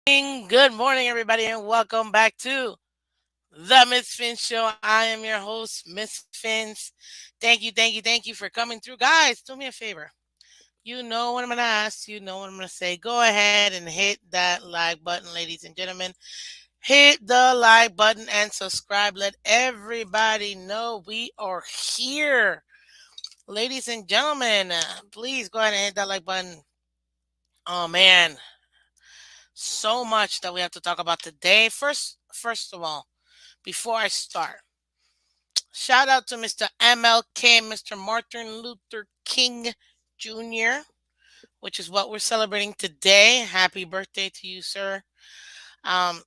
Good morning, everybody, and welcome back to the Miss Phins Show. I am your host, Miss Phins. Thank you for coming through. Guys, do me a favor. You know what I'm going to ask. You know what I'm going to say. Go ahead and hit that like button, ladies and gentlemen. Hit the like button and subscribe. Let everybody know we are here. Ladies and gentlemen, please go ahead and hit that like button. Oh, man. So much that we have to talk about today. First of all, before I start, shout out to Mr. MLK, Mr. Martin Luther King Jr., which is what we're celebrating today. Happy birthday to you, sir. Um,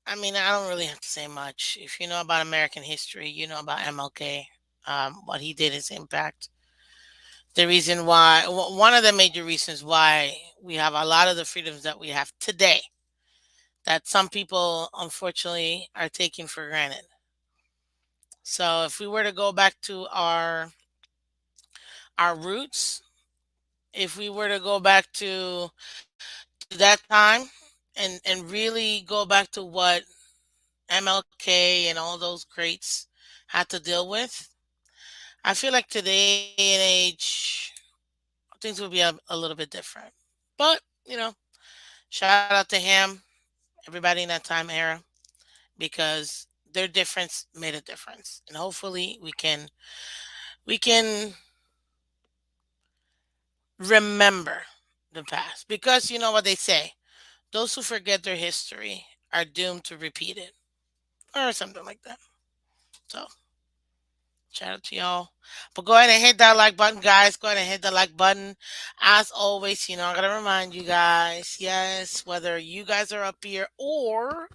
I mean, I don't really have to say much. If you know about American history, you know about MLK, what he did, his impact. The reason why, one of the major reasons why we have a lot of the freedoms that we have today that some people unfortunately are taking for granted. So if we were to go back to our roots, if we were to go back to that time and really go back to what MLK and all those greats had to deal with, I feel like today and age things would be a little bit different. But, shout out to him, everybody in that time era, because their difference made a difference. And hopefully we can remember the past, because you know what they say, those who forget their history are doomed to repeat it, or something like that. So shout out to y'all. But go ahead and hit that like button, guys. Go ahead and hit the like button. As always, I gotta remind you guys, yes, whether you guys are up here or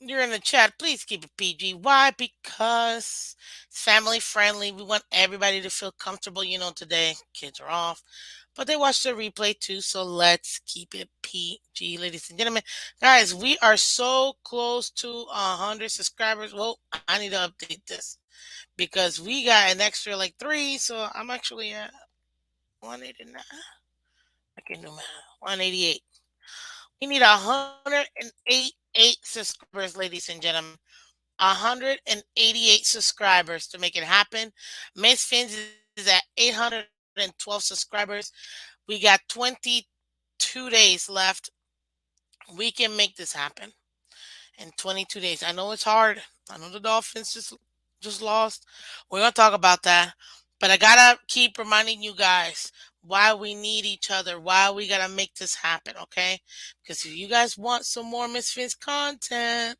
you're in the chat, please keep it PG. Why? Because it's family friendly. We want everybody to feel comfortable. Today kids are off, but they watch the replay too. So let's keep it PG, ladies and gentlemen. Guys, we are so close to 100 subscribers. Well, I need to update this because we got an extra like three. So I'm actually at 189. I can do math. 188. We need 188 subscribers, ladies and gentlemen. 188 subscribers to make it happen. Miss Fins is at 812 subscribers. We got 22 days left. We can make this happen in 22 days. I know it's hard. I know the Dolphins just lost. We're gonna talk about that. But I gotta keep reminding you guys why we need each other, why we gotta make this happen, okay? Because if you guys want some more Miss Fins content,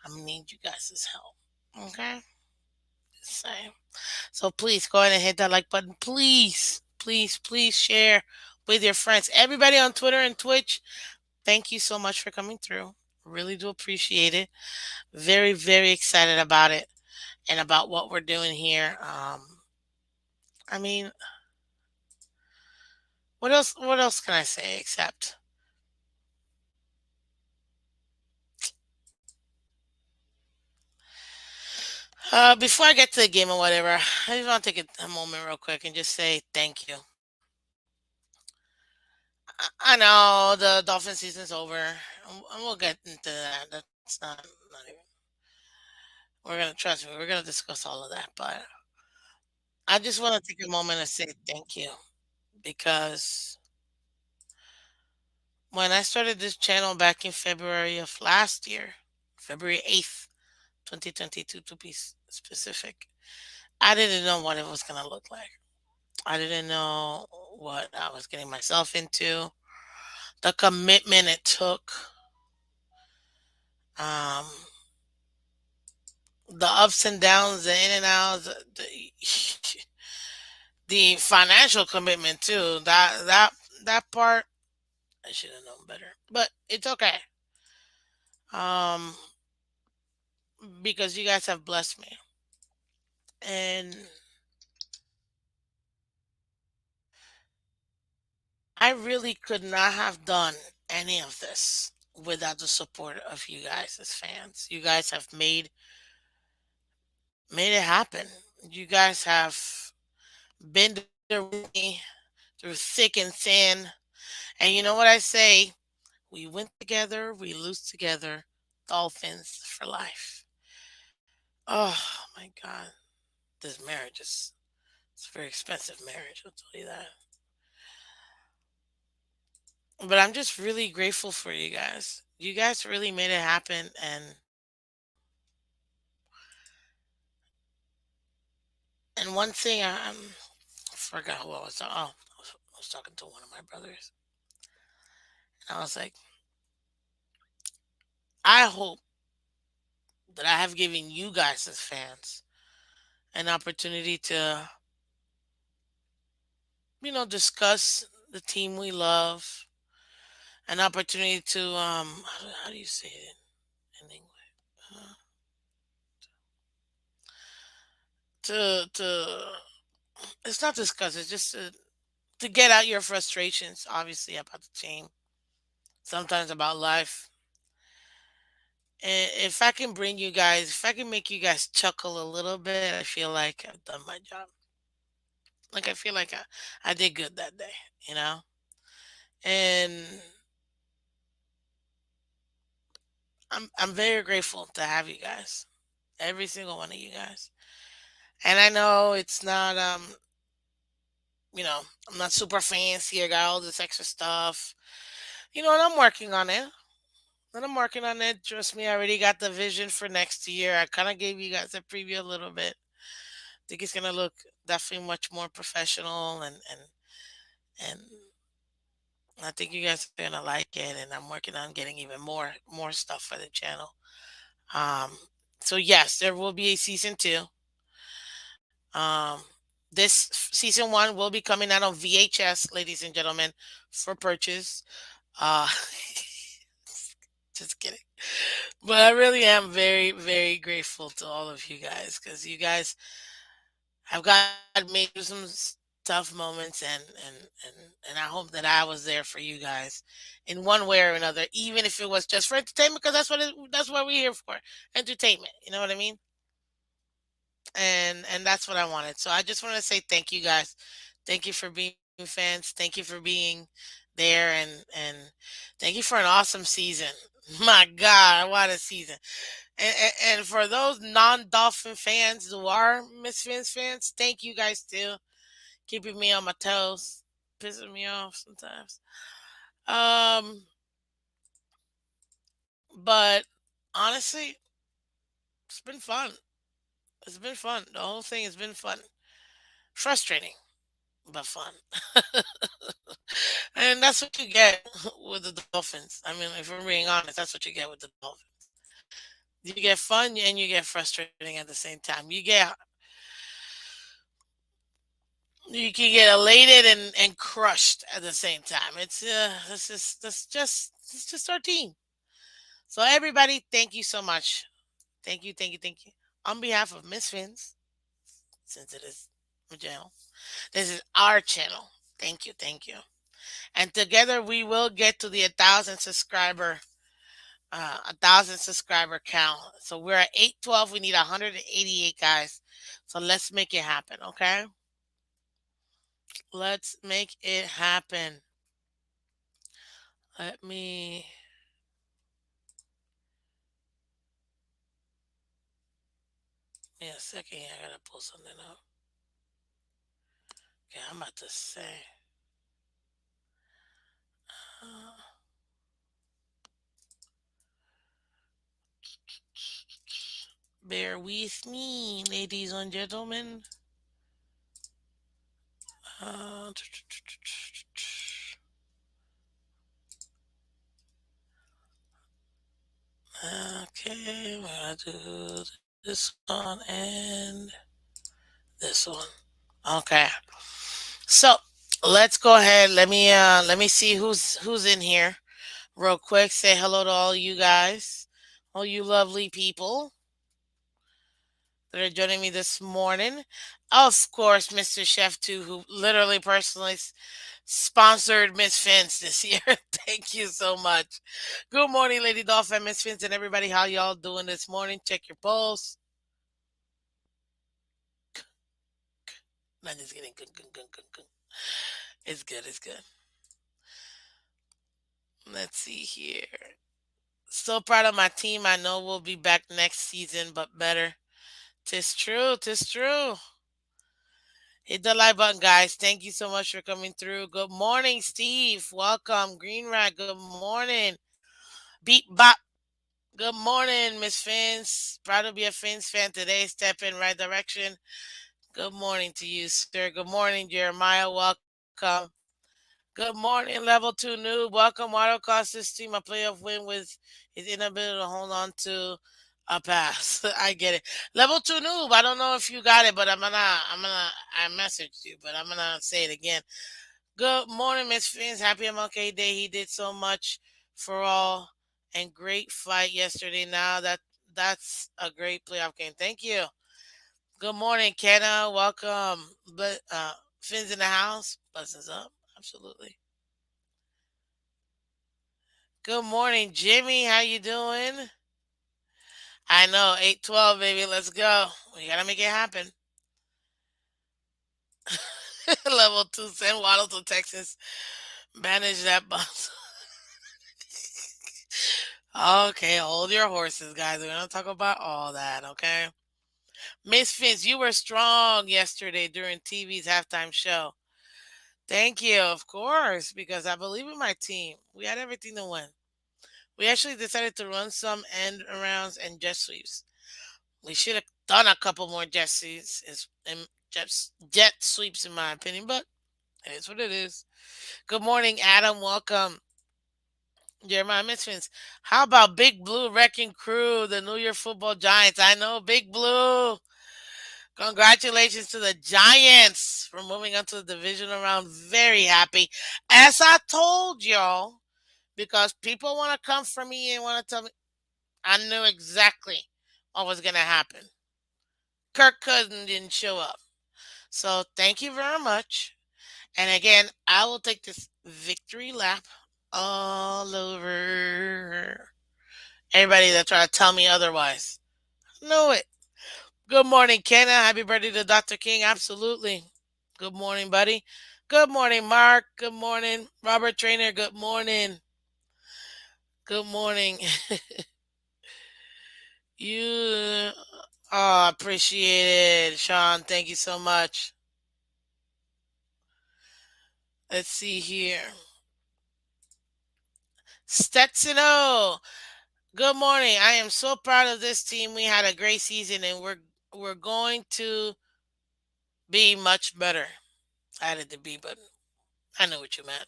I'm gonna need you guys' help. Okay? Just saying. So please go ahead and hit that like button. Please share with your friends. Everybody on Twitter and Twitch, thank you so much for coming through. Really do appreciate it. Very excited about it and about what we're doing here. I mean, what else can I say except before I get to the game or whatever, I just want to take a moment real quick and just say thank you. I know the Dolphin season's over, and we'll get into that. That's not even. We're gonna trust me. We're gonna discuss all of that, but I just want to take a moment and say thank you because when I started this channel back in February of last year, February 8th, 2022 to be specific, I didn't know what it was gonna look like. I didn't know what I was getting myself into, the commitment it took, um, the ups and downs, the in and outs, the financial commitment too. That part I should have known better, but it's okay. Um, because you guys have blessed me, and I really could not have done any of this without the support of you guys as fans. You guys have made it happen. You guys have been there with me through thick and thin. And you know what I say? We win together, we lose together. Dolphins for life. Oh my God. This marriage is it's a very expensive marriage, I'll tell you that. But I'm just really grateful for you guys. You guys really made it happen, and one thing I forgot who I was talking. Oh, I was talking to one of my brothers, and I was like, I hope that I have given you guys as fans an opportunity to, discuss the team we love, an opportunity to how do you say it in English? Uh, to it's not discuss, it's just to get out your frustrations, obviously about the team, sometimes about life. And if I can bring you guys, if I can make you guys chuckle a little bit, I feel like I've done my job. Like I feel like I did good that day, you know? And I'm very grateful to have you guys. Every single one of you guys. And I know it's not I'm not super fancy. I got all this extra stuff. And I'm working on it. And I'm working on it. Trust me, I already got the vision for next year. I kind of gave you guys a preview a little bit. I think it's gonna look definitely much more professional, and I think you guys are gonna like it. And I'm working on getting even more stuff for the channel. Um, so yes, there will be a season two. Um, this season one will be coming out on VHS, ladies and gentlemen, for purchase. Uh, just kidding. But I really am very, very grateful to all of you guys because you guys have gotten me through some tough moments, and I hope that I was there for you guys in one way or another, even if it was just for entertainment, because that's what we're here for, entertainment. You know what I mean? And that's what I wanted. So I just want to say thank you guys. Thank you for being fans. Thank you for being there, and thank you for an awesome season. My God, what a season! And for those non-Dolphin fans who are Misfits fans, thank you guys too, keeping me on my toes, pissing me off sometimes. Um, but honestly, it's been fun. It's been fun. The whole thing has been fun. Frustrating, but fun. And that's what you get with the Dolphins. I mean, if we're being honest, that's what you get with the Dolphins. You get fun and you get frustrating at the same time. You can get elated and crushed at the same time. That's just our team. So everybody, thank you so much. Thank you, thank you, thank you. On behalf of Miss Fins, since it is my channel, this is our channel. Thank you, thank you. And together we will get to the 1,000 subscriber count. So we're at 812. We need 188 guys. So let's make it happen, okay? Let's make it happen. Let me Give me a second here. I gotta pull something up. Okay, I'm about to say. Uh, bear with me, ladies and gentlemen. Uh, okay, we're gonna do this one and this one. Okay, so let's go ahead. Let me see who's in here real quick. Say hello to all you guys, all you lovely people that are joining me this morning. Of course, Mr. Chef too, who literally personally sponsored Miss Fins this year. Thank you so much. Good morning, Lady Dolphin, Miss Fins, and everybody. How y'all doing this morning? Check your pulse. I'm just kidding. Good, good, good, good, good. It's good. It's good. Let's see here. So proud of my team. I know we'll be back next season, but better. Tis true. Tis true. Hit the like button, guys. Thank you so much for coming through. Good morning, Steve. Welcome. Green Rag. Good morning. Beat Bop. Good morning, Miss Fins. Proud to be a Fins fan today. Step in right direction. Good morning to you, sir. Good morning, Jeremiah. Welcome. Good morning, level two noob. Welcome, Watercross. This team, a playoff win with his inability to hold on to a pass. I get it. Level two noob. I don't know if you got it, but I messaged you, but I'm gonna say it again. Good morning, Miss Fins. Happy MLK Day. He did so much for all, and great fight yesterday. Now that's a great playoff game. Thank you. Good morning, Kenna. Welcome. But Fins in the house. Blessings up. Absolutely. Good morning, Jimmy. How you doing? I know, 8-12, baby. Let's go. We gotta make it happen. Level two, send Waddle to Texas. Manage that bus. Okay, hold your horses, guys. We're gonna talk about all that, okay? Miss Fins, you were strong yesterday during TV's halftime show. Thank you, of course, because I believe in my team. We had everything to win. We actually decided to run some end arounds and jet sweeps. We should have done a couple more jet sweeps, jet sweeps, in my opinion, but it is what it is. Good morning, Adam. Welcome, Jeremiah Misfits. How about Big Blue Wrecking Crew, the New York Football Giants? I know Big Blue. Congratulations to the Giants for moving on to the divisional round. Very happy. As I told y'all, because people want to come for me and want to tell me, I knew exactly what was going to happen. Kirk Cousins didn't show up. So thank you very much. And again, I will take this victory lap all over everybody that try to tell me otherwise. Know it. Good morning, Kenna. Happy birthday to Dr. King. Absolutely. Good morning, buddy. Good morning, Mark. Good morning, Robert Trainer. Good morning. Good morning. You, oh, appreciate it, Sean. Thank you so much. Let's see here. Stetsino. Good morning. I am so proud of this team. We had a great season, and we're going to be much better. I added the B, but I know what you meant.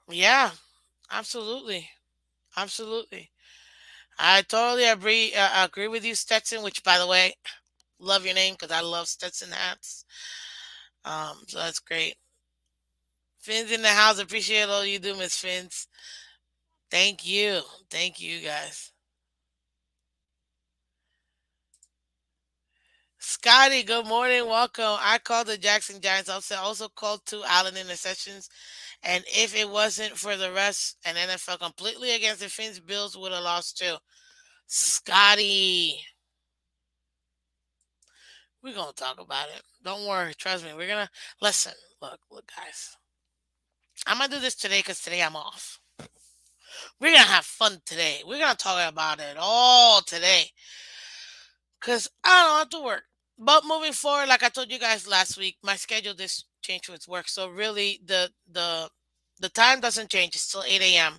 Yeah, absolutely, absolutely. I totally agree with you, Stetson. Which, by the way, love your name because I love Stetson hats. So that's great. Fins in the house. Appreciate all you do, Miss Fins. Thank you, guys. Scotty, good morning. Welcome. I called the Jackson Giants upset. Also called two Allen interceptions. And if it wasn't for the rest and NFL completely against the Fins, Bills would have lost too. Scotty, we're gonna talk about it. Don't worry. Trust me. We're gonna listen. Look, guys. I'm gonna do this today because today I'm off. We're gonna have fun today. We're gonna talk about it all today because I don't have to work. But moving forward, like I told you guys last week, my schedule just changed with work. So really, the time doesn't change. It's still 8 a.m.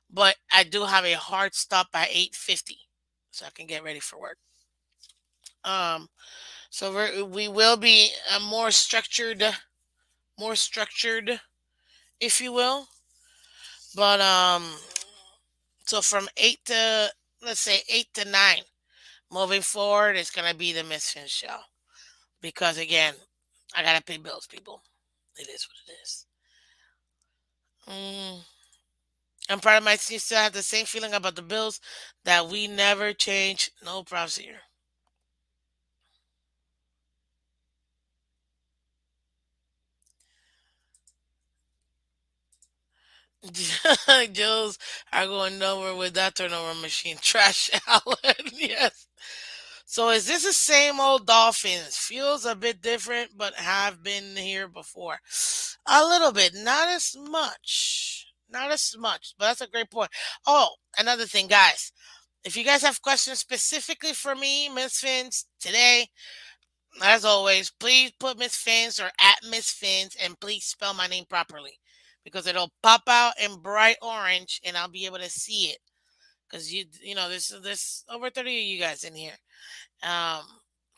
But I do have a hard stop by 8:50, so I can get ready for work. Um, so we will be more structured, if you will. But so from 8 to, let's say, 8 to 9, moving forward, it's gonna be the Misfin show because again, I gotta pay bills, people. It is what it is. Mm, I'm proud of my team. Still have the same feeling about the Bills that we never change. No props here. Joes are going nowhere with that turnover machine. Trash Allen. Yes. So is this the same old Dolphins? Feels a bit different, but have been here before. A little bit, not as much. Not as much, but that's a great point. Oh, another thing, guys. If you guys have questions specifically for me, Miss Fins, today, as always, please put Miss Fins or at Miss Fins and please spell my name properly because it'll pop out in bright orange and I'll be able to see it. Because there's over 30 of you guys in here. Um,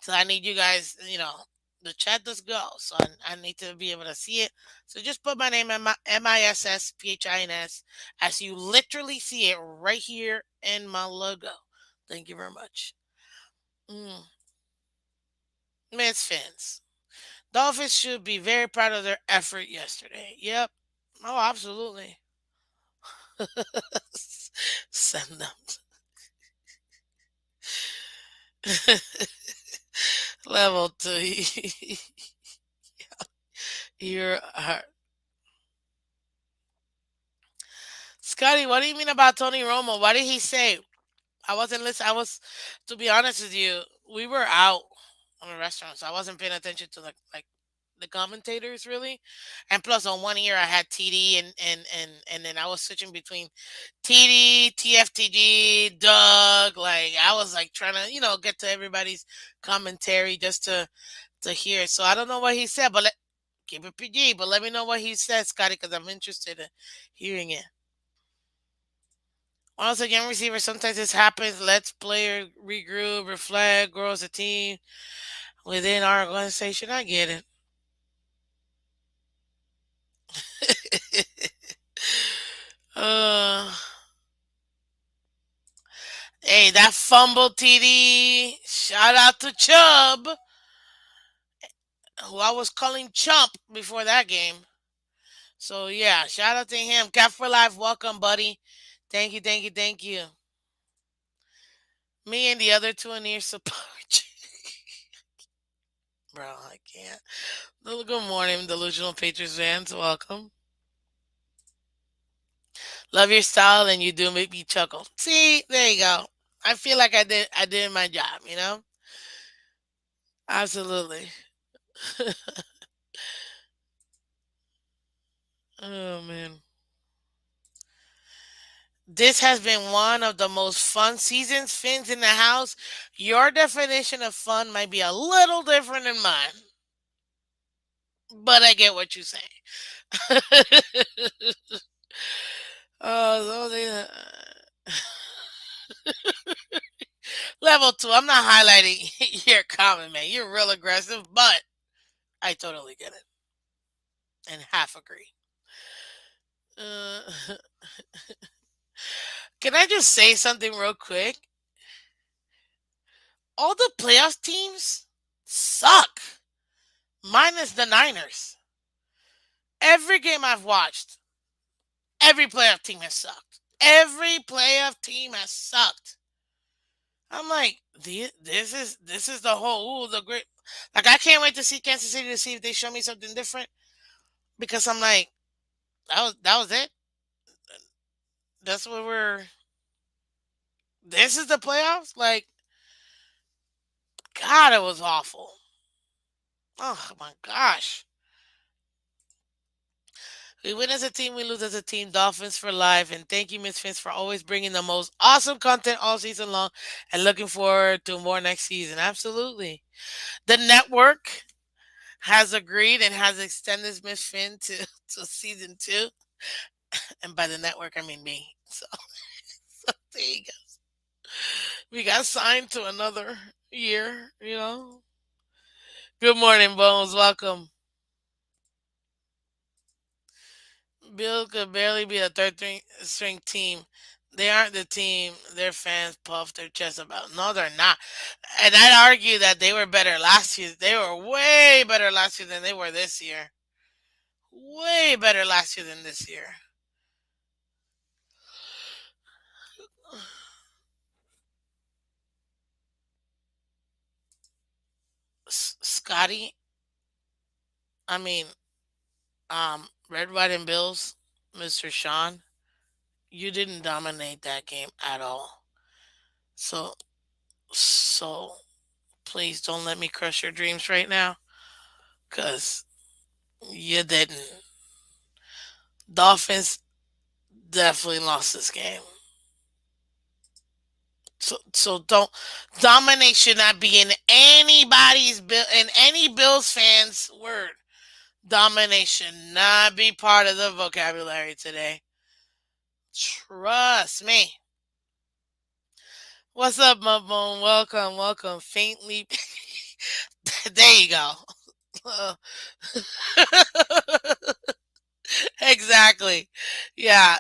so I need you guys, the chat does go. So I need to be able to see it. So just put my name MISSPHINS as you literally see it right here in my logo. Thank you very much. Mm, Miss Fins. Dolphins should be very proud of their effort yesterday. Yep. Oh, absolutely. Send them. Level two. You're Scotty, what do you mean about Tony Romo? What did he say? I wasn't listening. To be honest with you, we were out on a restaurant, so I wasn't paying attention to the commentators really. And plus, on one ear I had TD, and then I was switching between TD, TFTG, Doug. Like I was like trying to get to everybody's commentary just to hear. So I don't know what he said, but keep it PG. But let me know what he said, Scotty, because I'm interested in hearing it. Once again, receiver, sometimes this happens. Let's player regroup, reflect, grow as a team within our organization. I get it. uh, hey, that fumble TD. Shout out to Chubb, who I was calling Chump before that game. So yeah, shout out to him. Cap for life, welcome, buddy. Thank you, thank you, thank you. Me and the other two in here support. Bro, I can't. Good morning, delusional Patriots fans. Welcome. Love your style and you do make me chuckle. See, there you go. I feel like I did my job, you know? Absolutely. Oh man. This has been one of the most fun seasons. Fins in the house. Your definition of fun might be a little different than mine, but I get what you're saying. Oh, level two. I'm not highlighting your comment, man. You're real aggressive, but I totally get it and half agree. Uh, can I just say something real quick? All the playoff teams suck, minus the Niners. Every game I've watched, every playoff team has sucked. Every playoff team has sucked. I'm like, this is the whole the great. Like I can't wait to see Kansas City to see if they show me something different because I'm like, that was it. That's what we're. This is the playoffs. Like, God, it was awful. Oh my gosh. We win as a team, we lose as a team. Dolphins for life. And thank you, Miss Fins, for always bringing the most awesome content all season long and looking forward to more next season. Absolutely. The network has agreed and has extended Miss Finn to season two. And by the network, I mean me. So there you go. We got signed to another year. Good morning, Bones. Welcome. Bill could barely be a third string team. They aren't the team their fans puff their chest about. No, they're not. And I'd argue that they were better last year. They were way better last year than they were this year. Way better last year than this year. Scotty, I mean, Red, White, and Bills, Mr. Sean, you didn't dominate that game at all. So, so please don't let me crush your dreams right now, cause you didn't. Dolphins Definitely lost this game. So don't dominate should not be in anybody's bill in any Bills fans word. Domination not be part of the vocabulary today. Trust me. What's up, my bone? Welcome, welcome. Faintly. There you go. Uh, exactly. Yeah.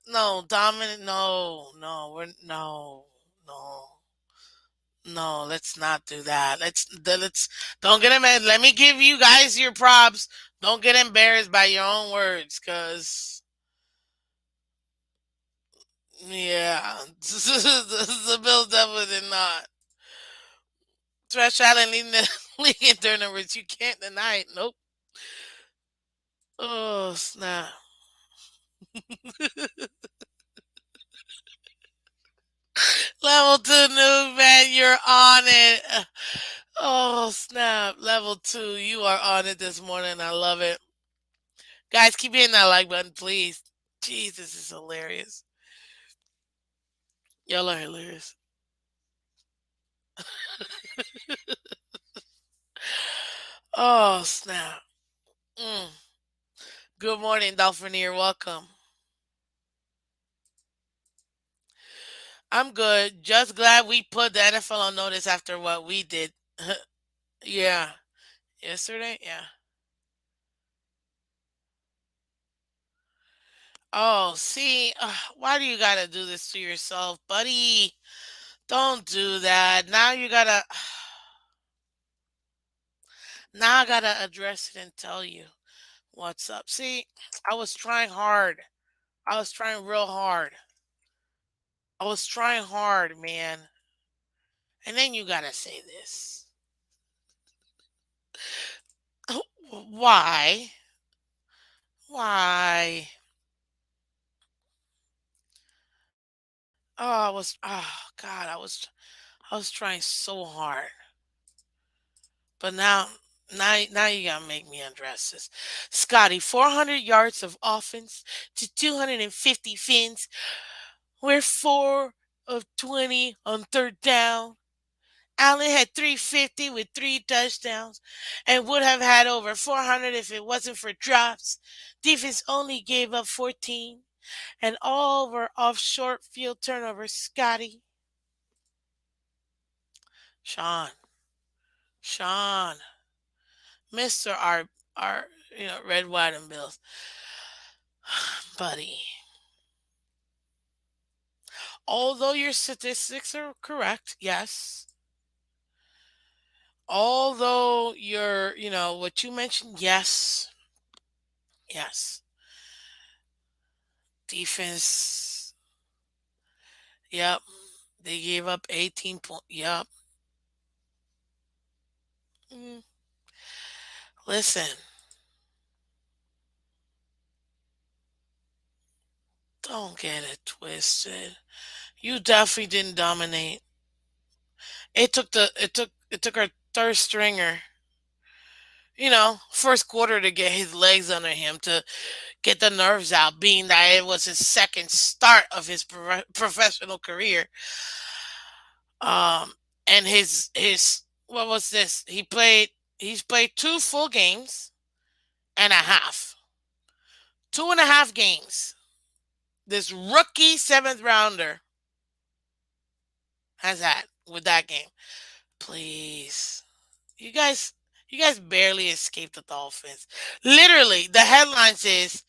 No, dominant. No, no, we're no, no. No, let's not do that. Let's don't get embarrassed. Let me give you guys your props. Don't get embarrassed by your own words, cause yeah, the Bills definitely did not. Thresh Allen leading the league in turnovers. You can't deny it. Nope. Oh snap! Level two noob man, you're on it. Oh snap! Level two, you are on it this morning. I love it, guys. Keep hitting that like button, please. Jeez, this is hilarious. Y'all are hilarious. Oh snap! Mm. Good morning, Dolphinier. Welcome. I'm good. Just glad we put the NFL on notice after what we did. Yeah, yesterday. Yeah. Oh, see, why do you gotta do this to yourself, buddy? Don't do that. Now you gotta. Now I gotta address it and tell you what's up. See, I was trying hard. I was trying real hard. I was trying hard, man. And then you gotta say this. Why? Why? Oh, I was. Oh God, I was trying so hard. But now you gotta make me undress this. Scotty, 400 yards of offense to 250 fins. We're 4 of 20 on third down. Allen had 350 with 3 touchdowns and would have had over 400 if it wasn't for drops. Defense only gave up 14 and all were off short field turnovers. Scotty, Sean, Sean, Mister our red, white, and bills, buddy. Although your statistics are correct, yes. Although what you mentioned, yes, yes. Defense, yep. They gave up 18 points. Yep. Mm, listen, don't get it twisted. You definitely didn't dominate. It took our third stringer, first quarter to get his legs under him to get the nerves out, being that it was his second start of his professional career. Um, and his what was this? He's played 2 full games and a half, 2.5 games. This rookie seventh rounder has had with that game. Please, you guys, you guys barely escaped the Dolphins. Literally, the headlines is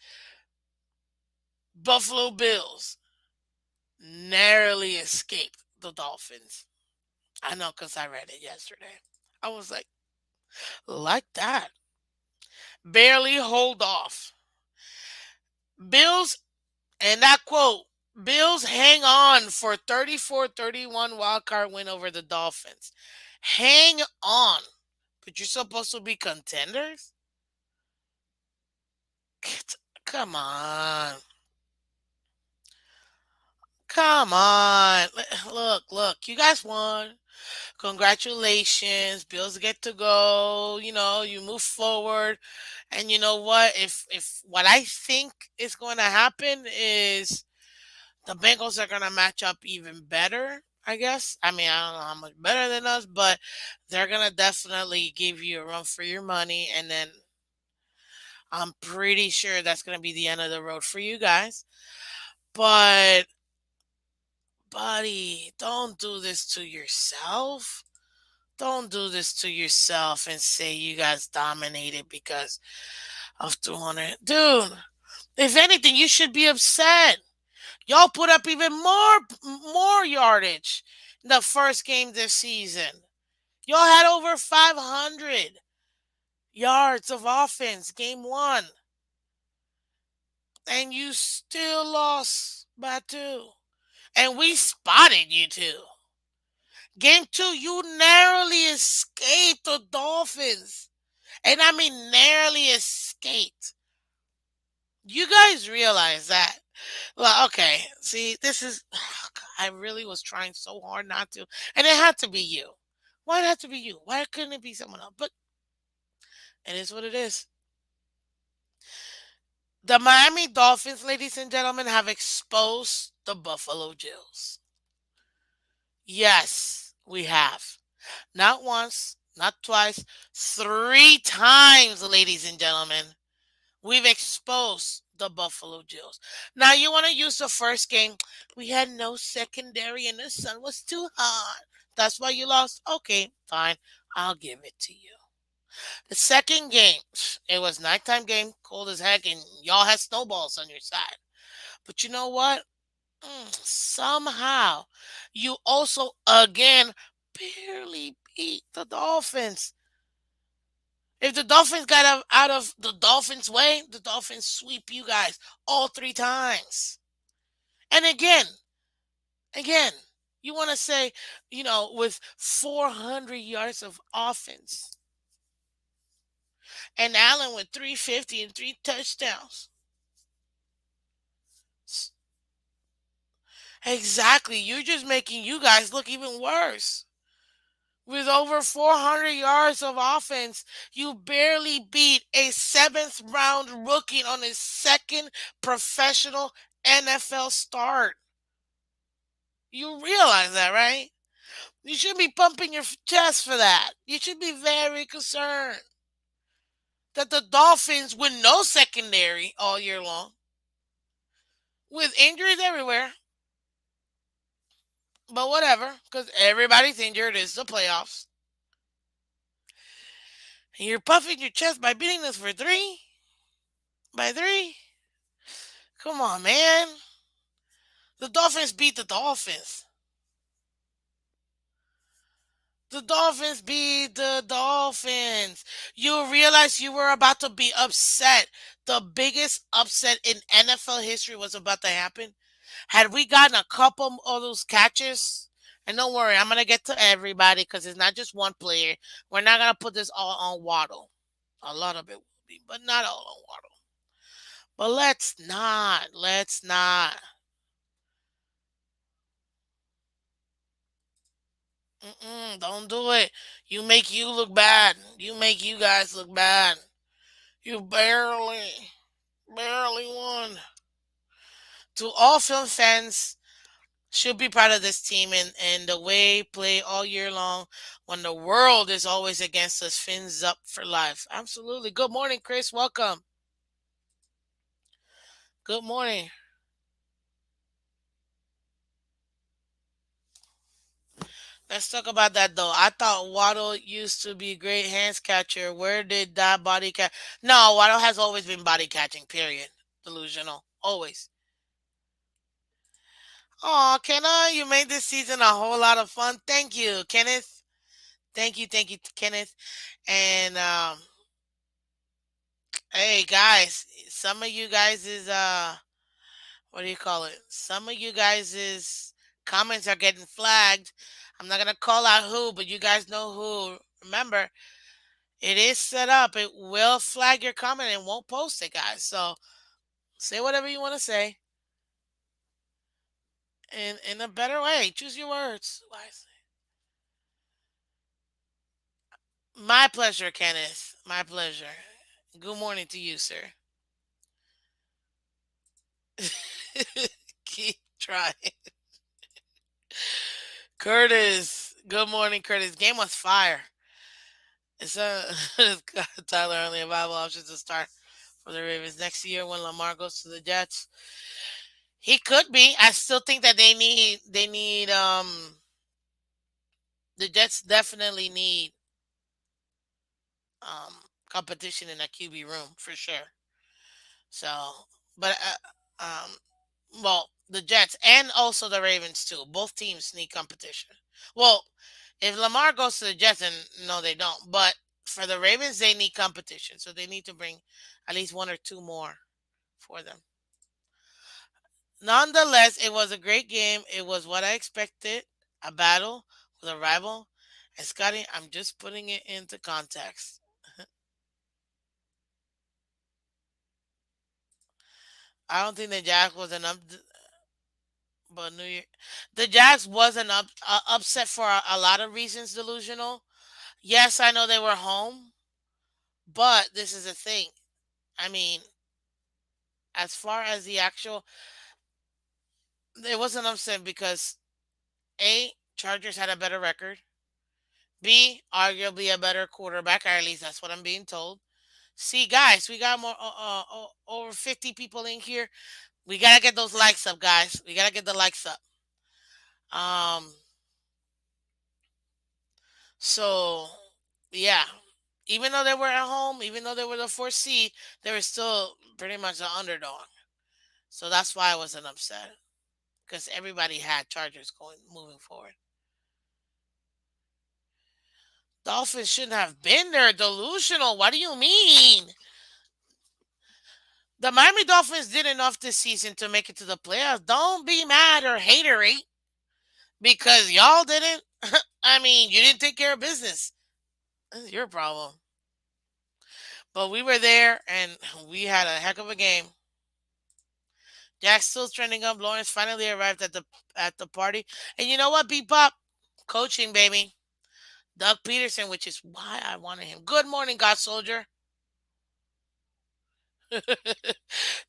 Buffalo Bills narrowly escaped the Dolphins. I know because I read it yesterday. I was like that. Barely hold off. Bills, and that quote, Bills hang on for 34-31 wildcard win over the Dolphins. Hang on. But you're supposed to be contenders? Come on. Come on. Look, you guys won. Congratulations, Bills get to go. You move forward, and you know what? If what I think is going to happen is the Bengals are going to match up even better. I guess. I mean, I don't know how much better than us, but they're going to definitely give you a run for your money. And then I'm pretty sure that's going to be the end of the road for you guys. But, buddy, don't do this to yourself. Don't do this to yourself and say you guys dominated because of 200. Dude, if anything, you should be upset. Y'all put up even more yardage in the first game this season. Y'all had over 500 yards of offense game one, and you still lost by two. And we spotted you two. Game two, you narrowly escaped the Dolphins. And I mean narrowly escaped. You guys realize that. Well, okay. See, this is. I really was trying so hard not to. And it had to be you. Why did it have to be you? Why couldn't it be someone else? But it is what it is. The Miami Dolphins, ladies and gentlemen, have exposed the Buffalo Bills. Yes, we have. Not once, not twice, three times, ladies and gentlemen. We've exposed the Buffalo Bills. Now you want to use the first game. We had no secondary and the sun was too hot. That's why you lost. Okay, fine. I'll give it to you. The second game, it was nighttime game, cold as heck, and y'all had snowballs on your side. But you know what? Somehow, you also again barely beat the Dolphins. If the Dolphins got out of the Dolphins' way, the Dolphins sweep you guys all three times. And again, you want to say, with 400 yards of offense and Allen with 350 and three touchdowns. Exactly. You're just making you guys look even worse. With over 400 yards of offense, you barely beat a seventh round rookie on his second professional NFL start. You realize that, right? You should be pumping your chest for that. You should be very concerned that the Dolphins, with no secondary all year long, with injuries everywhere, but whatever, because everybody's injured. It's the playoffs. And you're puffing your chest by beating us for three? By three? Come on, man. The Dolphins beat the Dolphins. The Dolphins beat the Dolphins. You realize you were about to be upset. The biggest upset in NFL history was about to happen. Had we gotten a couple of those catches, and don't worry, I'm going to get to everybody because it's not just one player. We're not going to put this all on Waddle. A lot of it will be, but not all on Waddle. But let's not. Let's not. Don't do it. You make you look bad. You make you guys look bad. You barely won. To all film fans, should be proud of this team and the way play all year long when the world is always against us. Fins up for life. Absolutely. Good morning, Chris. Welcome. Good morning. Let's talk about that though. I thought Waddle used to be a great hands catcher. Where did that body catch? No, Waddle has always been body catching. Period. Delusional. Always. Oh, Kenna, you made this season a whole lot of fun. Thank you, Kenneth. Thank you, Kenneth. And hey, guys, some of you guys is what do you call it? Some of you guys is comments are getting flagged. I'm not gonna call out who, but you guys know who. Remember, it is set up. It will flag your comment and won't post it, guys. So say whatever you want to say in a better way. Choose your words wisely. My pleasure, Kenneth. My pleasure. Good morning to you, sir. Keep trying. Curtis. Good morning, Curtis. Game was fire. It's it's got Tyler only a viable option to start for the Ravens next year when Lamar goes to the Jets. He could be. I still think that they need the Jets definitely need um competition in that QB room for sure. So, but well, the Jets and also the Ravens too. Both teams need competition. Well, if Lamar goes to the Jets, then no, they don't. But for the Ravens, they need competition, so they need to bring at least one or two more for them. Nonetheless, it was a great game. It was what I expected, a battle with a rival. And Scotty, I'm just putting it into context. I don't think the Jags was an up, but New Year, the Jags was an upset for a lot of reasons. Delusional. Yes, I know they were home, but this is the thing. I mean, as far as the actual, it was an upset because A, Chargers had a better record. B, arguably a better quarterback, or at least that's what I'm being told. See, guys, we got more over 50 people in here. We gotta get those likes up, guys. We gotta get the likes up. Um, so yeah, even though they were at home, even though they were the fourth seed, they were still pretty much an underdog. So that's why I wasn't upset because everybody had Chargers going moving forward. Dolphins shouldn't have been there. Delusional. What do you mean? The Miami Dolphins did enough this season to make it to the playoffs. Don't be mad or hatery because y'all didn't. I mean, you didn't take care of business. That's your problem. But we were there and we had a heck of a game. Jack's still trending up. Lawrence finally arrived at the party. And you know what, Bebop? Coaching, baby. Doug Peterson, which is why I wanted him. Good morning, God Soldier.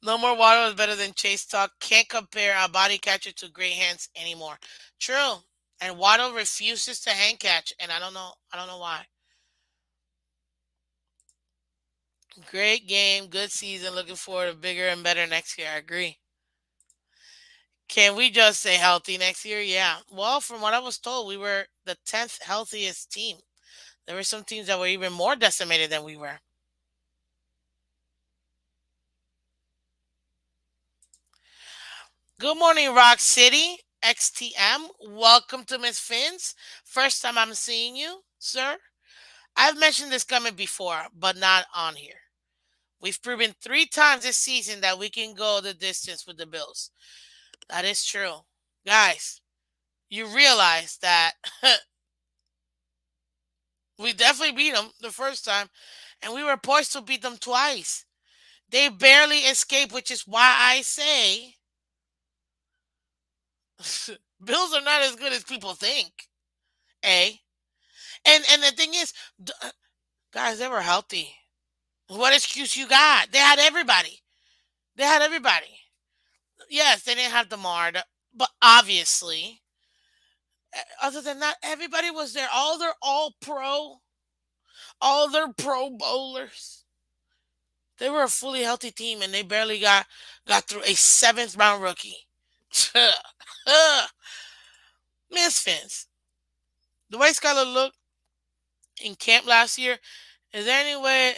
No more water is better than Chase Talk. Can't compare a body catcher to great hands anymore. True. And Waddle refuses to hand catch, and I don't know. I don't know why. Great game, good season. Looking forward to bigger and better next year. I agree. Can we just stay healthy next year? Yeah. Well, from what I was told, we were the 10th healthiest team. There were some teams that were even more decimated than we were. Good morning, Rock City. XTM. Welcome to Miss Phins. First time I'm seeing you, sir. I've mentioned this coming before, but not on here. We've proven three times this season that we can go the distance with the Bills. That is true. Guys, you realize that we definitely beat them the first time, and we were poised to beat them twice. They barely escaped, which is why I say Bills are not as good as people think. A. And the thing is, guys, they were healthy. What excuse you got? They had everybody. They had everybody. Yes, they didn't have DeMar, but obviously, other than that, everybody was there. All their all pro, all their pro bowlers. They were a fully healthy team, and they barely got through a seventh round rookie. Misfits. The way Skylar looked in camp last year, is there any way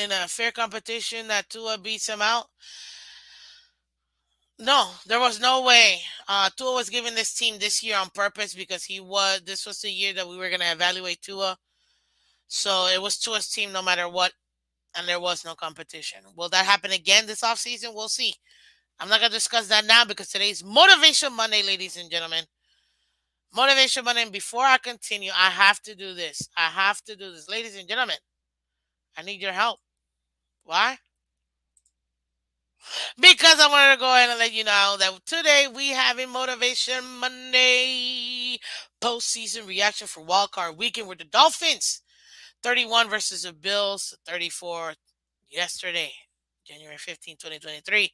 in a fair competition that Tua beats him out? No, there was no way. Tua was given this team this year on purpose because this was the year that we were gonna evaluate Tua. So it was Tua's team no matter what, and there was no competition. Will that happen again this offseason? We'll see. I'm not gonna discuss that now because today's Motivation Monday, ladies and gentlemen. Motivation Monday. And before I continue, I have to do this. I have to do this. Ladies and gentlemen, I need your help. Why? Because I wanted to go ahead and let you know that today we have a Motivation Monday postseason reaction for Wildcard Weekend with the Dolphins. 31 versus the Bills, 34 yesterday, January 15th, 2023,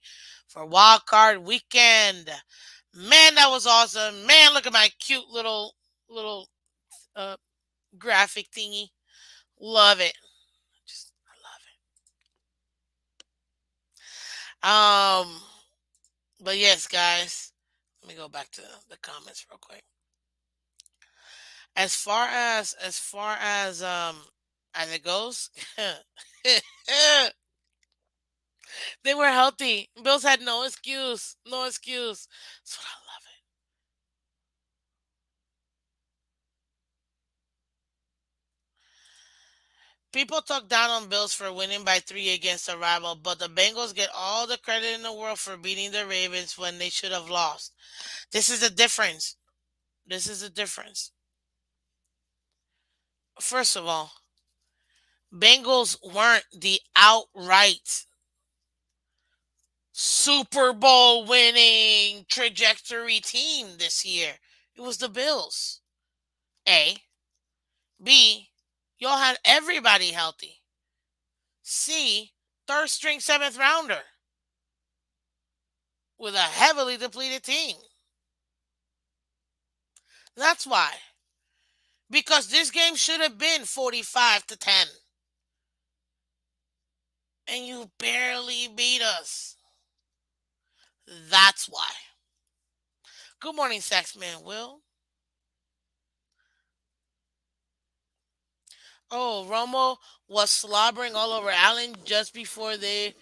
for Wildcard weekend. Man, that was awesome. Man, look at my cute little uh, graphic thingy. Love it. Just I love it. But yes, guys. Let me go back to the comments real quick. As it goes, they were healthy. Bills had no excuse. No excuse. That's what I love it. People talk down on Bills for winning by 3 against a rival, but the Bengals get all the credit in the world for beating the Ravens when they should have lost. This is the difference. This is the difference. First of all, Bengals weren't the outright Super Bowl winning trajectory team this year. It was the Bills. A. B. Y'all had everybody healthy. C. Third string seventh rounder with a heavily depleted team. That's why. Because this game should have been 45-10. And you barely beat us. That's why. Good morning, Saxman Will. Oh, Romo was slobbering all over Allen just before they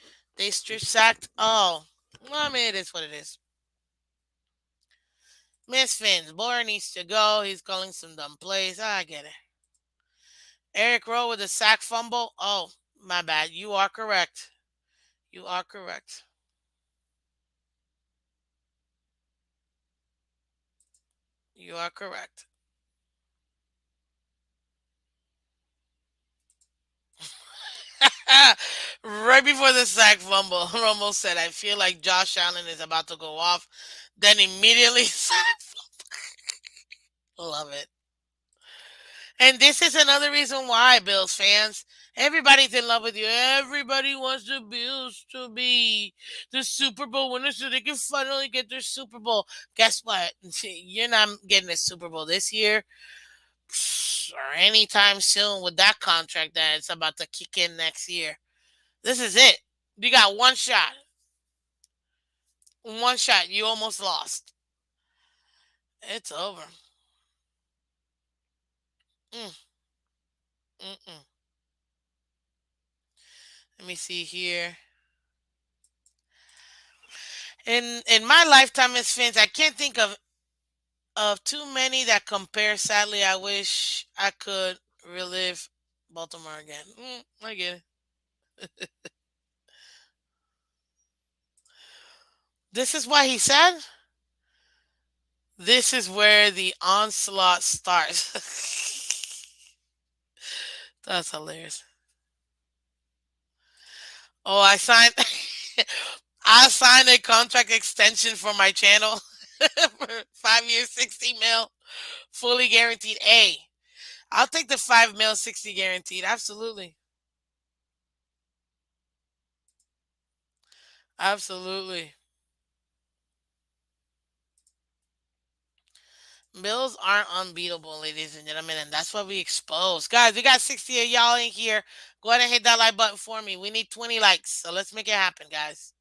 strip sacked. Oh, well, I mean, it is what it is. Miss Phins, Boyer needs to go. He's calling some dumb plays. I get it. Eric Rowe with a sack fumble. Oh, my bad. You are correct. You are correct. You are correct. Right before the sack fumble, Romo said, I feel like Josh Allen is about to go off. Then immediately sack. Love it. And this is another reason why, Bills fans. Everybody's in love with you. Everybody wants the Bills to be the Super Bowl winners so they can finally get their Super Bowl. Guess what? You're not getting a Super Bowl this year or anytime soon with that contract that it's about to kick in next year. This is it. You got one shot. One shot. You almost lost. It's over. Mm, mm-mm. Let me see here. In my lifetime as fans, I can't think of too many that compare. Sadly, I wish I could relive Baltimore again. I get it. This is why he said, this is where the onslaught starts. That's hilarious. Oh, I signed a contract extension for my channel for 5 years, 60 mil, fully guaranteed. I'll take the 5 mil, 60 guaranteed. Absolutely. Absolutely. Bills aren't unbeatable, ladies and gentlemen, and that's what we expose. Guys, we got 60 of y'all in here. Go ahead and hit that like button for me. We need 20 likes, so let's make it happen, guys.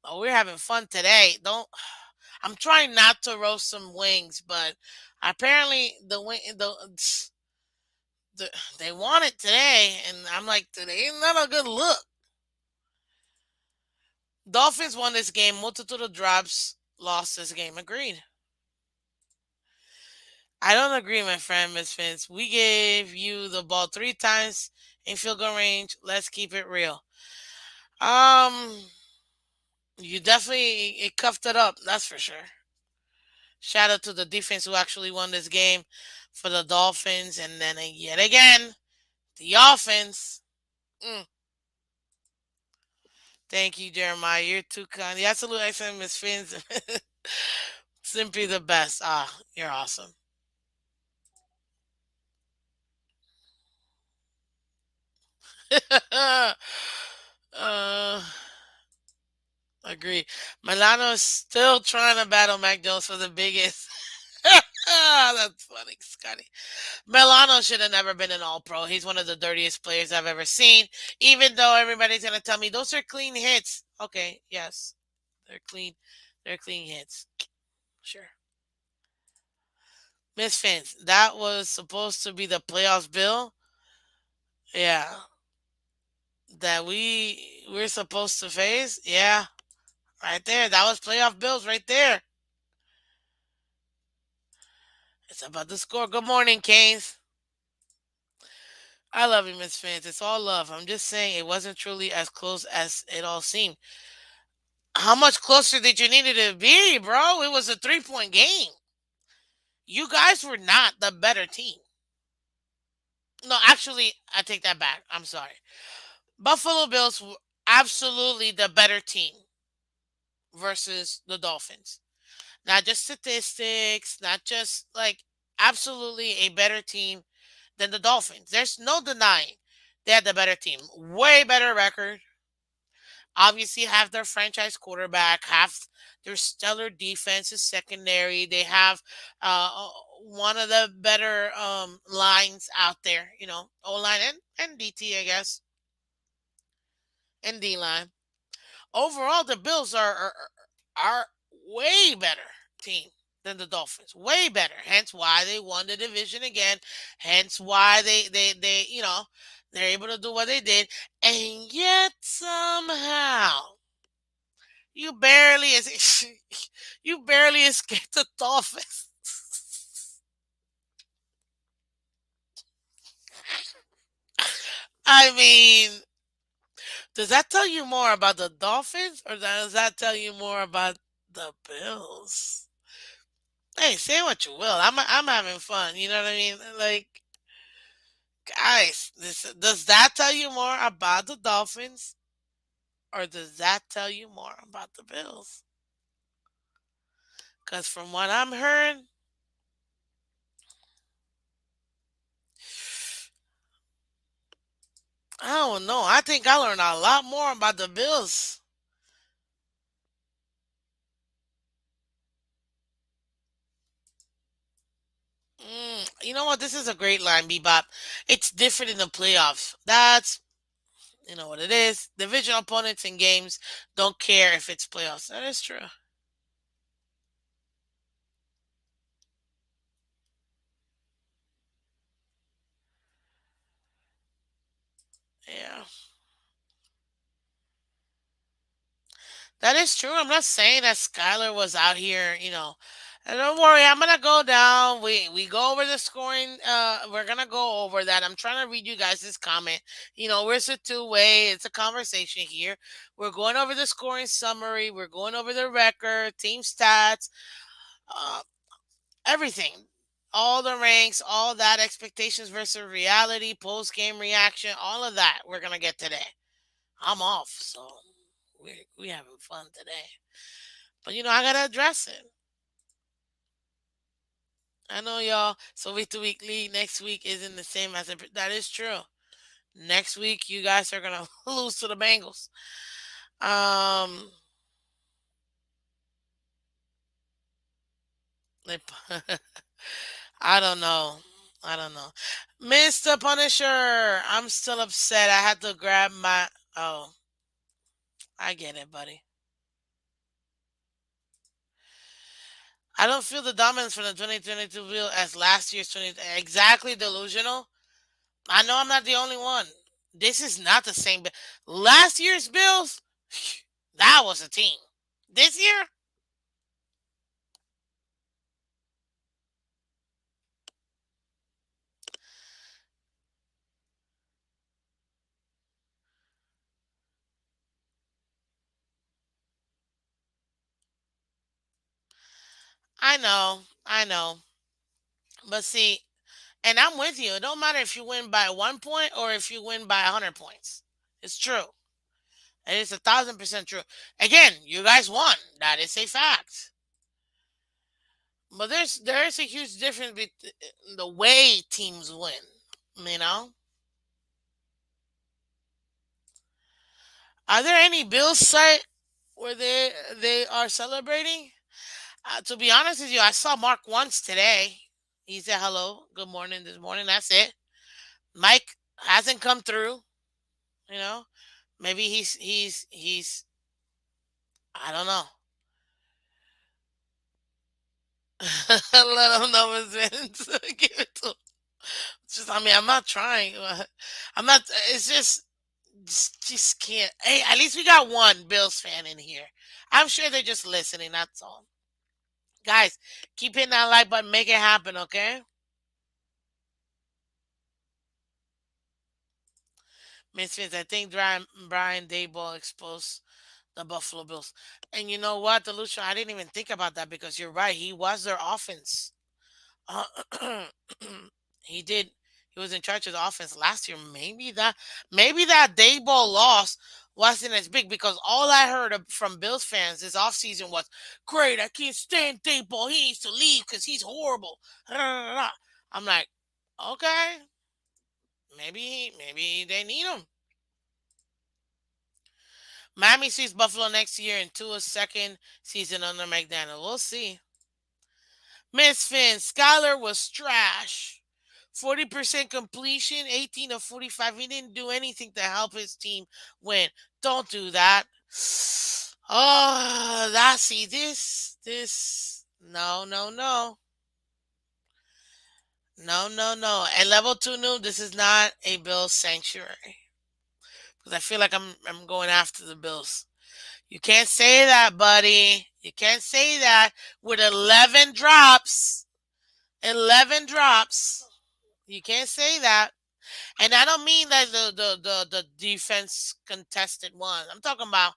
Oh, we're having fun today. Don't. I'm trying not to roast some wings, but apparently the they want it today, and I'm like, today is not a good look. Dolphins won this game. Multitude of drops. Lost this game. Agreed. I don't agree, my friend, Miss Vince. We gave you the ball 3 times in field goal range. Let's keep it real. Um, you definitely it cuffed it up. That's for sure. Shout out to the defense who actually won this game for the Dolphins, and then yet again the offense. Mm, thank you, Jeremiah. You're too kind. The absolute excellent, Miss Fins. Simply the best. Ah, you're awesome. uh, agree. Milano's still trying to battle Mac Jones for the biggest. That's funny, Scotty. Milano should have never been an All Pro. He's one of the dirtiest players I've ever seen. Even though everybody's gonna tell me those are clean hits. Okay, yes, they're clean. They're clean hits. Sure. Miss Fins, that was supposed to be the playoffs bill. Yeah, that we're supposed to face. Yeah, right there. That was playoff bills right there. It's about the score. Good morning, Canes. I love you, Miss Fins. It's all love. I'm just saying it wasn't truly as close as it all seemed. How much closer did you need it to be, bro? It was a 3-point game. You guys were not the better team. No, actually, I take that back. I'm sorry. Buffalo Bills were absolutely the better team versus the Dolphins. Not just statistics, not just like absolutely a better team than the Dolphins. There's no denying they had the better team. Way better record. Obviously, have their franchise quarterback, have their stellar defense is secondary. They have one of the better lines out there, O line and DT, I guess, and D line. Overall, the Bills are way better team than the Dolphins. Way better. Hence why they won the division again. Hence why they they're able to do what they did. And yet somehow you barely you barely escaped the Dolphins. I mean, does that tell you more about the Dolphins or does that tell you more about the Bills? Hey, say what you will. I'm having fun. You know what I mean? Like, guys, does that tell you more about the Dolphins or does that tell you more about the Bills? Because from what I'm hearing, I don't know. I think I learned a lot more about the Bills. You know what? This is a great line, Bebop. It's different in the playoffs. That's what it is. Division opponents in games don't care if it's playoffs. That is true. Yeah. That is true. I'm not saying that Skylar was out here. And don't worry, I'm gonna go down. We go over the scoring. We're gonna go over that. I'm trying to read you guys this comment. It's a two-way. It's a conversation here. We're going over the scoring summary. We're going over the record, team stats, uh, everything, all the ranks, all that expectations versus reality, post game reaction, all of that. We're gonna get today. I'm off, so we having fun today. But I gotta address it. I know y'all. So week to week league next week isn't the same as that is true. Next week you guys are gonna lose to the Bengals. Um, they- I don't know. I don't know. Mr. Punisher, I'm still upset. I had to grab my. Oh, I get it, buddy. I don't feel the dominance from the 2022 wheel as last year's 20. Exactly delusional. I know I'm not the only one. This is not the same. Last year's Bills, that was a team. This year, I know. But see, and I'm with you. It don't matter if you win by 1 point or if you win by 100 points. It's true. It is 1,000% true. Again, you guys won. That is a fact. But there is a huge difference between the way teams win. You know, Are there any Bills site where they are celebrating? To be honest with you, I saw Mark once today. He said hello, good morning this morning. That's it. Mike hasn't come through. You know, maybe he's. I don't know. Let him know his Vince. Give it to him. Just, I mean, I'm not trying. I'm not. It's just can't. Hey, at least we got one Bills fan in here. I'm sure they're just listening. That's all. Guys, keep hitting that like button. Make it happen, okay? Misfits, I think Brian Dayball exposed the Buffalo Bills. And you know what, Delusion? I didn't even think about that because you're right. He was their offense. Uh, he did. He was in charge of the offense last year. Maybe that Dayball loss wasn't as big because all I heard from Bills fans this offseason was, "Great, I can't stand Dayball. He needs to leave because he's horrible." I'm like, okay, maybe they need him. Miami sees Buffalo next year in Tua's second season under McDaniel. We'll see. Miss Finn, Skyler was trash. 40% completion, 18 of 45. He didn't do anything to help his team win. Don't do that. Oh, that's see this. No, no, no. No, no, no. And level two new, this is not a Bills sanctuary. Because I feel like I'm going after the Bills. You can't say that, buddy. You can't say that with 11 drops. 11 drops. You can't say that. And I don't mean that the defense contested one. I'm talking about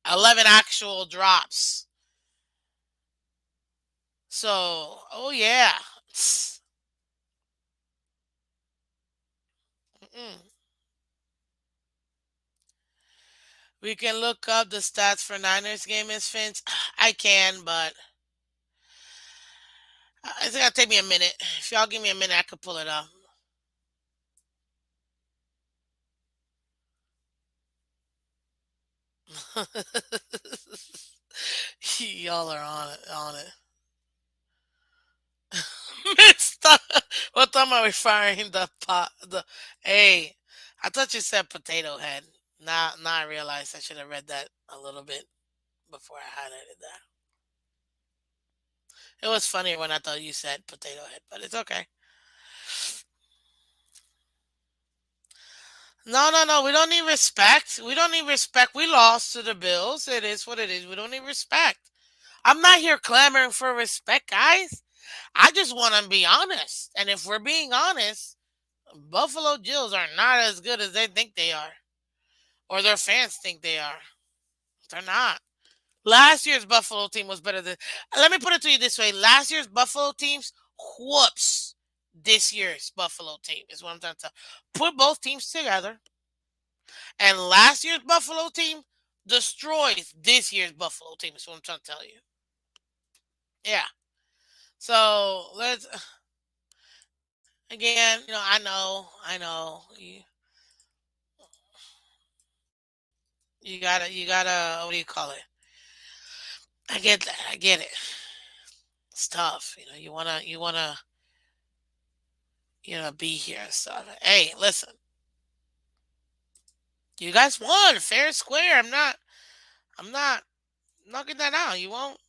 11 actual drops. So, oh yeah. Mm-mm. We can look up the stats for Niners game, Miss Finch. I can, but it's gonna take me a minute. If y'all give me a minute, I could pull it up. Y'all are on it. Stop. What time are we firing the pot? The hey, I thought you said potato head. Now I realized I should have read that a little bit before I highlighted that. It was funnier when I thought you said potato head, but it's okay. No, no, no. We don't need respect. We don't need respect. We lost to the Bills. It is what it is. We don't need respect. I'm not here clamoring for respect, guys. I just want to be honest. And if we're being honest, Buffalo Bills are not as good as they think they are, or their fans think they are. They're not. Last year's Buffalo team was better than. Let me put it to you this way: last year's Buffalo teams whoops this year's Buffalo team is what I'm trying to tell. Put both teams together, and last year's Buffalo team destroys this year's Buffalo team. Is what I'm trying to tell you. Yeah. So let's again. I know. You gotta. What do you call it? I get that. I get it. It's tough. You wanna be here and stuff. Hey, listen, you guys won fair and square. I'm not knocking that out. You won't.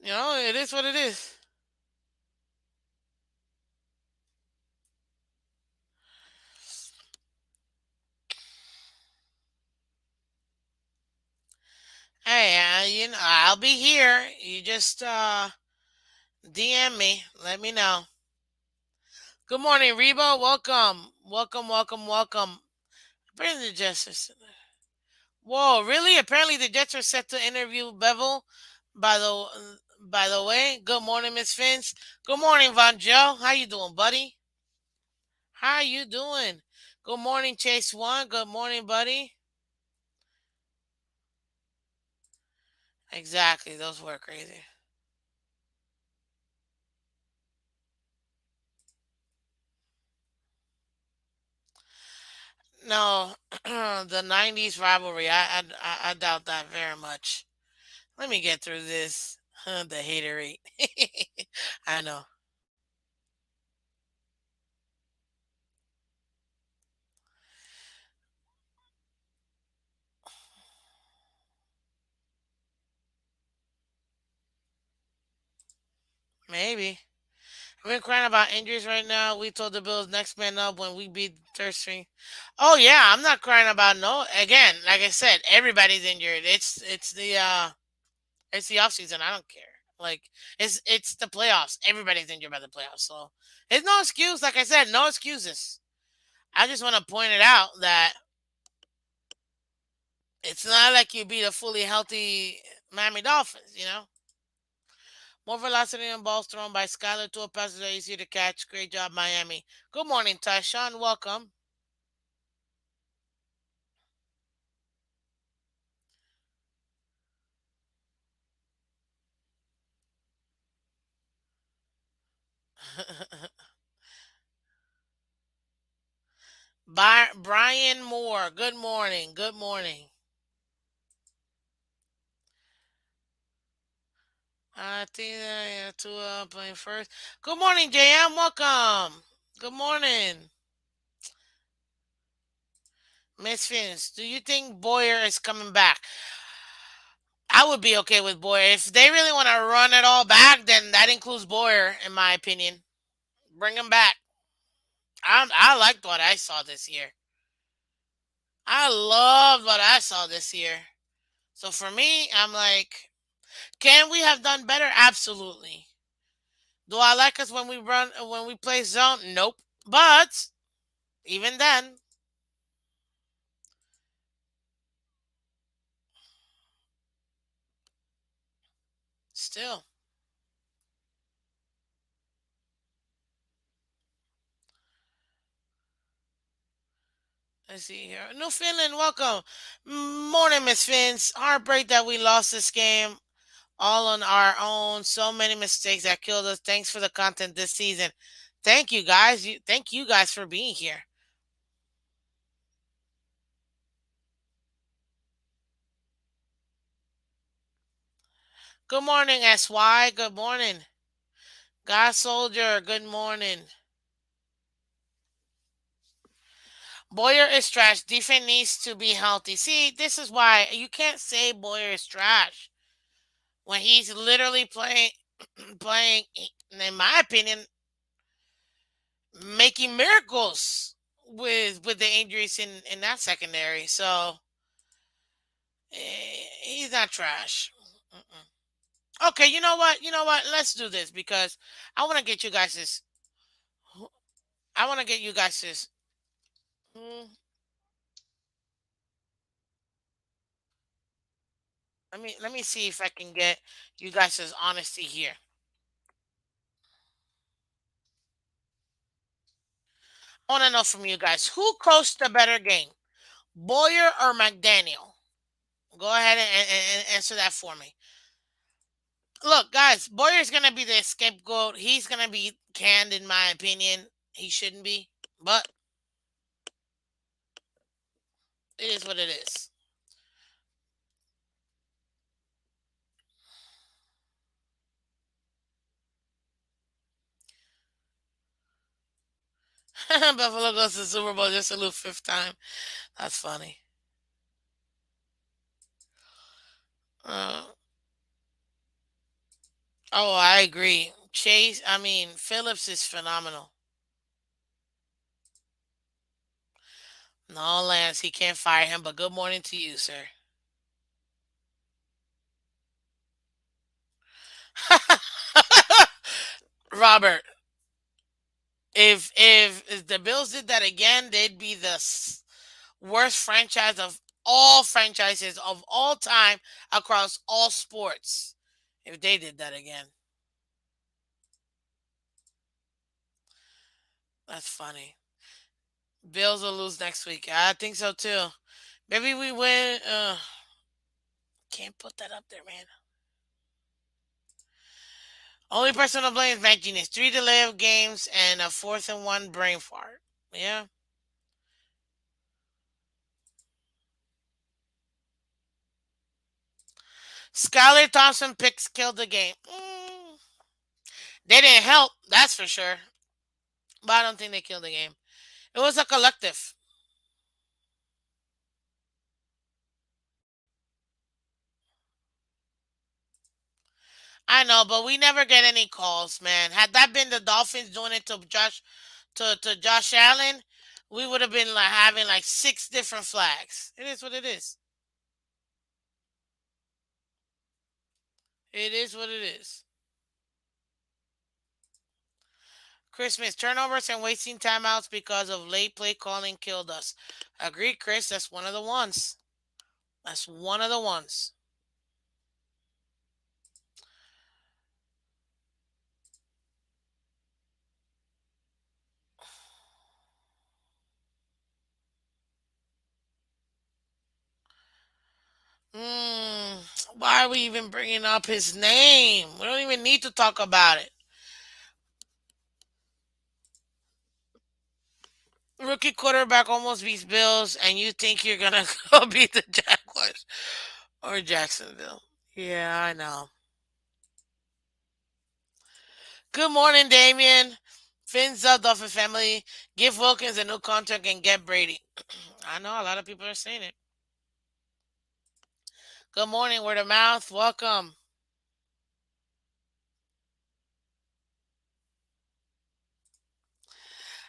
It is what it is. Hey, I'll be here. You just DM me. Let me know. Good morning, Rebo. Welcome, welcome, welcome, welcome. Bring the Jets. Whoa, really? Apparently, the Jets are set to interview Bevel. By the way, good morning, Miss Fins. Good morning, Von Joe. How you doing, buddy? How you doing? Good morning, Chase One. Good morning, buddy. Exactly, those were crazy. No, the '90s rivalry. I doubt that very much. Let me get through this. The haterade. I know. Maybe. We're crying about injuries right now. We told the Bills next man up when we beat third string. Oh yeah, I'm not crying about no. Again, like I said, everybody's injured. It's the offseason. I don't care. Like it's the playoffs. Everybody's injured by the playoffs. So it's no excuse. Like I said, no excuses. I just want to point it out that it's not like you beat a fully healthy Miami Dolphins. More velocity and balls thrown by Skylar to a passes are easier to catch. Great job, Miami. Good morning, Tyshawn. Welcome. Brian Moore. Good morning. Good morning. I think yeah, two playing first. Good morning, JM. Welcome. Good morning, Miss Fins. Do you think Boyer is coming back? I would be okay with Boyer. If they really want to run it all back, then that includes Boyer, in my opinion. Bring him back. I liked what I saw this year. I loved what I saw this year. So for me, I'm like, can we have done better? Absolutely. Do I like us when we play zone? Nope. But even then, still. Let's see here. New Finland, welcome. Morning, Miss Fins. Heartbreak that we lost this game all on our own. So many mistakes that killed us. Thanks for the content this season. Thank you guys. Thank you guys for being here. Good morning, SY. Good morning. God Soldier, good morning. Boyer is trash. Defense needs to be healthy. See, this is why you can't say Boyer is trash when he's literally playing, in my opinion, making miracles with the injuries in that secondary. So he's not trash. Mm-mm. Okay, you know what? You know what? Let's do this because I want to get you guys this. I want to get you guys this. Hmm, let me see if I can get you guys' honesty here. I want to know from you guys who coached the better game, Boyer or McDaniel? Go ahead and answer that for me. Look, guys, Boyer's gonna be the scapegoat. He's gonna be canned, in my opinion. He shouldn't be, but it is what it is. Buffalo goes to the Super Bowl just to lose fifth time. That's funny. Uh, oh, I agree. Chase, I mean Phillips is phenomenal. No, Lance, he can't fire him. But good morning to you, sir. Robert, if the Bills did that again, they'd be the worst franchise of all franchises of all time across all sports. If they did that again, that's funny. Bills will lose next week. I think so too. Maybe we win. Can't put that up there, man. Only person to blame is Matt Genius. Three delay of games and a fourth and one brain fart. Yeah. Skylar Thompson picks killed the game. They didn't help, that's for sure. But I don't think they killed the game. It was a collective. I know, but we never get any calls, man. Had that been the Dolphins doing it to Josh Allen, we would have been like having like six different flags. It is what it is. It is what it is. Christmas turnovers and wasting timeouts because of late play calling killed us. Agreed, Chris. That's one of the ones. That's one of the ones. Mm, why are we even bringing up his name? We don't even need to talk about it. Rookie quarterback almost beats Bills, and you think you're gonna go beat the Jaguars or Jacksonville? Yeah, I know. Good morning, Damien. Phins up, Dolphin family. Give Wilkins a new contract and get Brady. I know a lot of people are saying it. Good morning, word of mouth. Welcome.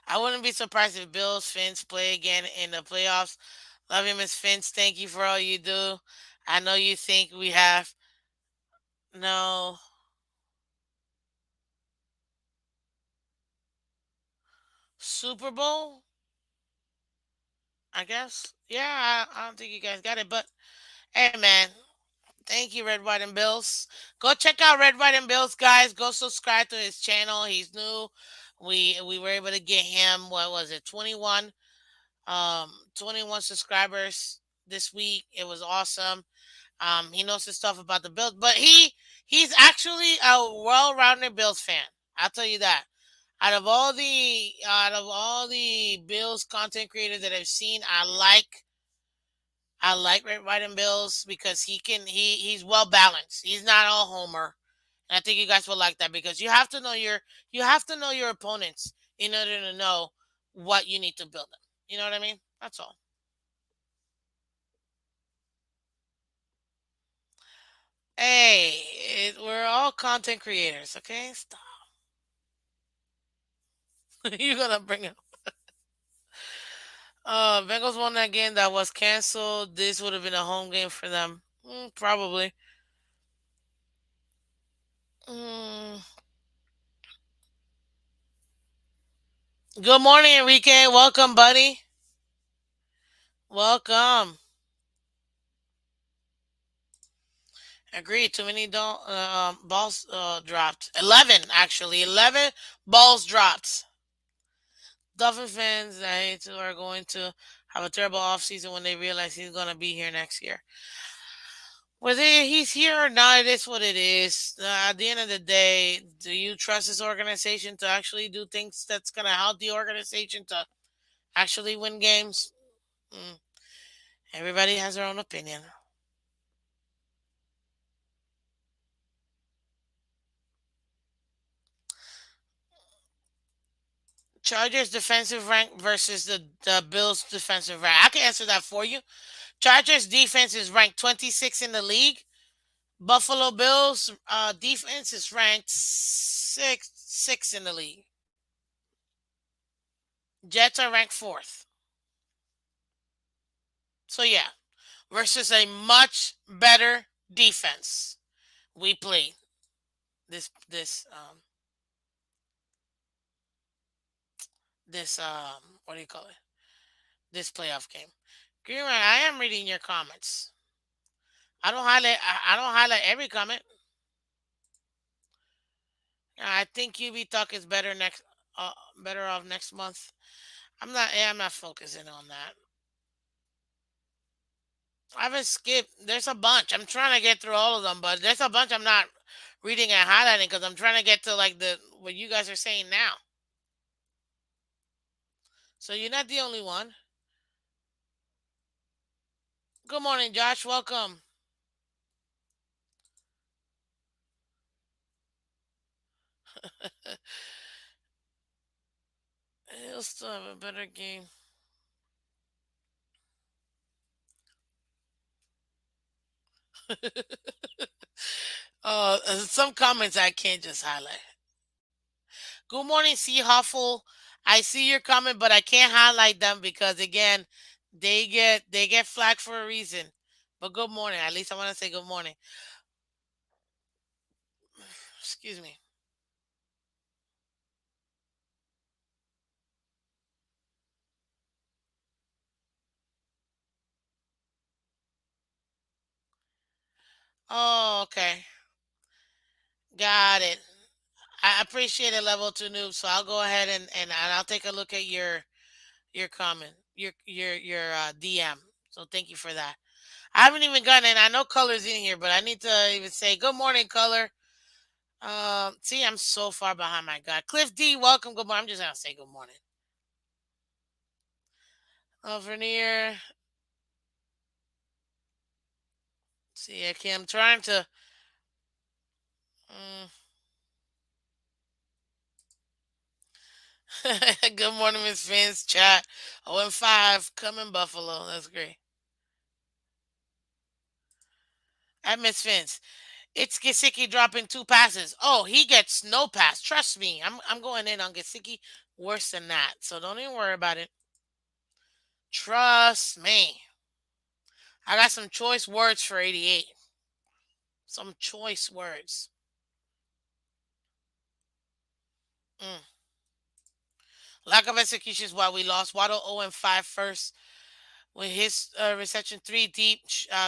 I wouldn't be surprised if Bills Fins play again in the playoffs. Love you, Miss Fins. Thank you for all you do. I know you think we have no Super Bowl. I guess. Yeah, I don't think you guys got it, but hey, man. Thank you, Red, White, and Bills. Go check out Red, White, and Bills, guys. Go subscribe to his channel. He's new. We were able to get him. What was it? 21 subscribers this week. It was awesome. He knows his stuff about the Bills, but he's actually a well-rounded Bills fan. I'll tell you that. Out of all the Bills content creators that I've seen, I like Red, White, and Bills because he's well balanced. He's not all homer, and I think you guys will like that because you have to know your opponents in order to know what you need to build them. You know what I mean? That's all. Hey, we're all content creators, okay? Stop. You're gonna bring up. Bengals won that game that was canceled. This would have been a home game for them. Probably. Mm. Good morning, Enrique. Welcome, buddy. Welcome. Agreed. Too many balls dropped. 11, actually. 11 balls dropped. Dolphin fans, I hate to, are going to have a terrible offseason when they realize he's going to be here next year. Whether he's here or not, it is what it is. At the end of the day, do you trust this organization to actually do things that's going to help the organization to actually win games? Mm, everybody has their own opinion. Chargers defensive rank versus the Bills defensive rank. I can answer that for you. Chargers defense is ranked 26 in the league. Buffalo Bills defense is ranked six in the league. Jets are ranked fourth. So yeah, versus a much better defense we played this what do you call it? This playoff game. Green, I am reading your comments. I don't highlight every comment. I think QB talk is better off next month. I'm not focusing on that. I haven't skipped. There's a bunch. I'm trying to get through all of them, but there's a bunch I'm not reading and highlighting because I'm trying to get to like the what you guys are saying now. So you're not the only one. Good morning, Josh. Welcome. He'll still have a better game. Some comments I can't just highlight. Good morning, C Huffle. I see your comment, but I can't highlight them because again, they get flagged for a reason. But good morning. At least I want to say good morning. Excuse me. Oh, okay. Got it. I appreciate it, level two noob. So I'll go ahead and I'll take a look at your comment, your DM. So thank you for that. I haven't even gotten it. I know color's in here, but I need to even say good morning, color. See, I'm so far behind my God. Cliff D, welcome. Good morning. I'm just gonna say good morning. Vernier. See, okay, I'm trying to. Mm. Good morning, Miss Vince. Chat. 0-5. Coming Buffalo. That's great. At Miss Vince. It's Gesicki dropping two passes. Oh, he gets no pass. Trust me. I'm going in on Gesicki worse than that. So don't even worry about it. Trust me. I got some choice words for 88. Some choice words. Mm. Lack of execution is why we lost. Waddle 0-5 first with his reception. Three deep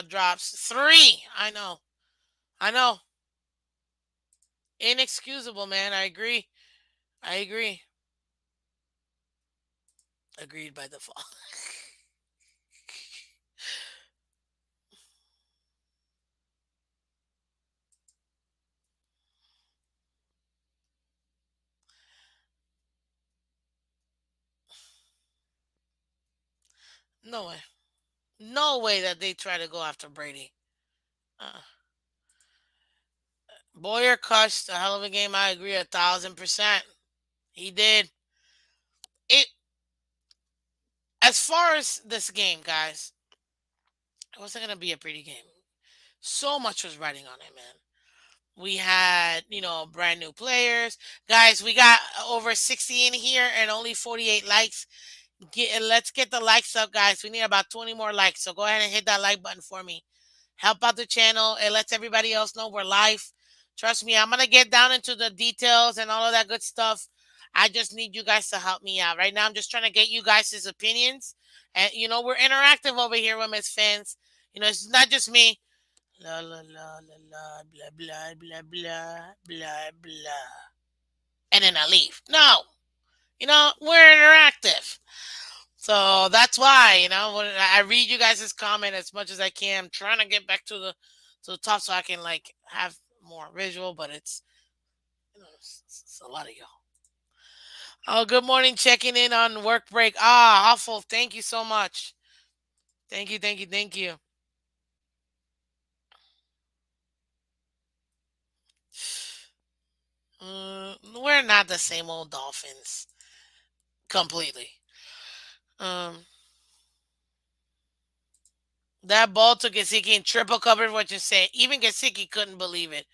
drops. Three. I know. I know. Inexcusable, man. I agree. I agree. Agreed by default. No way. No way that they try to go after Brady. Boyer cussed a hell of a game. I agree 1,000%. He did. It as far as this game, guys, it wasn't gonna be a pretty game. So much was riding on it, man. We had, brand new players. Guys, we got over 60 in here and only 48 likes. Let's get the likes up, guys. We need about 20 more likes. So go ahead and hit that like button for me. Help out the channel. It lets everybody else know we're live. Trust me, I'm going to get down into the details and all of that good stuff. I just need you guys to help me out. Right now, I'm just trying to get you guys' opinions. And, we're interactive over here with Miss Fans. It's not just me. La la la la la blah blah blah blah blah blah. And then I leave. No. We're interactive. So that's why, when I read you guys' comment as much as I can. I'm trying to get back to the top so I can like have more visual, but it's a lot of y'all. Oh, good morning. Checking in on work break. Awful. Thank you so much. Thank you, thank you, thank you. We're not the same old Dolphins completely. Um, that ball to Gesicki and triple covered what you say. Even Gesicki couldn't believe it.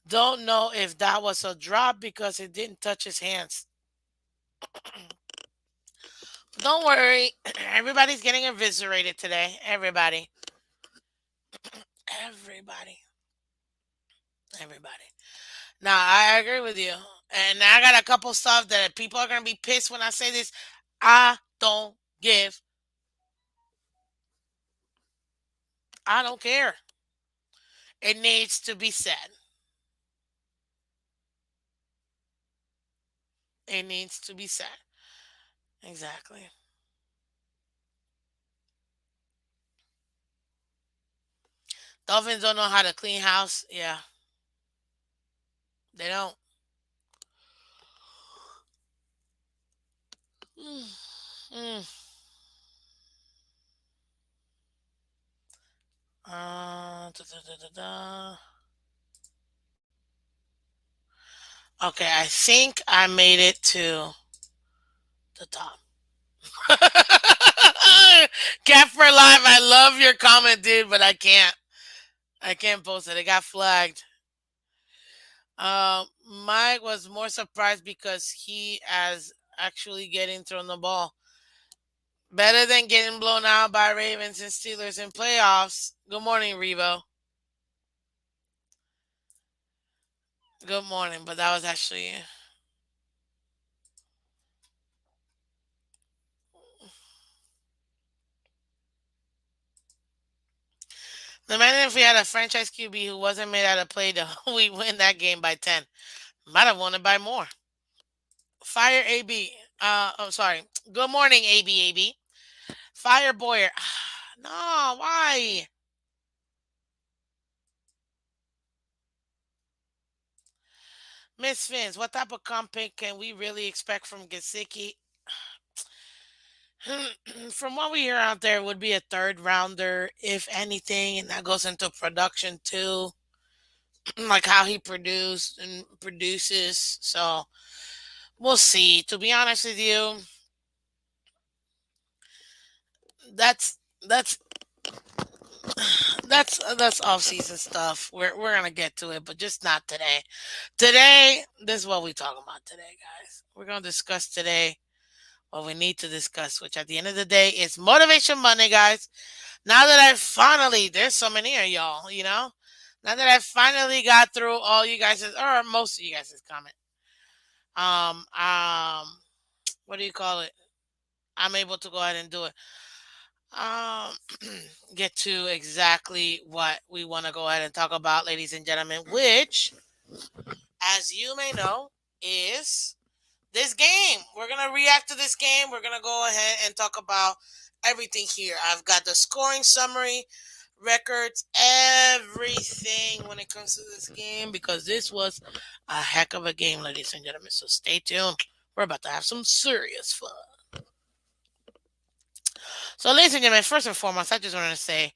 Don't know if that was a drop because it didn't touch his hands. Don't worry. Everybody's getting eviscerated today. Everybody. Everybody. Everybody. Now, I agree with you. And I got a couple stuff that people are going to be pissed when I say this. I don't give. I don't care. It needs to be said. It needs to be said. Exactly. Dolphins don't know how to clean house. Yeah, they don't. Mm, mm. Da, da, da, da, da. Okay, I think I made it to the top. Cat for life. I love your comment, dude, but I can't. I can't post it. It got flagged. Mike was more surprised because he as actually getting thrown the ball. Better than getting blown out by Ravens and Steelers in playoffs. Good morning, Revo. Good morning, but that was actually imagine if we had a franchise QB who wasn't made out of play though. We win that game by 10. Might have won it by more. Fire AB. Oh, sorry. Good morning, AB. Fire Boyer. No, why? Miss Fins, what type of comp pick can we really expect from Gasicki? From what we hear out there, it would be a third rounder, if anything, and that goes into production too, like how he produced and produces. So we'll see. To be honest with you, that's that's off season stuff. We're gonna get to it, but just not today. Today, this is what we talking about today, guys. We're gonna discuss today what we need to discuss, which at the end of the day is motivation Monday, guys. Now that I finally, there's so many of y'all, Now that I finally got through all you guys, or most of you guys' comment, um, um, what do you call it? I'm able to go ahead and do it. Um, get to exactly what we want to go ahead and talk about, ladies and gentlemen, which, as you may know, is this game. We're going to react to this game. We're going to go ahead and talk about everything here. I've got the scoring summary, records, everything when it comes to this game because this was a heck of a game, ladies and gentlemen. So stay tuned. We're about to have some serious fun. So, ladies and gentlemen, first and foremost, I just wanted to say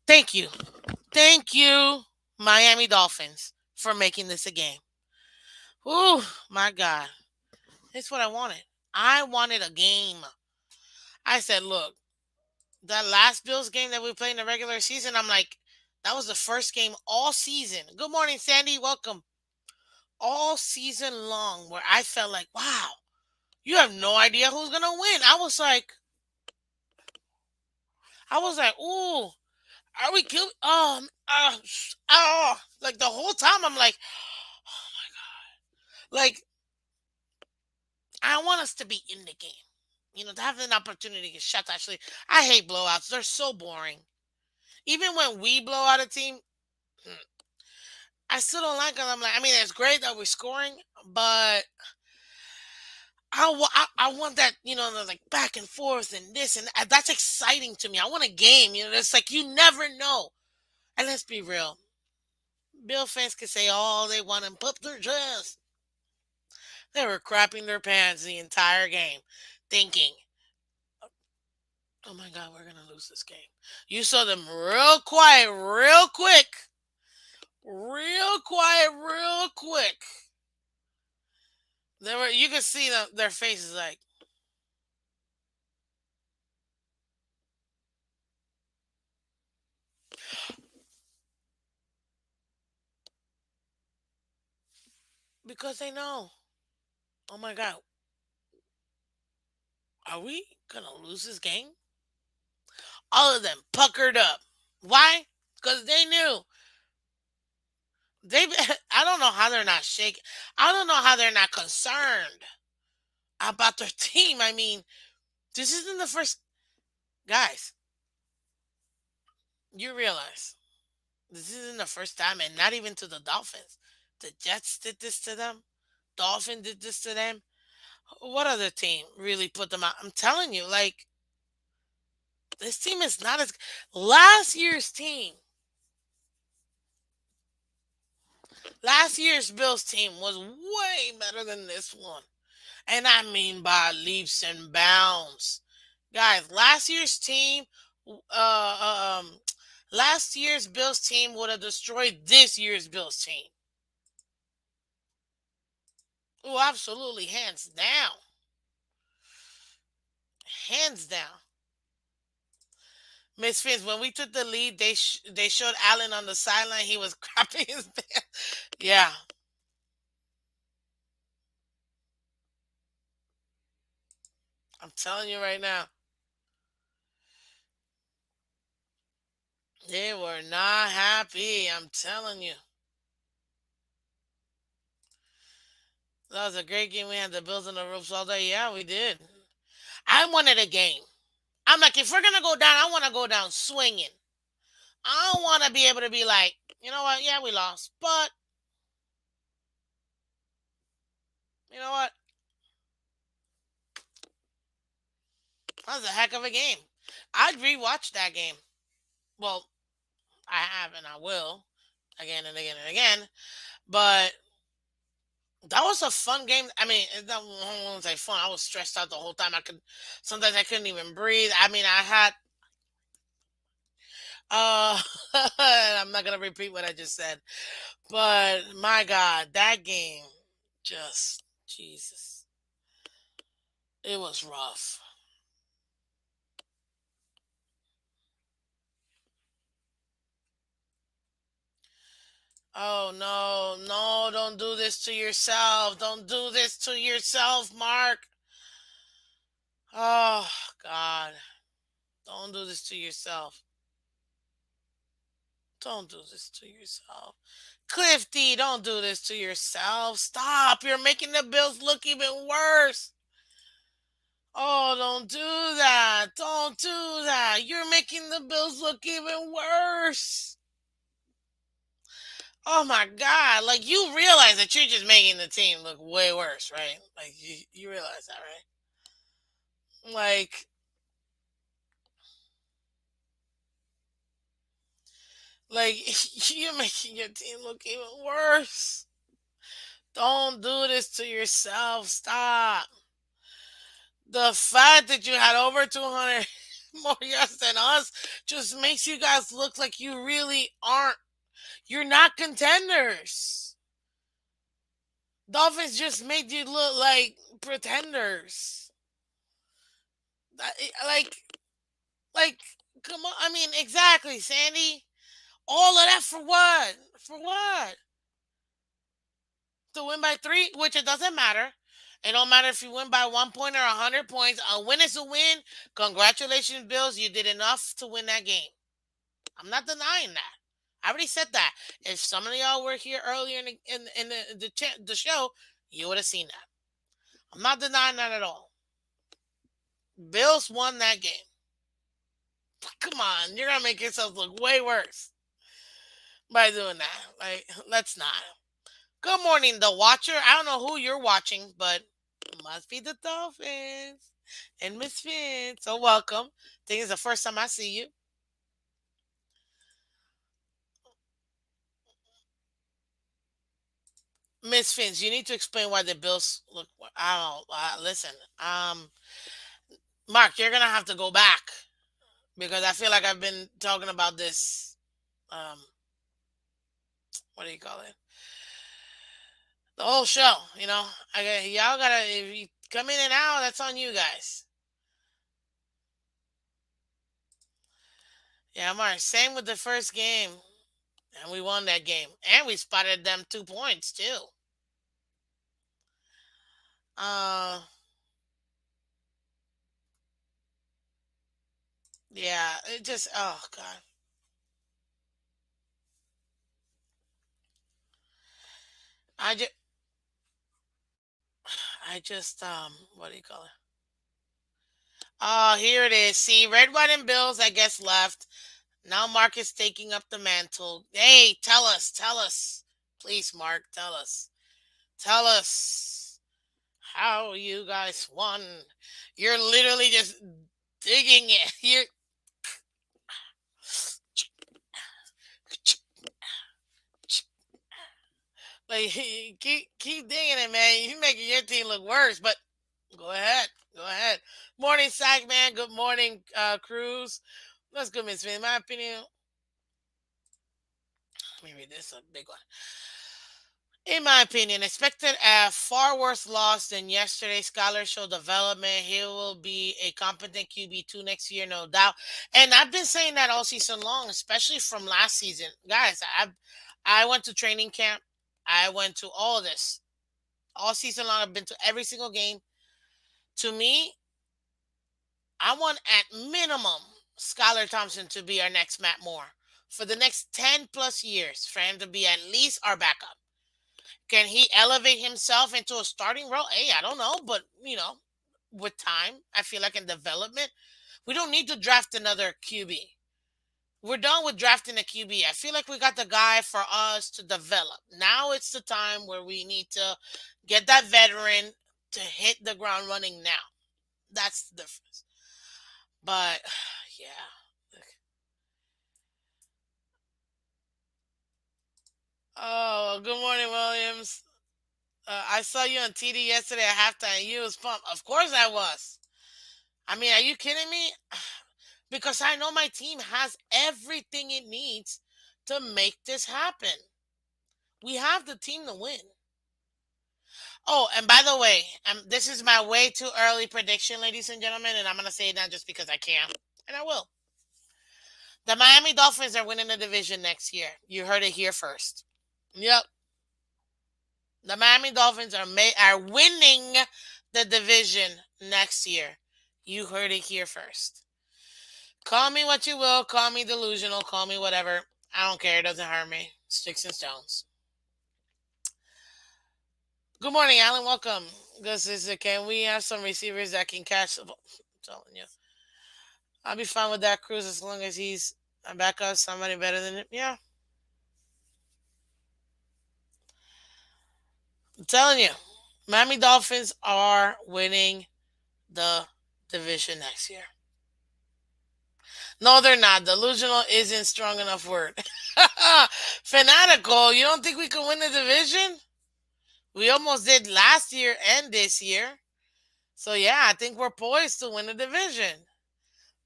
thank you. Thank you, Miami Dolphins, for making this a game. Ooh, my God. It's what I wanted. I wanted a game. I said, look, that last Bills game that we played in the regular season, I'm like, that was the first game all season. Good morning, Sandy. Welcome. All season long, where I felt like, wow, you have no idea who's gonna win. I was like, ooh, are we kill? Like the whole time, I'm like, like I want us to be in the game. To have an opportunity to get shots. Actually, I hate blowouts. They're so boring. Even when we blow out a team, I still don't like them. I'm like, I mean, it's great that we're scoring, but I want that, the, like back and forth and this and that. That's exciting to me. I want a game. It's like you never know. And let's be real. Bill fans can say all they want and put their chest. They were crapping their pants the entire game, thinking, "Oh my God, we're gonna lose this game." You saw them real quiet, real quick, real quiet, real quick. You could see their faces like, because they know. Oh my God, are we gonna lose this game? All of them puckered up. Why? Because they knew. They. I don't know how they're not shaking. I don't know how they're not concerned about their team. I mean, this isn't the first. Guys, you realize this isn't the first time, and not even to the Dolphins. The Jets did this to them. Dolphin did this to them. What other team really put them out? I'm telling you, like this team is not as last year's team. Last year's Bills team was way better than this one. And I mean by leaps and bounds. Guys, uh, um, last year's Bills team would have destroyed this year's Bills team. Oh, absolutely, hands down, hands down. Miss Fitz, when we took the lead, they showed Allen on the sideline. He was crapping his pants. Yeah, I'm telling you right now, they were not happy. I'm telling you, that was a great game. We had the Bills on the ropes all day. Yeah, we did. I wanted a game. I'm like, if we're gonna go down, I want to go down swinging. I don't want to be able to be like, you know what? Yeah, we lost, but you know what? That was a heck of a game. I'd rewatch that game. Well, I have and I will again and again and again. But that was a fun game. I mean, that won't say fun. I was stressed out the whole time. Sometimes I couldn't even breathe. I mean, I had, uh, I'm not gonna repeat what I just said, but my God, that game, just Jesus, it was rough. Oh no, no, don't do this to yourself. Don't do this to yourself, Mark. Oh God, don't do this to yourself. Don't do this to yourself. Clifty, don't do this to yourself. Stop. You're making the Bills look even worse. Oh, don't do that. Don't do that. You're making the Bills look even worse. Oh my God. Like, you realize that you're just making the team look way worse, right? Like, you realize that, right? Like, you're making your team look even worse. Don't do this to yourself. Stop. The fact that you had over 200 more yards than us just makes you guys look like you really aren't. You're not contenders. Dolphins just made you look like pretenders. Like, like, come on. I mean, exactly, Sandy. All of that for what? For what? To win by three, which it doesn't matter. It don't matter if you win by 1 point or 100 points. A win is a win. Congratulations, Bills. You did enough to win that game. I'm not denying that. I already said that. If some of y'all were here earlier in the show, you would have seen that. I'm not denying that at all. Bills won that game. Come on, you're gonna make yourself look way worse by doing that. Like, let's not. Good morning, the watcher. I don't know who you're watching, but it must be the Dolphins and Miss Finn. So welcome. I think it's the first time I see you. Miss Fins, you need to explain why the Bills look. I don't. Listen, Mark, you're gonna have to go back because I feel like I've been talking about this. Um, what do you call it? The whole show. Y'all gotta. If you come in and out, that's on you guys. Yeah, Mark. Same with the first game, and we won that game, and we spotted them 2 points too. Uh, yeah. It just. Oh God. I just. I just. What do you call it? Oh, here it is. See, Red, White, and Bills, I guess, left. Now Mark is taking up the mantle. Hey, tell us, tell us. Please, Mark, tell us. Tell us how you guys won. You're literally just digging it. You're like keep digging it, man. You're making your team look worse, but go ahead. Go ahead. Morning, Sack Man. Good morning, Cruz. Let's go, Miss Smith. In my opinion, let me read this a big one. In my opinion, expected a far worse loss than yesterday's Scholar show development. He will be a competent QB2 next year, no doubt. And I've been saying that all season long, especially from last season. Guys, I went to training camp. I went to all of this. All season long, I've been to every single game. To me, I want at minimum Skylar Thompson to be our next Matt Moore for the next 10 plus years, for him to be at least our backup. Can he elevate himself into a starting role? Hey, I don't know, but with time, I feel like in development, we don't need to draft another QB. We're done with drafting a QB. I feel like we got the guy for us to develop. Now it's the time where we need to get that veteran to hit the ground running now. That's the difference. But yeah. Oh, good morning, Williams. I saw you on TD yesterday at halftime. You was pumped. Of course I was. I mean, are you kidding me? Because I know my team has everything it needs to make this happen. We have the team to win. Oh, and by the way, this is my way too early prediction, ladies and gentlemen, and I'm going to say it now just because I can. And I will. The Miami Dolphins are winning the division next year. You heard it here first. Yep. The Miami Dolphins are winning the division next year. You heard it here first. Call me what you will. Call me delusional. Call me whatever. I don't care. It doesn't hurt me. Sticks and stones. Good morning, Alan. Welcome. This is can we have some receivers that can catch the ball? I'm telling you. I'll be fine with that Cruz as long as he's a backup, somebody better than him. Yeah. I'm telling you. Miami Dolphins are winning the division next year. No, they're not. Delusional isn't strong enough word. Fanatical, you don't think we can win the division? We almost did last year and this year. So yeah, I think we're poised to win the division.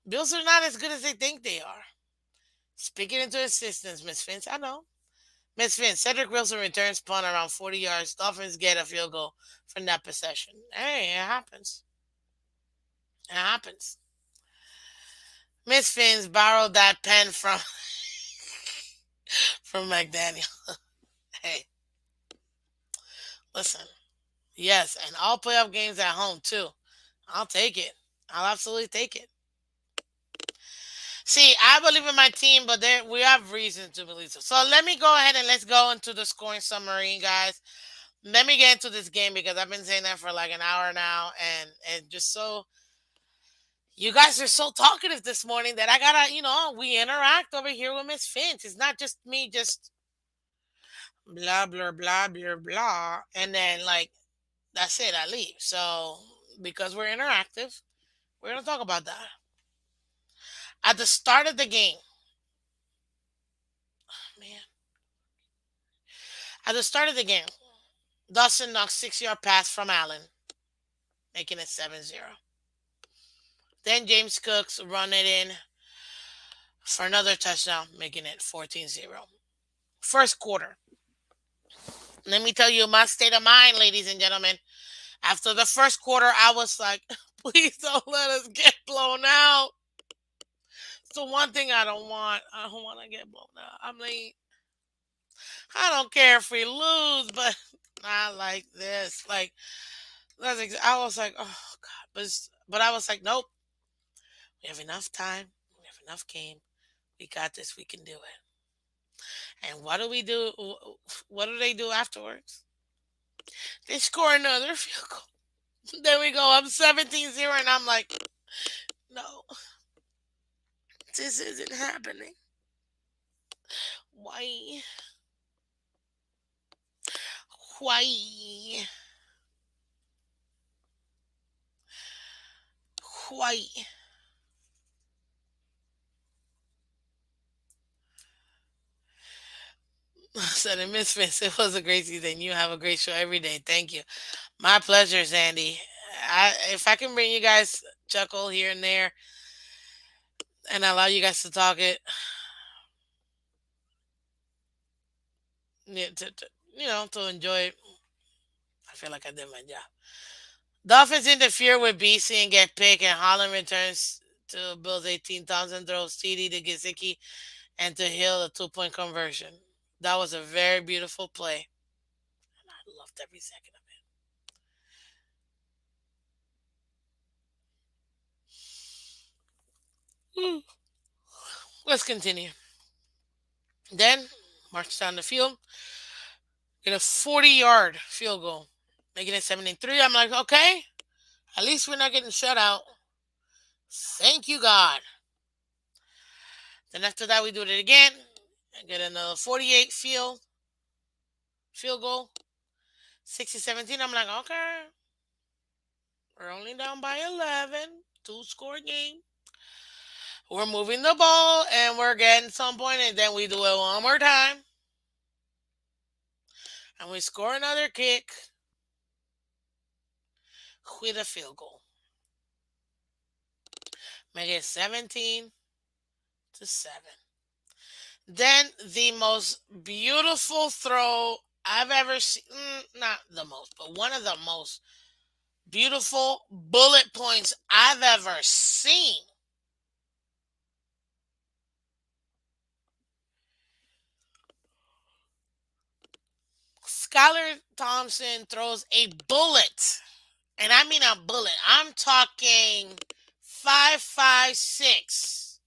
Bills are not as good as they think they are. Speaking into existence, Miss Phins. I know. Miss Phins, Cedric Wilson returns punt around 40 yards. Dolphins get a field goal from that possession. Hey, it happens. It happens. Miss Phins borrowed that pen from McDaniel. Hey, listen. Yes, and all playoff games at home too. I'll take it. I'll absolutely take it. See, I believe in my team, but we have reason to believe so. So let me go ahead and let's go into the scoring summary, guys. Let me get into this game because I've been saying that for like an hour now, and just so you guys are so talkative this morning that I gotta, we interact over here with Miss Finch. It's not just me, just blah blah blah blah blah, and then like that's it. I leave. So because we're interactive, we're gonna talk about that at the start of the game. Man, at the start of the game, Dawson knocks 6 yard pass from Allen, making it 7-0. Then James Cooks run it in for another touchdown, making it 14-0. First quarter. Let me tell you my state of mind, ladies and gentlemen. After the first quarter, I was like, please don't let us get blown out. It's the one thing I don't want. I don't want to get blown out. I'm like, I don't care if we lose, but not like this. Like, I was like, oh, God. But I was like, nope. We have enough time. We have enough game. We got this. We can do it. And what do we do? What do they do afterwards? They score another field goal. There we go. I'm 17-0, and I'm like, no, this isn't happening. Why? Why? Why? Said in Misfits, it was a great season. You have a great show every day. Thank you. My pleasure, Sandy. If I can bring you guys chuckle here and there and allow you guys to talk it, to enjoy. I feel like I did my job. Dolphins interfere with BC and get picked, and Holland returns to Bills 18,000, throws TD to Gesicki and to Hill a 2-point conversion. That was a very beautiful play. And I loved every second of it. Let's continue. Then, march down the field, get a 40-yard field goal, making it 73. I'm like, okay, at least we're not getting shut out. Thank you, God. Then after that, we do it again and get another 48 field goal, 60-17. I'm like, okay, we're only down by 11, two-score game. We're moving the ball and we're getting some point, and then we do it one more time and we score another kick with a field goal. Make it 17-7. Then the most beautiful throw I've ever seen, not the most, but one of the most beautiful bullet points I've ever seen. Skylar Thompson throws a bullet, and I mean a bullet. I'm talking 5.56,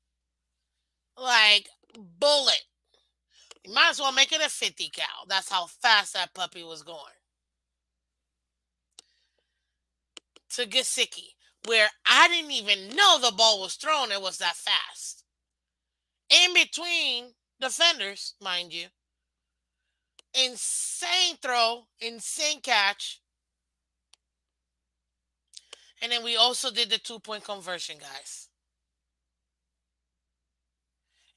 like bullet. You might as well make it a 50 cal. That's how fast that puppy was going. To Gesicki, where I didn't even know the ball was thrown. It was that fast. In between defenders, mind you. Insane throw, insane catch. And then we also did the 2-point conversion, guys.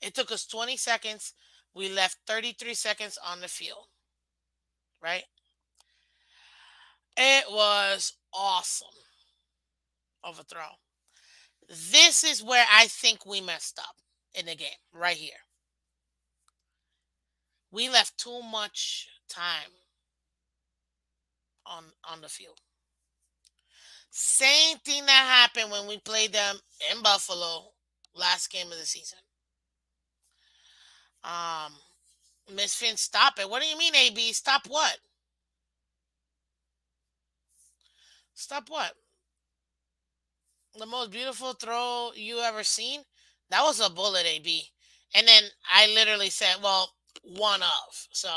It took us 20 seconds. We left 33 seconds on the field, right? It was awesome of a throw. This is where I think we messed up in the game, right here. We left too much time on the field. Same thing that happened when we played them in Buffalo last game of the season. Um, Miss Finn, stop it. What do you mean, AB? Stop what? Stop what? The most beautiful throw you ever seen? That was a bullet, AB. And then I literally said, well, one of. So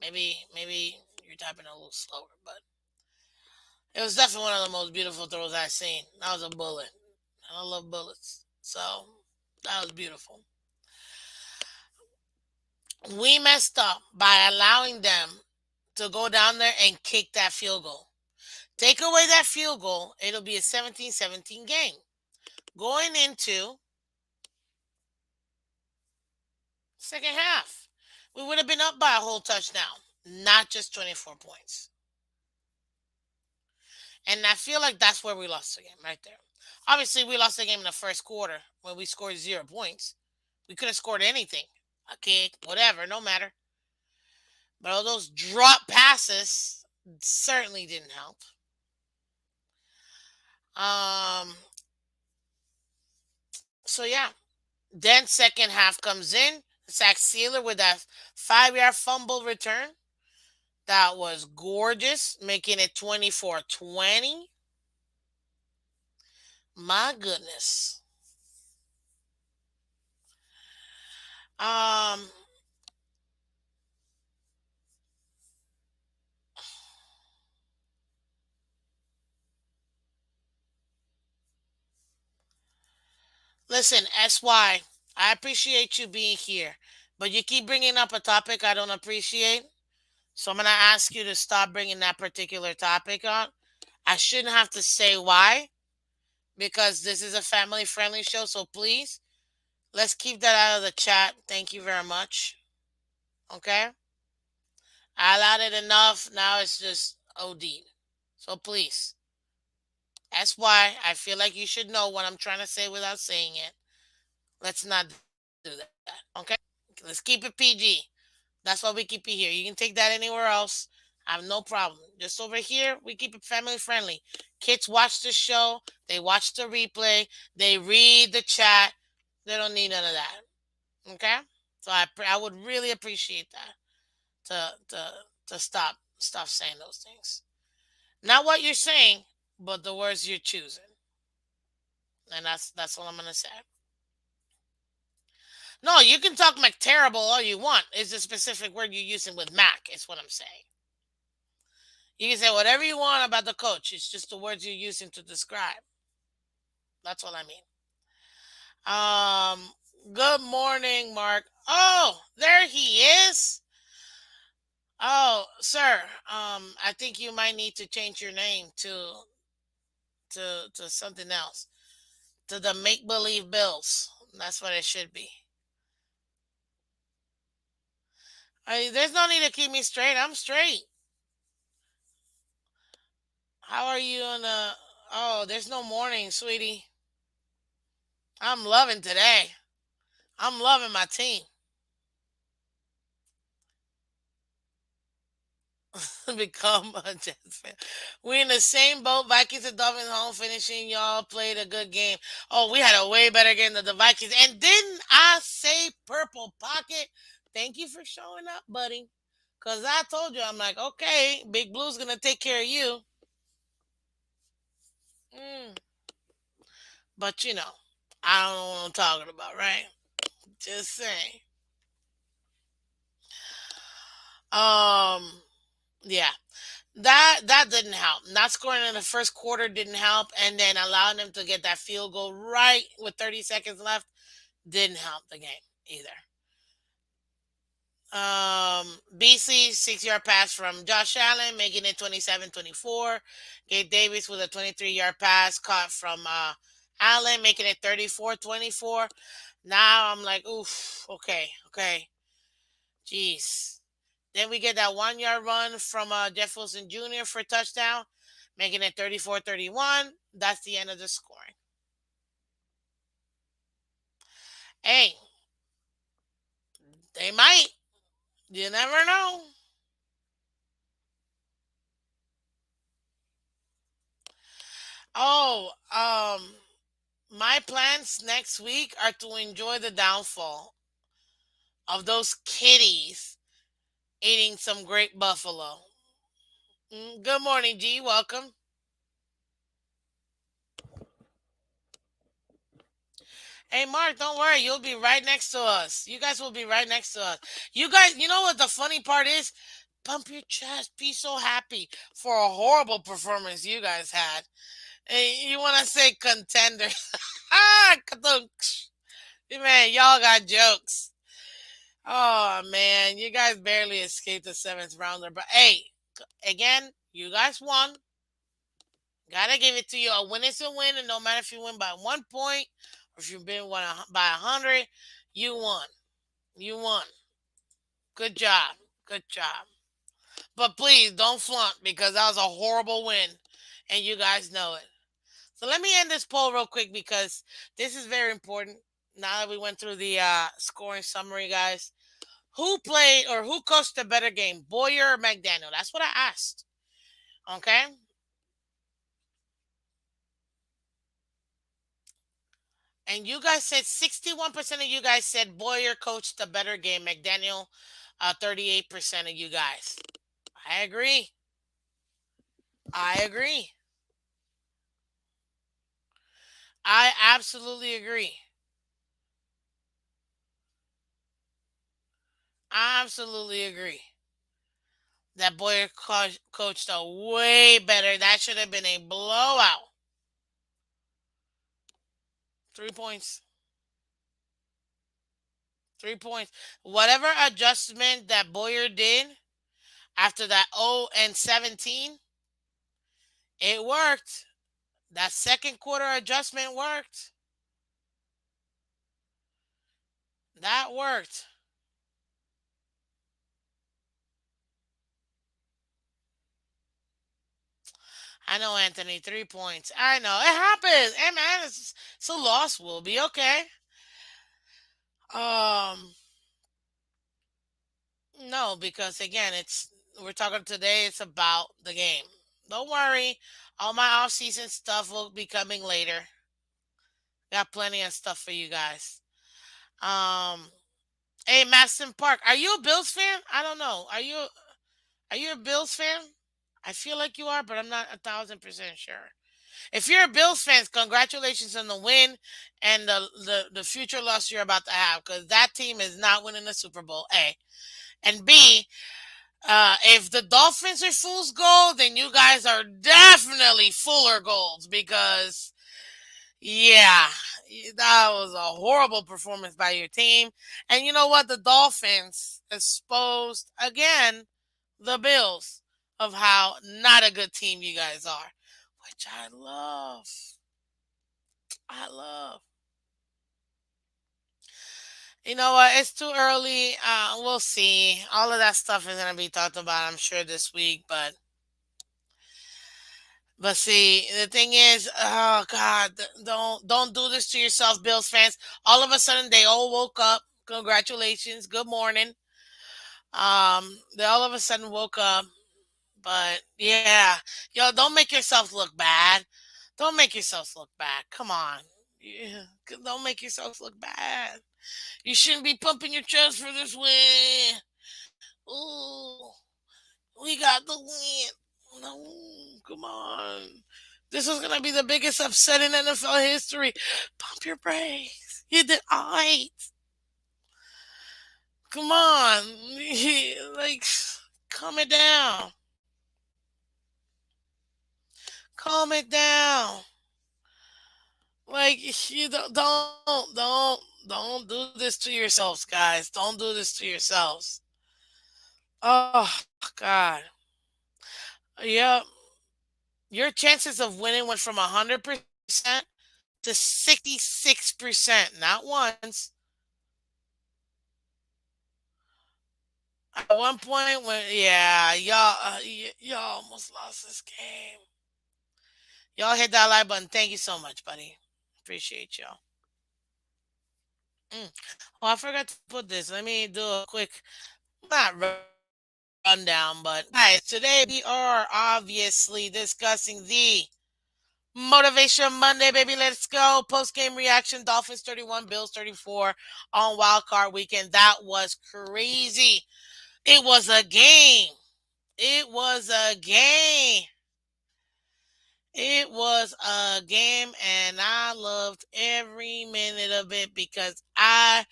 maybe you're typing a little slower, but it was definitely one of the most beautiful throws I've seen. That was a bullet. And I love bullets. So that was beautiful. We messed up by allowing them to go down there and kick that field goal. Take away that field goal, it'll be a 17-17 game. Going into second half, we would have been up by a whole touchdown, not just 24 points. And I feel like that's where we lost the game right there. Obviously, we lost the game in the first quarter when we scored 0 points. We could have scored anything, a kick, whatever, no matter. But all those drop passes certainly didn't help. So yeah. Then second half comes in. Zach Sealer with that 5-yard fumble return. That was gorgeous, making it 24-20. My goodness. Um, Listen, SY, I appreciate you being here, but you keep bringing up a topic I don't appreciate. So I'm going to ask you to stop bringing that particular topic on. I shouldn't have to say why because this is a family friendly show. So please, let's keep that out of the chat. Thank you very much. Okay? I allowed it enough. Now it's just OD. So please, that's why I feel like you should know what I'm trying to say without saying it. Let's not do that. Okay? Let's keep it PG. That's why we keep it here. You can take that anywhere else. I have no problem. Just over here, we keep it family friendly. Kids watch the show, they watch the replay, they read the chat. They don't need none of that. Okay? So I would really appreciate that to stop saying those things. Not what you're saying, but the words you're choosing. And that's all I'm gonna say. No, you can talk Mac terrible all you want. It's a specific word you're using with Mac, is what I'm saying. You can say whatever you want about the coach. It's just the words you're using to describe. That's what I mean. Good morning, Mark. Oh, there he is. Oh, sir. I think you might need to change your name to something else. To the make believe Bills. That's what it should be. There's no need to keep me straight. I'm straight. How are you on the? Oh, there's no morning, sweetie. I'm loving today. I'm loving my team. Become a Jets fan. We in the same boat. Vikings and Dolphins home finishing. Y'all played a good game. Oh, we had a way better game than the Vikings. And didn't I say purple pocket? Thank you for showing up, buddy. Cause I told you, I'm like, okay, Big Blue's gonna take care of you. Mm, but I don't know what I'm talking about, right? Just saying. Um, yeah. That didn't help. Not scoring in the first quarter didn't help, and then allowing them to get that field goal right with 30 seconds left didn't help the game either. BC 6 yard pass from Josh Allen, making it 27-24. Gabe Davis with a 23-yard pass caught from Allen, making it 34-24. Now I'm like, oof, okay, okay, jeez. Then we get that 1 yard run from Jeff Wilson Jr. for a touchdown, making it 34-31. That's the end of the scoring. Hey, they might. You never know. Oh, my plans next week are to enjoy the downfall of those kitties eating some great buffalo. Good morning, G. Welcome. Hey, Mark, don't worry. You'll be right next to us. You guys will be right next to us. You guys, you know what the funny part is? Pump your chest. Be so happy for a horrible performance you guys had. Hey, you want to say contender? Ah, man, y'all got jokes. Oh man, you guys barely escaped the seventh rounder. But hey, again, you guys won. Gotta give it to you. A win is a win, and no matter if you win by 1 point or if you've been won by 100, you won. You won. Good job. Good job. But please don't flaunt because that was a horrible win, and you guys know it. So let me end this poll real quick because this is very important. Now that we went through the scoring summary, guys, who played or who coached a better game, Boyer or McDaniel? That's what I asked. Okay. And you guys said 61% of you guys said Boyer coached a better game. McDaniel, 38% of you guys. I agree. I agree. I absolutely agree. I absolutely agree. That Boyer coached a way better. That should have been a blowout. 3 points. 3 points. Whatever adjustment that Boyer did after that 0-17, it worked. That second quarter adjustment worked. That worked. I know, Anthony. 3 points. I know. It happens. Hey, man, it's a loss. We'll be okay. Um, No, because again, it's we're talking today. It's about the game. Don't worry, all my off-season stuff will be coming later. Got plenty of stuff for you guys. Um, hey, Maston Park, are you a Bills fan? I don't know. Are you a Bills fan? I feel like you are, but I'm not 1,000% sure. If you're a Bills fan, congratulations on the win and the future loss you're about to have, because that team is not winning the Super Bowl. A and B. If the Dolphins are fool's gold, then you guys are definitely Fuller gold because yeah, that was a horrible performance by your team. And you know what? The Dolphins exposed again the Bills of how not a good team you guys are, which I love. I love. You know what? It's too early. We'll see. All of that stuff is gonna be talked about, I'm sure, this week. But see, the thing is, oh God, don't do this to yourself, Bills fans. All of a sudden, they all woke up. Congratulations, good morning. They all of a sudden woke up. But yeah, yo, don't make yourself look bad. Don't make yourselves look bad. Come on, yeah, don't make yourselves look bad. You shouldn't be pumping your chest for this win. Ooh, we got the win. No, come on. This is gonna be the biggest upset in NFL history. Pump your brakes. You did alright. Come on. Like calm it down. Calm it down. Like you don't do this to yourselves, guys. Don't do this to yourselves. Oh God. Yep. Your chances of winning went from 100% to 66%. Not once. At one point, when yeah, y'all almost lost this game. Y'all hit that like button. Thank you so much, buddy. Appreciate y'all. Mm. Oh, I forgot to put this. Let me do a quick, not rundown, but guys, today we are obviously discussing the Motivation Monday, baby. Let's go. Post game reaction: Dolphins 31, Bills 34 on Wildcard weekend. That was crazy. It was a game. It was a game. It was a game, and I loved every minute of it because I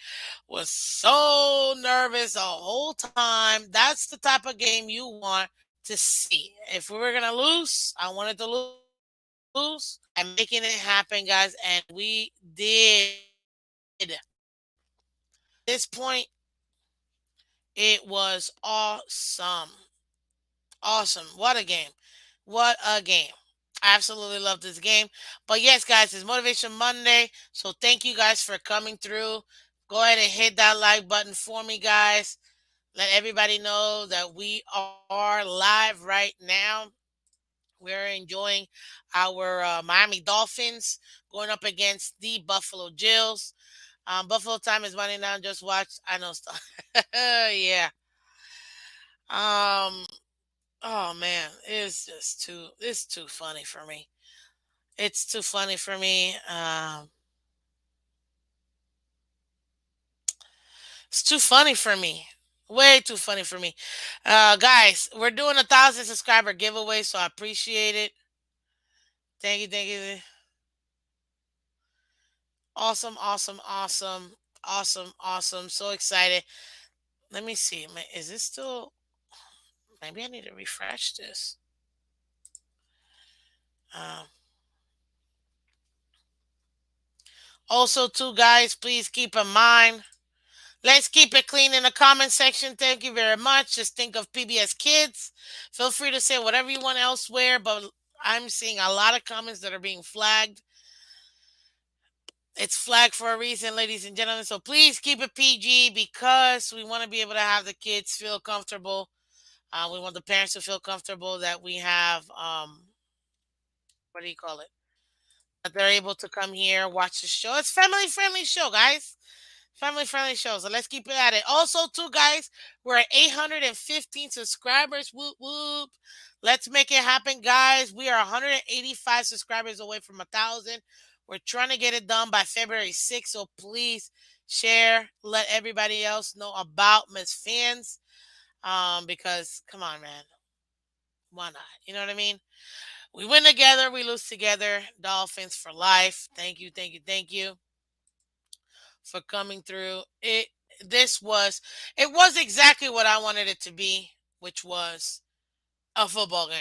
was so nervous the whole time. That's the type of game you want to see. If we were going to lose, I wanted to lose. I'm making it happen, guys, and we did. This point, it was awesome. Awesome. What a game. What a game. I absolutely love this game. But yes, guys, it's Motivation Monday. So thank you guys for coming through. Go ahead and hit that like button for me, guys. Let everybody know that we are live right now. We're enjoying our Miami Dolphins going up against the Buffalo Bills. Buffalo time is running down. Just watch. I know stuff. Yeah. Um. Oh man, it's too funny for me. It's too funny for me. It's too funny for me. Way too funny for me. Guys, we're doing 1,000 subscriber giveaway, so I appreciate it. Thank you, thank you. Awesome, awesome, awesome, awesome, awesome. So excited. Let me see. Is this still? Maybe I need to refresh this. Um, Also, too, guys, please keep in mind. Let's keep it clean in the comment section. Thank you very much. Just think of PBS Kids. Feel free to say whatever you want elsewhere, but I'm seeing a lot of comments that are being flagged. It's flagged for a reason, ladies and gentlemen. So please keep it PG because we want to be able to have the kids feel comfortable. We want the parents to feel comfortable that we have, what do you call it? That they're able to come here, watch the show. It's family friendly show, guys. Family friendly show. So let's keep it at it. Also, too, guys, we're at 815 subscribers. Whoop whoop. Let's make it happen, guys. We are 185 subscribers away from 1,000. We're trying to get it done by February 6th. So please share, let everybody else know about Miss Fans. Because come on, man, why not? You know what I mean? We win together, we lose together. Dolphins for life. Thank you, thank you, thank you for coming through. It was exactly what I wanted it to be, which was a football game.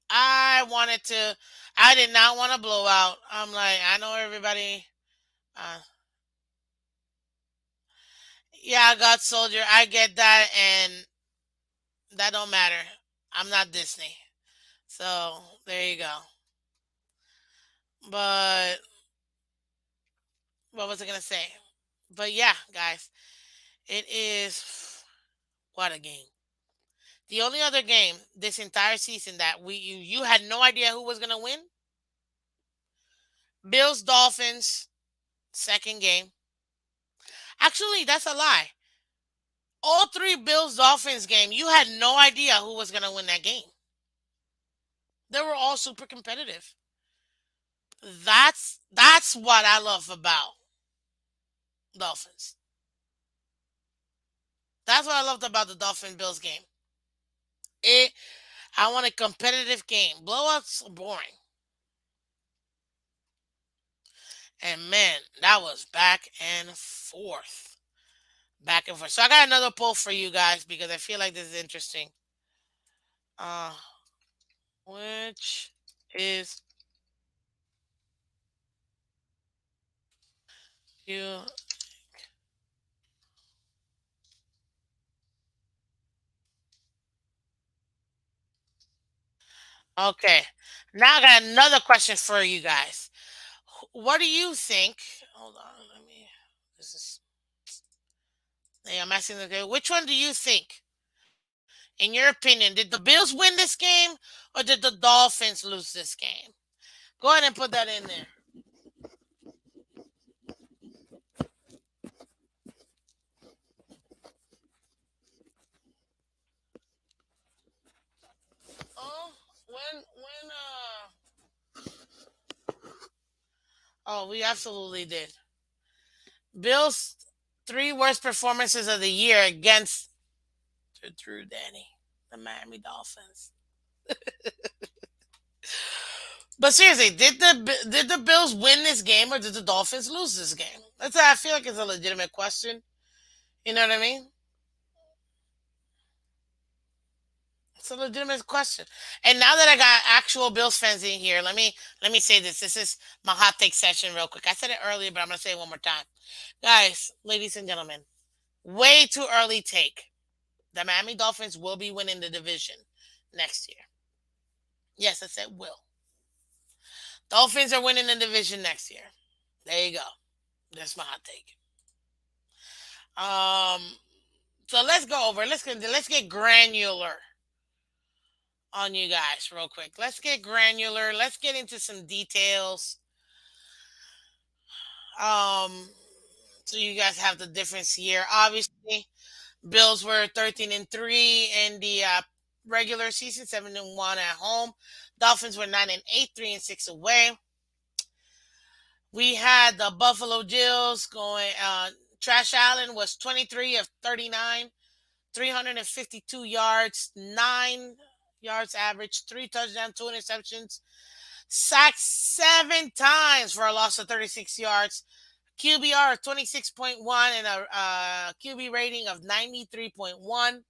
I wanted to I did not want to blow out. I'm like, I know everybody uh yeah, God soldier, I get that, and that don't matter. I'm not Disney. So there you go. But what was I gonna say? But yeah, guys, it is what a game. The only other game this entire season that you had no idea who was gonna win, Bills Dolphins second game. Actually, that's a lie. All three Bills Dolphins game, you had no idea who was gonna win that game. They were all super competitive. That's what I love about Dolphins. That's what I loved about the Dolphin Bills game. It I want a competitive game. Blowouts are boring. And man, that was back and forth. Back and forth. So I got another poll for you guys because I feel like this is interesting. Uh which is you okay. Now I got another question for you guys. What do you think? Hold on, let me this is hey, I'm asking okay, which one do you think, in your opinion, did the Bills win this game or did the Dolphins lose this game? Go ahead and put that in there. Oh, when oh, we absolutely did. Bills three worst performances of the year against Drew Danny, the Miami Dolphins. But seriously, did the Bills win this game or did the Dolphins lose this game? I feel like it's a legitimate question. You know what I mean? It's a legitimate question. And now that I got actual Bills fans in here, let me say this. This is my hot take session real quick. I said it earlier, but I'm gonna say it one more time. Guys, ladies and gentlemen, way too early take. The Miami Dolphins will be winning the division next year. Yes, I said will. Dolphins are winning the division next year. There you go. That's my hot take. Um, so let's go over. Let's get granular on you guys real quick. Let's get granular. Let's get into some details. Um, so you guys have the difference here. Obviously, Bills were 13-3 in the regular season, 7-1 at home. Dolphins were 9-8, 3-6 away. We had the Buffalo Bills going. Trash Allen was 23 of 39, 352 yards, 9 yards average, 3 touchdowns, 2 interceptions, sacked 7 times for a loss of 36 yards. QBR of 26.1 and a QB rating of 93.1.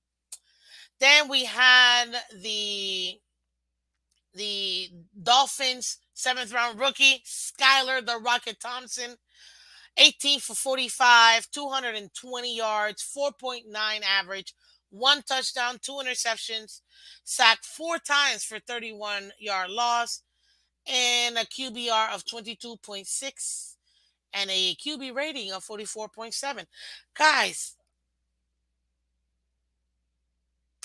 Then we had the Dolphins seventh round rookie Skyler the Rocket Thompson, 18 for 45, 220 yards, 4.9 average, 1 touchdown, 2 interceptions, sacked 4 times for 31-yard loss, and a QBR of 22.6 and a QB rating of 44.7. Guys,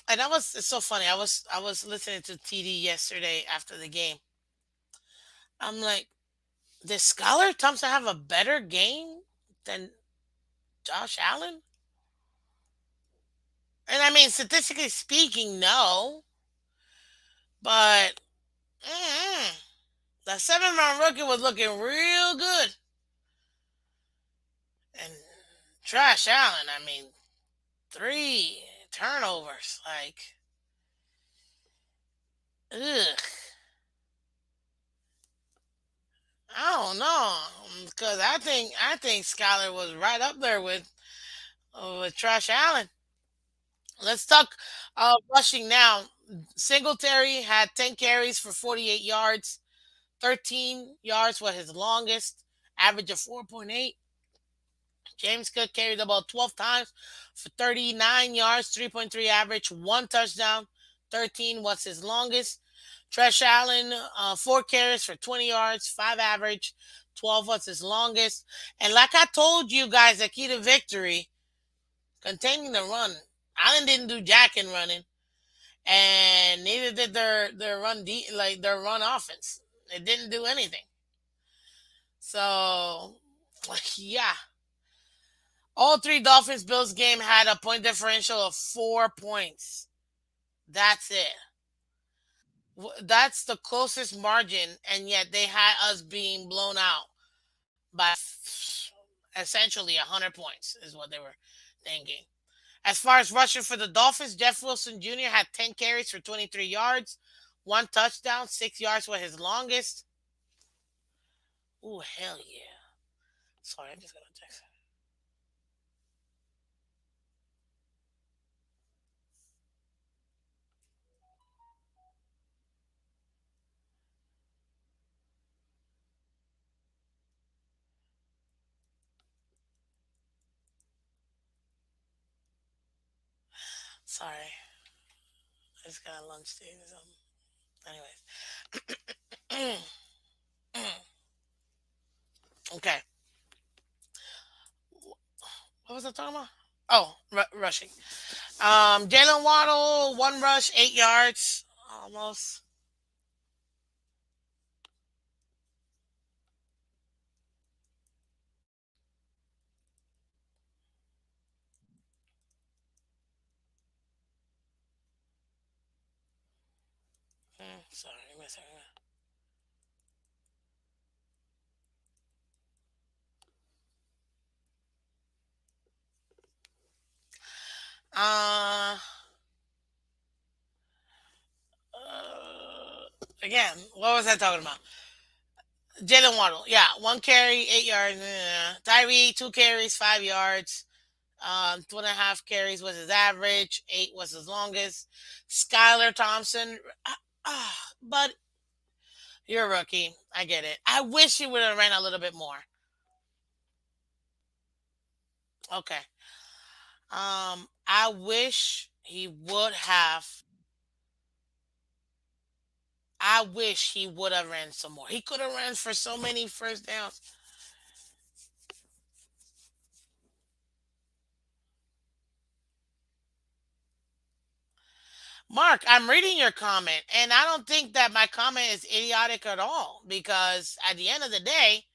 and it's so funny. I was listening to TD yesterday after the game. I'm like, did Skylar Thompson have a better game than? Josh Allen? And I mean, statistically speaking, no. But mm, the 7th round rookie was looking real good. And Josh Allen, I mean, 3 turnovers. Like, ugh. I don't know. Because I think Skyler was right up there with Josh Allen. Let's talk rushing now. Singletary had 10 carries for 48 yards. 13 yards was his longest, average of 4.8. James Cook carried the ball 12 times for 39 yards, 3.3 average, 1 touchdown. 13 was his longest. Trish Allen, 4 carries for 20 yards, 5 average, 12 was his longest. And like I told you guys, the key to victory, containing the run. Allen didn't do jack in running, and neither did their like their run offense. It didn't do anything. So, yeah, all three Dolphins Bills game had a point differential of 4 points. That's it. That's the closest margin, and yet they had us being blown out by essentially 100 points, is what they were thinking. As far as rushing for the Dolphins, Jeff Wilson Jr. had 10 carries for 23 yards, 1 touchdown, 6 yards was his longest. Ooh, hell yeah. Sorry, I'm just going to text. Sorry. I just got a lunch date or something. Anyways. Okay. What was I talking about? Oh, rushing. Jalen Waddle, 1 rush, 8 yards, almost. Sorry, give me a second. Uh, again, what was I talking about? Jalen Waddle, yeah, 1 carry, 8 yards. Tyree, 2 carries, 5 yards. 2.5 carries was his average. 8 was his longest. Skylar Thompson, but you're a rookie. I get it. I wish he would have ran a little bit more. Okay. I wish he would have. I wish he would have ran some more. He could have ran for so many first downs. Mark, I'm reading your comment, and I don't think that my comment is idiotic at all because at the end of the day,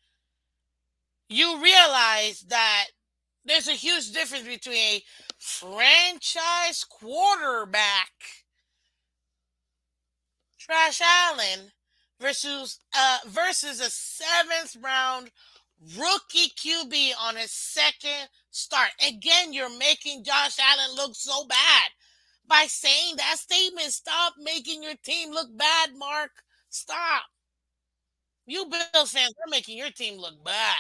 you realize that there's a huge difference between a franchise quarterback, Trash Allen, versus a 7th round rookie QB on his second start. Again, you're making Josh Allen look so bad by saying that statement. Stop making your team look bad, Mark. Stop. You Bills fans are making your team look bad.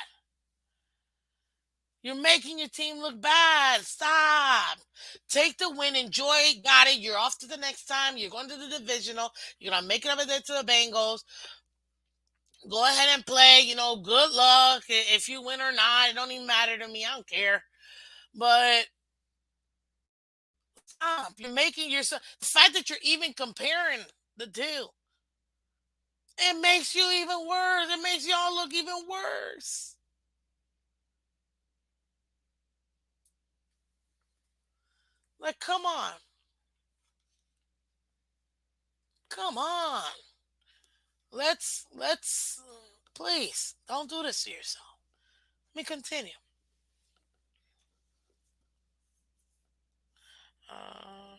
You're making your team look bad. Stop. Take the win. Enjoy it. Got it. You're off to the next time. You're going to the divisional. You're going to make it over there to the Bengals. Go ahead and play. Good luck. If you win or not, it don't even matter to me. I don't care. But stop. You're making yourself. The fact that you're even comparing the two, it makes you even worse. It makes y'all look even worse. Like, come on. Come on. Let's please don't do this to yourself. Let me continue. Uh,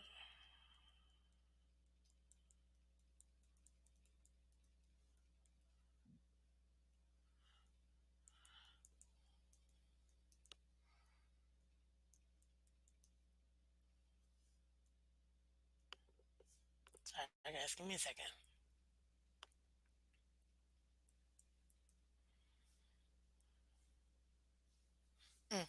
Sorry, guys, give me a second. Mm,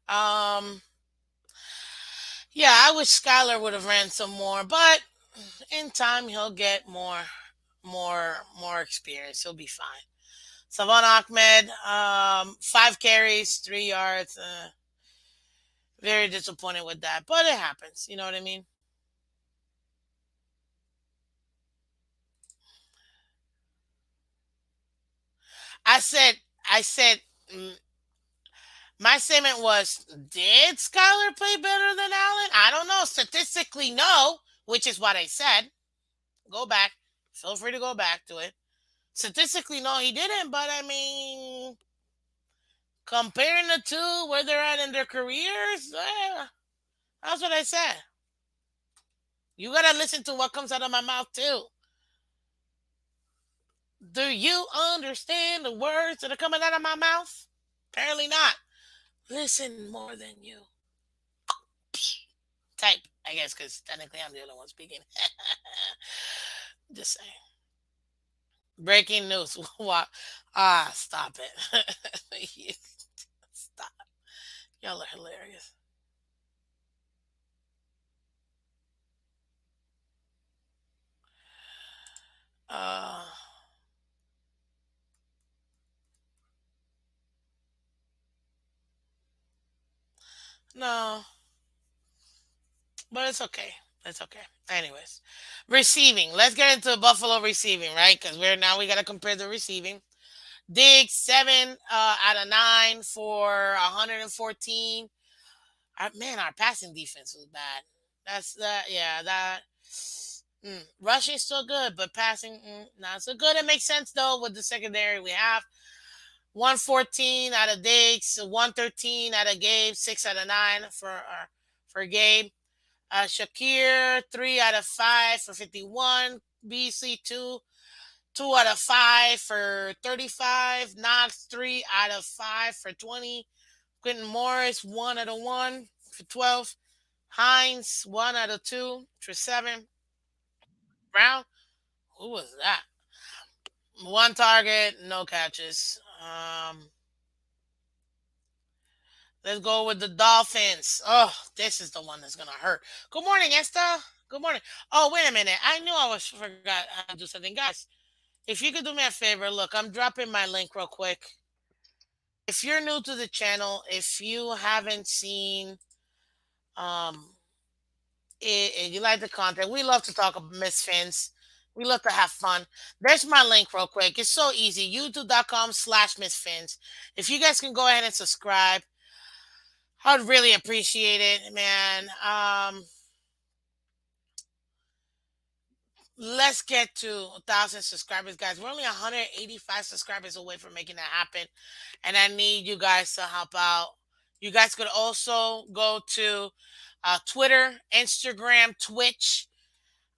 Um, yeah, I wish Skylar would have ran some more, but in time he'll get more experience. He'll be fine. Savon Ahmed, 5 carries, 3 yards. Very disappointed with that, but it happens. You know what I mean? I said, I said, mm, my statement was, did Skylar play better than Allen? I don't know. Statistically, no, which is what I said. Go back. Feel free to go back to it. Statistically, no, he didn't. But I mean, comparing the two, where they're at in their careers, that's what I said. You gotta listen to what comes out of my mouth too. Do you understand the words that are coming out of my mouth? Apparently not. Listen more than you type, I guess, because technically I'm the only one speaking. Just saying. Breaking news. What? Stop it. Stop. Y'all are hilarious. Uh, no, but it's okay. It's okay. Anyways, receiving. Let's get into Buffalo receiving, right? Because we got to compare the receiving. Diggs 7 out of 9 for 114. Man, our passing defense was bad. That's that. Yeah, that. Rushing still good, but passing not so good. It makes sense though with the secondary we have. 114 out of Diggs, 113 out of Gabe, 6 out of 9 for Gabe. Shakir 3 out of 5 for 51. BC 2 out of 5 for 35. Knox 3 out of 5 for 20. Quentin Morris 1 out of 1 for 12. Hines 1 out of 2 for 7. Brown, who was that? One target, no catches. Let's go with the Dolphins. Oh, this is the one that's gonna hurt. Good morning, Esther. Good morning. Oh, wait a minute. I knew I was forgot how to do something, guys. If you could do me a favor, look, I'm dropping my link real quick. If you're new to the channel, if you haven't seen um and you like the content, we love to talk about Miss Fins. We love to have fun. There's my link real quick. It's so easy. YouTube.com/Miss Fins. If you guys can go ahead and subscribe, I'd really appreciate it, man. Let's get to 1,000 subscribers, guys. We're only 185 subscribers away from making that happen, and I need you guys to help out. You guys could also go to Twitter, Instagram, Twitch.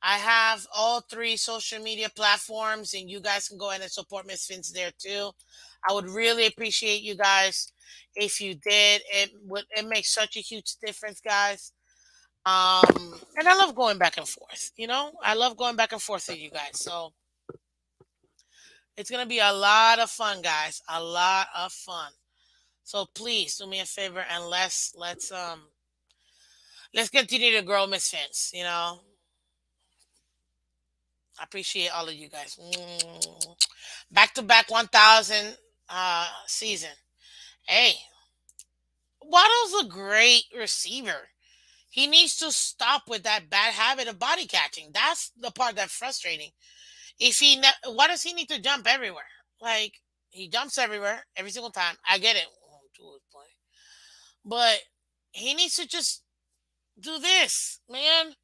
I have all 3 social media platforms, and you guys can go ahead and support Miss Fins there too. I would really appreciate you guys if you did. It makes such a huge difference, guys. And I love going back and forth. I love going back and forth with you guys. So it's gonna be a lot of fun, guys. A lot of fun. So please do me a favor and let's continue to grow Miss Fins. I appreciate all of you guys. Back to back 1,000 season. Hey, Waddle's a great receiver. He needs to stop with that bad habit of body catching. That's the part that's frustrating. Why does he need to jump everywhere? Like he jumps everywhere every single time. I get it, to his point, but he needs to just do this, man.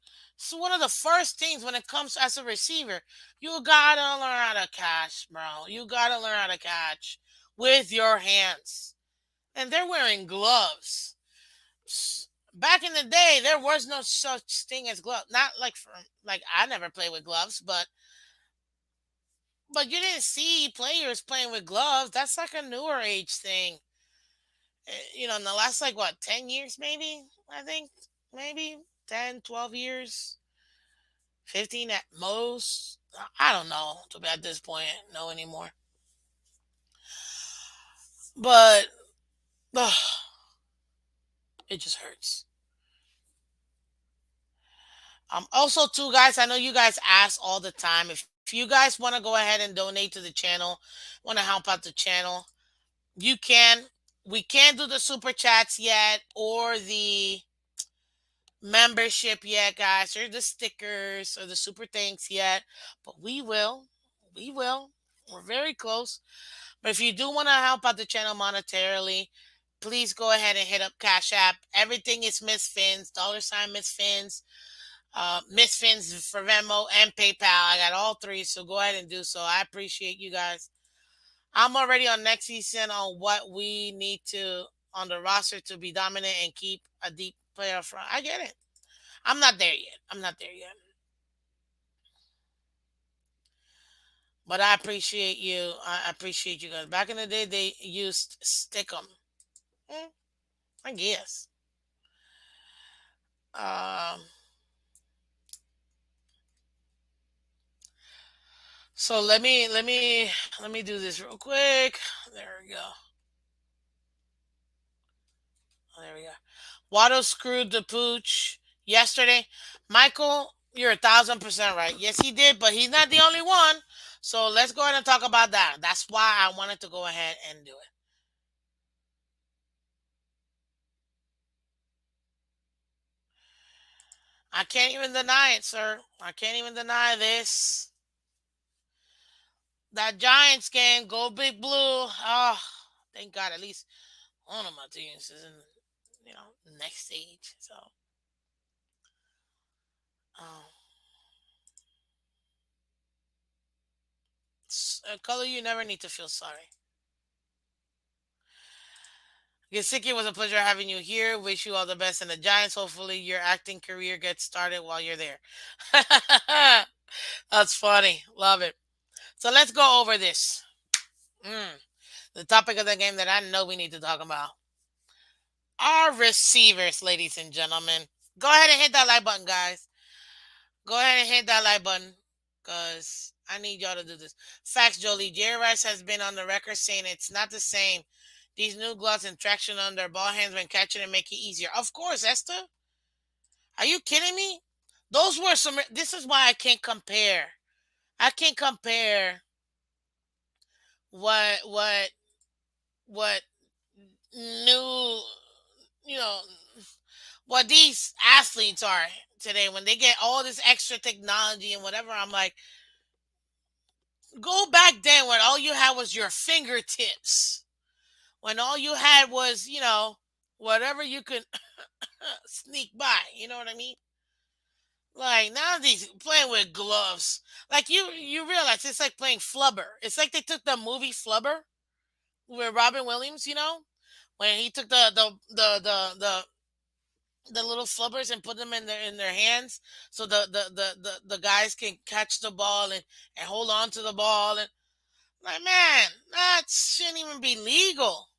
It's one of the first things when it comes as a receiver. You gotta learn how to catch, bro. You gotta learn how to catch with your hands. And they're wearing gloves. Back in the day, there was no such thing as gloves. Not like like I never played with gloves, but you didn't see players playing with gloves. That's like a newer age thing. In the last like what 10 years, maybe I think maybe 10, 12 years, 15 at most. I don't know to be at this point know anymore. But ugh, it just hurts. Also, too, guys, I know you guys ask all the time. If you guys want to go ahead and donate to the channel, want to help out the channel, you can. We can't do the super chats yet or the membership yet, guys, or the stickers or the super thanks yet, but we will. We will. We're very close. But if you do want to help out the channel monetarily, please go ahead and hit up Cash App. Everything is Miss Fins, $ Miss Fins. Miss Fins for Venmo and PayPal. I got all three, so go ahead and do so. I appreciate you guys. I'm already on next season on what we need to on the roster to be dominant and keep a deep player up front. I get it. I'm not there yet. I'm not there yet. But I appreciate you. I appreciate you guys. Back in the day, they used Stickum. Hmm, I guess. Um, so let me do this real quick. There we go. There we go. Waddle screwed the pooch yesterday. Michael, you're 1,000% right. Yes, he did, but he's not the only one. So let's go ahead and talk about that. That's why I wanted to go ahead and do it. I can't even deny it, sir. I can't even deny this. That Giants game, go big blue. Oh, thank God, at least one of my teams is in, next stage. So, um, color, you never need to feel sorry. Gesicki, was a pleasure having you here. Wish you all the best in the Giants. Hopefully, your acting career gets started while you're there. That's funny. Love it. So let's go over this. Mm, the topic of the game that I know we need to talk about. Our receivers, ladies and gentlemen. Go ahead and hit that like button, guys. Go ahead and hit that like button because I need y'all to do this. Facts, Jolie. Jerry Rice has been on the record saying it's not the same. These new gloves and traction on their ball hands when catching and make it easier. Of course, Esther. Are you kidding me? Those were some. This is why I can't compare. I can't compare what what new you know what these athletes are today when they get all this extra technology and whatever. I'm like, go back then when all you had was your fingertips, when all you had was whatever you could sneak by. You know what I mean? Like now these playing with gloves. Like you realize it's like playing flubber. It's like they took the movie Flubber with Robin Williams. When he took the little flubbers and put them in their hands so the guys can catch the ball and hold on to the ball and like, man, that shouldn't even be legal.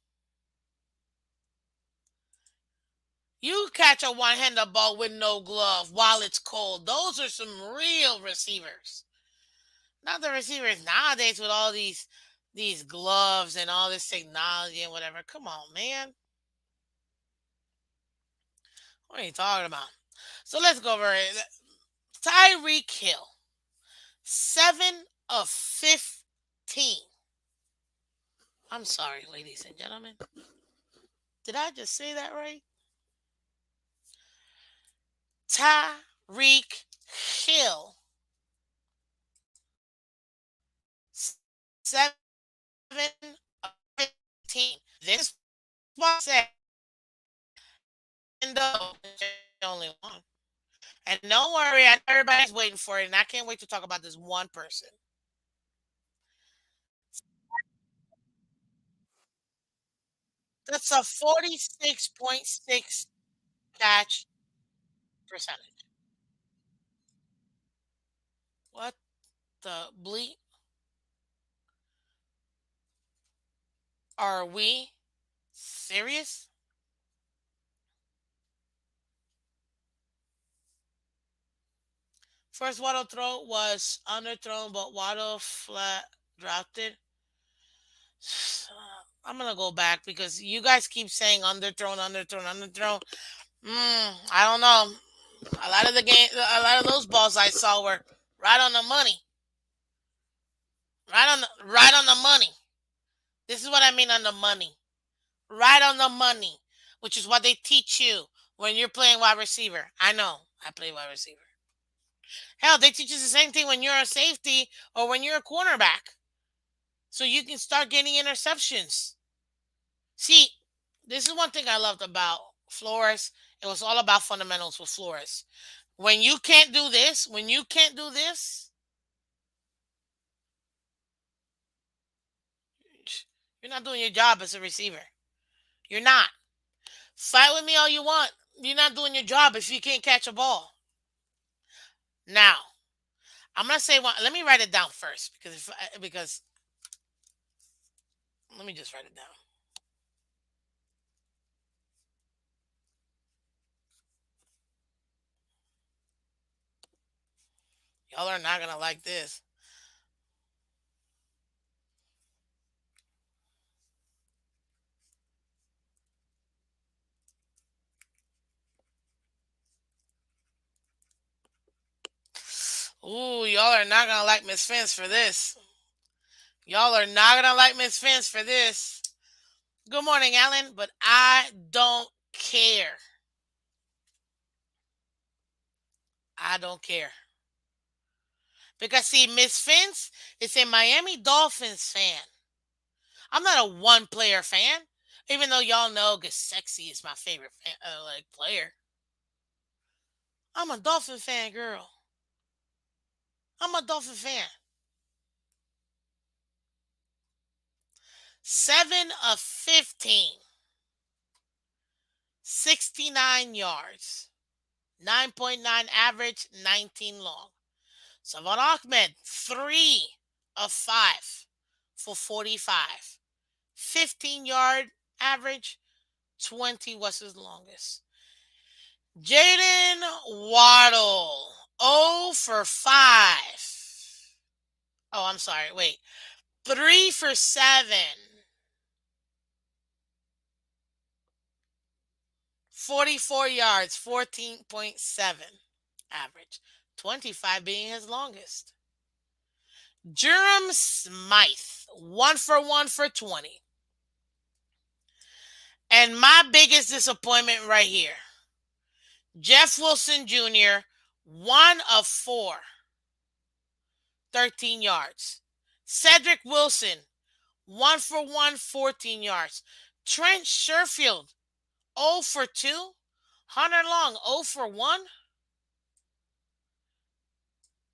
You catch a one-handed ball with no glove while it's cold. Those are some real receivers. Not the receivers nowadays with all these gloves and all this technology and whatever. Come on, man. What are you talking about? So let's go over it. Tyreek Hill, 7 of 15. I'm sorry, ladies and gentlemen. Did I just say that right? Tyreek Hill, 7 of 15. This is what I said. And the only one. And don't worry, I know everybody's waiting for it, and I can't wait to talk about this one person. That's a 46.6 catch percentage. What the bleep are we serious? First Waddle throw was underthrown, but Waddle flat dropped it. I'm gonna go back because you guys keep saying underthrown, underthrown, underthrown. I don't know. A lot of the game, a lot of those balls I saw were right on the money, right on the money. This is what I mean on the money, right on the money, which is what they teach you when you're playing wide receiver. I know I play wide receiver. Hell, they teach us the same thing when you're a safety or when you're a cornerback, so you can start getting interceptions. See, this is one thing I loved about Flores. It was all about fundamentals with Flores. When you can't do this, when you can't do this, you're not doing your job as a receiver. You're not. Fight with me all you want. You're not doing your job if you can't catch a ball. Now, I'm gonna say one. Let me write it down first because let me just write it down. Y'all are not gonna like this. Ooh, y'all are not gonna like Miss Fence for this. Y'all are not gonna like Miss Fence for this. Good morning, Alan, but I don't care. I don't care. Because see, Miss Fence is a Miami Dolphins fan. I'm not a one player fan. Even though y'all know Sexy is my favorite player. I'm a Dolphin fan, girl. I'm a Dolphin fan. 7 of 15, 69 yards, 9.9 average, 19 long. Savon Ahmed, 3 of 5 for 45, 15-yard average, 20 was his longest. Jaden Waddle, 0 for 5. Oh, I'm sorry. Wait. 3 for 7. 44 yards, 14.7 average. 25 being his longest. Jerem Smythe, 1 for 1 for 20. And my biggest disappointment right here, Jeff Wilson Jr., 1 of 4, 13 yards. Cedric Wilson, 1 for 1, 14 yards. Trent Sherfield, 0 for 2. Hunter Long, 0 for 1.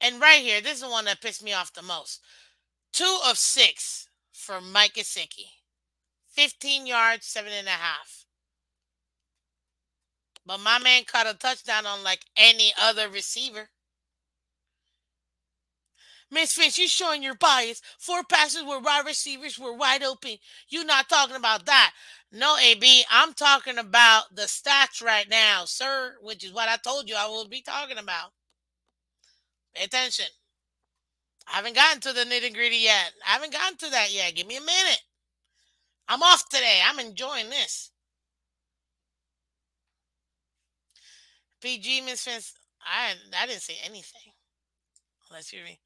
And right here, this is the one that pissed me off the most. 2 of 6 for Mike Gesicki. 15 yards, 7.5. But my man caught a touchdown on like any other receiver. Miss Finch, you showing your bias. 4 passes where wide receivers were wide open. You not talking about that. No, AB, I'm talking about the stats right now, sir, which is what I told you I will be talking about. Pay attention. I haven't gotten to the nitty gritty yet. I haven't gotten to that yet. Give me a minute. I'm off today. I'm enjoying this. PG, Miss Finch, I didn't say anything. Unless you read.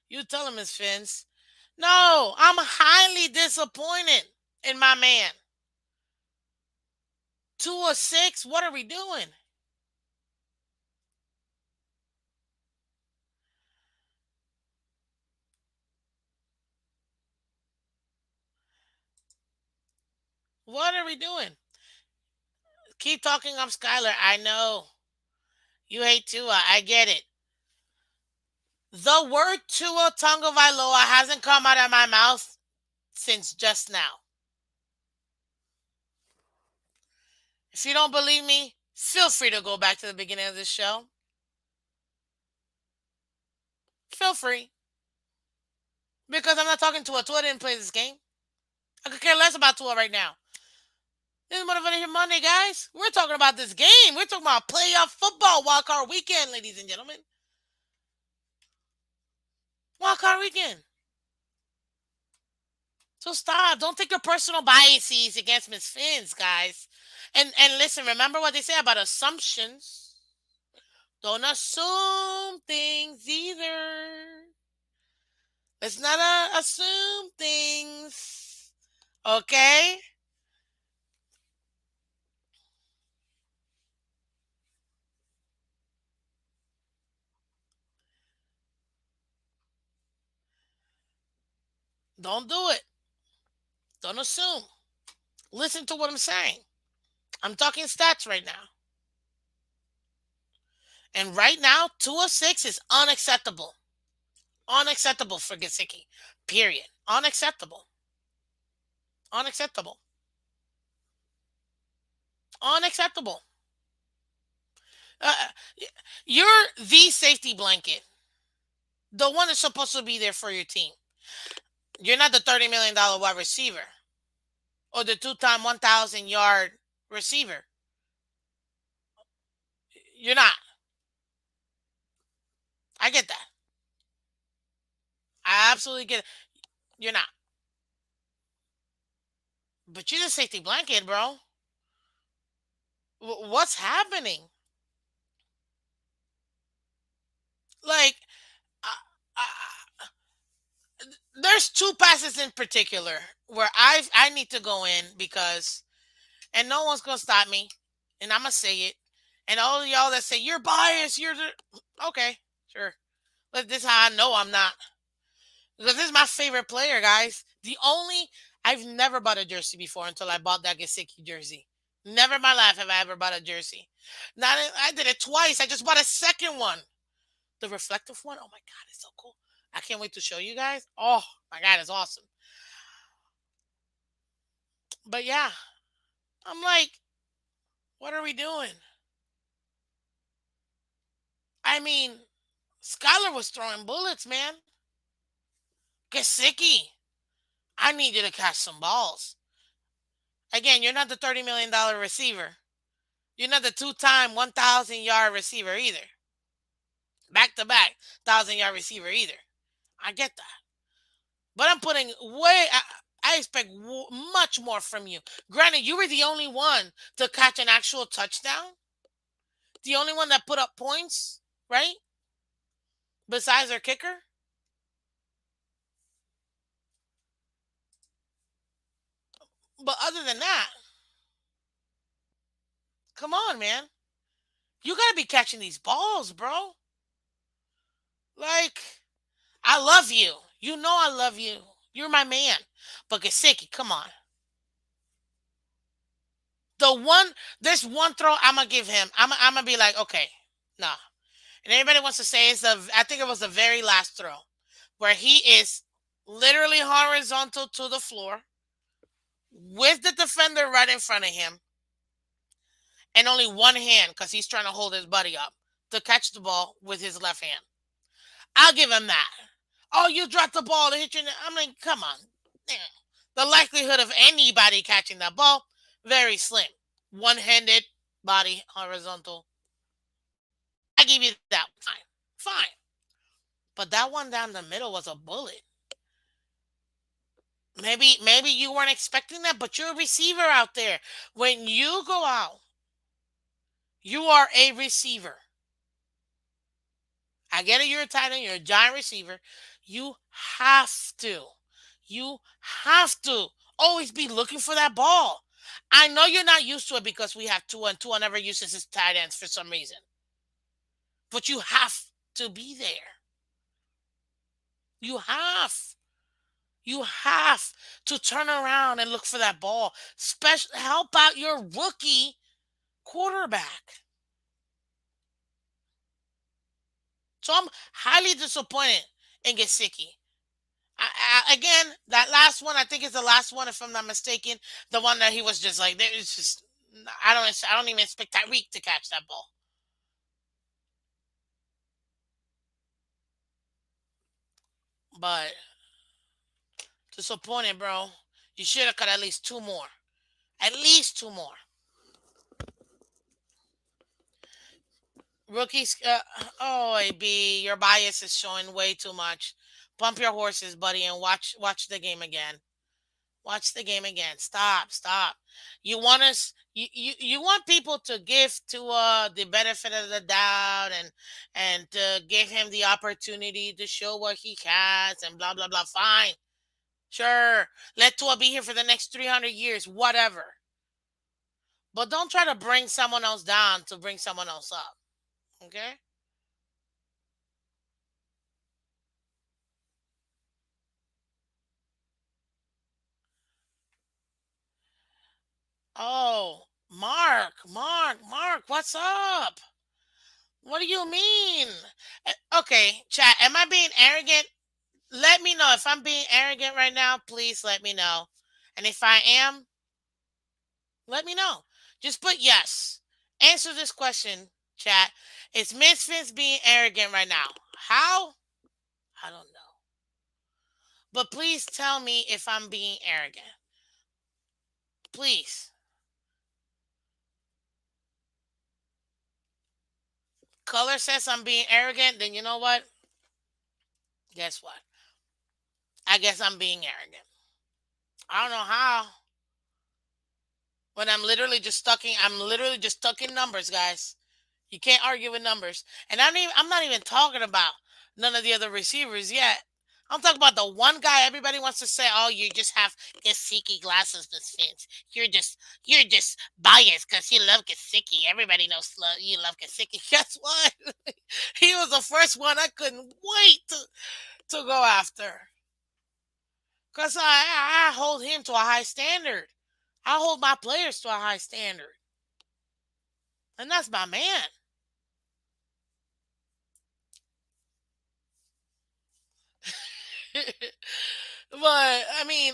You tell him, Miss Finch. No, I'm highly disappointed in my man. 2 of 6? What are we doing? What are we doing? Keep talking. I'm Skylar. I know. You hate Tua. I get it. The word Tua Tagovailoa hasn't come out of my mouth since just now. If you don't believe me, feel free to go back to the beginning of this show. Feel free. Because I'm not talking Tua. Tua didn't play this game. I could care less about Tua right now. This is Motivated Monday, guys. We're talking about this game. We're talking about playoff football, wildcard weekend, ladies and gentlemen. Wildcard weekend. So stop. Don't take your personal biases against Miss Phins, guys. And listen, remember what they say about assumptions. Don't assume things either. Let's not assume things. Okay? Don't do it. Don't assume. Listen to what I'm saying. I'm talking stats right now. And right now, 206 is unacceptable. Unacceptable for Gesicki. Period. Unacceptable. Unacceptable. Unacceptable. Uh, you're the safety blanket. The one that's supposed to be there for your team. You're not the $30 million wide receiver or the two-time 1,000-yard receiver. You're not. I get that. I absolutely get it. You're not. But you're the safety blanket, bro. What's happening? Like, there's two passes in particular where I need to go in because, and no one's gonna stop me, and I'm gonna say it, and all of y'all that say you're biased, okay, sure. But this is how I know I'm not, because this is my favorite player, guys. I've never bought a jersey before until I bought that Gesicki jersey. Never in my life have I ever bought a jersey. I did it twice. I just bought a second one. The reflective one. Oh my god, it's so cool. I can't wait to show you guys. Oh my god, it's awesome. But yeah, I'm like, what are we doing? I mean, Skylar was throwing bullets, man. Gesicki, I need you to catch some balls. Again, you're not the $30 million receiver. You're not the two-time 1,000-yard receiver either. Back to back 1,000-yard receiver either. I get that. But I'm putting I expect much more from you. Granted, you were the only one to catch an actual touchdown. The only one that put up points, right? Besides our kicker. But other than that, come on, man. You gotta be catching these balls, bro. Like, I love you. You know I love you. You're my man. But Gesicki, come on. The one, there's one throw I'm gonna give him. I'm gonna be like, okay, nah. And everybody wants to say I think it was the very last throw where he is literally horizontal to the floor with the defender right in front of him and only one hand because he's trying to hold his buddy up to catch the ball with his left hand. I'll give him that. Oh, you dropped the ball to hit your. I'm like, come on. The likelihood of anybody catching that ball, very slim. One-handed, body horizontal. I give you that. Fine. Fine. But that one down the middle was a bullet. Maybe you weren't expecting that, but you're a receiver out there. When you go out, you are a receiver. I get it, you're a tight end, you're a giant receiver. You have to. You have to always be looking for that ball. I know you're not used to it because we have two and two never uses his tight ends for some reason. But you have to be there. You have. You have to turn around and look for that ball. Help out your rookie quarterback. So I'm highly disappointed in Gesicki. Again, that last one, I think is the last one, if I'm not mistaken. The one that he was just like, it's just, I don't even expect Tyreek to catch that ball. But disappointed, bro. You should have got at least two more. At least two more. Rookies, oh, AB, your bias is showing way too much. Pump your horses, buddy, and watch the game again. Watch the game again. Stop, stop. You want us you want people to give to the benefit of the doubt and to give him the opportunity to show what he has and blah blah blah. Fine. Sure. Let Tua be here for the next 300 years, whatever. But don't try to bring someone else down to bring someone else up. Okay? Oh, Mark, what's up? What do you mean? Okay, chat, am I being arrogant? Let me know if I'm being arrogant right now. Please let me know. And if I am, let me know. Just put yes. Answer this question, chat. Is Misfits being arrogant right now? How? I don't know. But please tell me if I'm being arrogant. Please. Color says I'm being arrogant, then you know what? Guess what? I guess I'm being arrogant. I don't know how. When I'm literally just stuck in numbers, guys. You can't argue with numbers. And I'm not even talking about none of the other receivers yet. I'm talking about the one guy everybody wants to say, "Oh, you just have Gesicki glasses, Miss Fins. You're just biased because you love Gesicki. Everybody knows you love Gesicki." Guess what? He was the first one I couldn't wait to go after because I hold him to a high standard. I hold my players to a high standard, and that's my man. But I mean,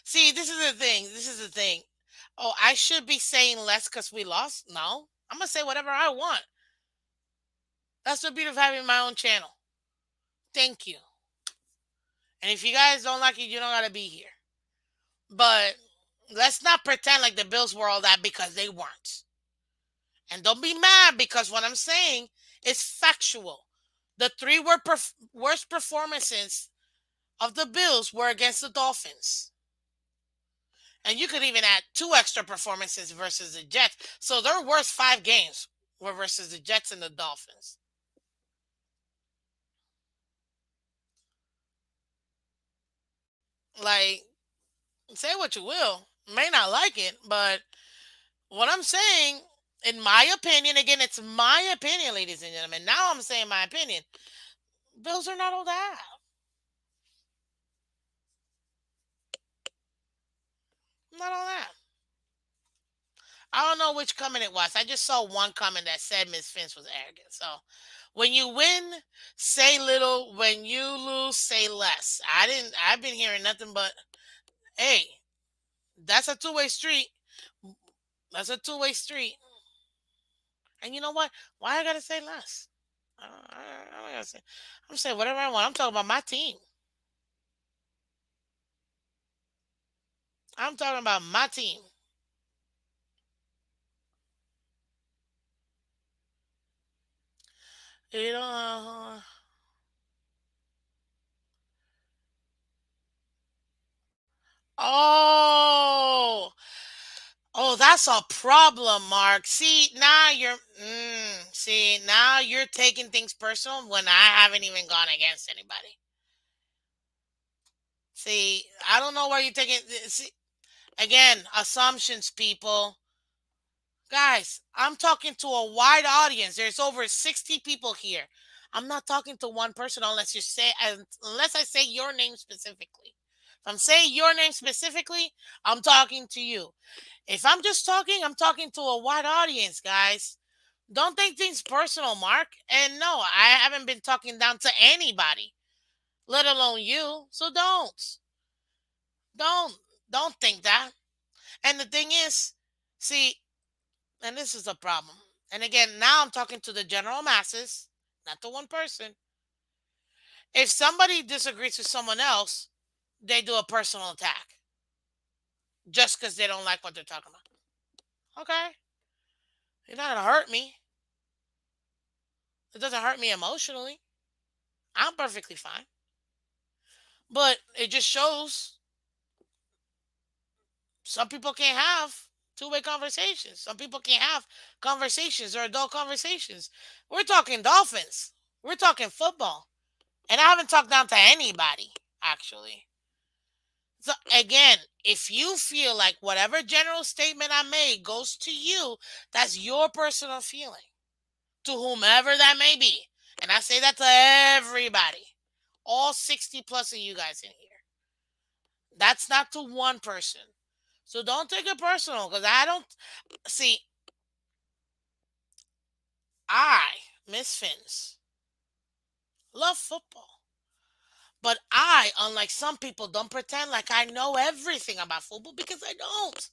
see, this is the thing. This is the thing. Oh, I should be saying less because we lost. No, I'm gonna say whatever I want. That's the beauty of having my own channel. Thank you. And if you guys don't like it, you don't gotta be here. But let's not pretend like the Bills were all that because they weren't. And don't be mad because what I'm saying is factual. The three worst performances of the Bills were against the Dolphins. And you could even add two extra performances versus the Jets. So their worst five games were versus the Jets and the Dolphins. Like, say what you will. May not like it, but what I'm saying, in my opinion, again, it's my opinion, ladies and gentlemen. Now I'm saying my opinion. Bills are not all that. Not all that. I don't know which comment it was. I just saw one comment that said Miss Finch was arrogant. So when you win, say little. When you lose, say less. I've been hearing nothing but, hey, that's a two-way street. That's a two-way street. And you know what? Why I gotta say less? I gotta say. I'm saying whatever I want. I'm talking about my team. I'm talking about my team. You know. Oh, oh, that's a problem, Mark. See, now you're taking things personal when I haven't even gone against anybody. See, I don't know where you're taking. See, again, assumptions, people. Guys, I'm talking to a wide audience. There's over 60 people here. I'm not talking to one person unless I say your name specifically. If I'm saying your name specifically, I'm talking to you. If I'm just talking, I'm talking to a wide audience, guys. Don't take things personal, Mark. And no, I haven't been talking down to anybody, let alone you. So don't, don't think that. And the thing is, see, and this is a problem. And again, now I'm talking to the general masses, not to one person. If somebody disagrees with someone else, they do a personal attack just because they don't like what they're talking about. Okay, you're not gonna hurt me. It doesn't hurt me emotionally. I'm perfectly fine. But it just shows some people can't have two-way conversations. Some people can't have conversations or adult conversations. We're talking Dolphins. We're talking football. And I haven't talked down to anybody, actually. So again, if you feel like whatever general statement I made goes to you, that's your personal feeling. To whomever that may be. And I say that to everybody. All 60 plus of you guys in here. That's not to one person. So don't take it personal because I don't see. I, Miss Phins, love football. But I, unlike some people, don't pretend like I know everything about football because I don't.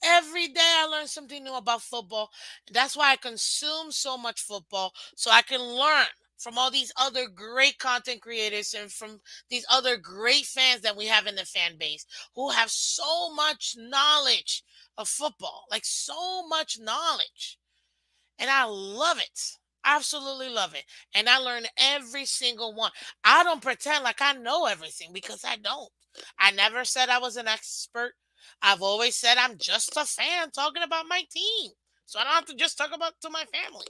Every day I learn something new about football. That's why I consume so much football so I can learn from all these other great content creators and from these other great fans that we have in the fan base who have so much knowledge of football, like so much knowledge. And I love it. Absolutely love it. And I learn every single one. I don't pretend like I know everything because I don't. I never said I was an expert. I've always said I'm just a fan talking about my team. So I don't have to just talk about to my family.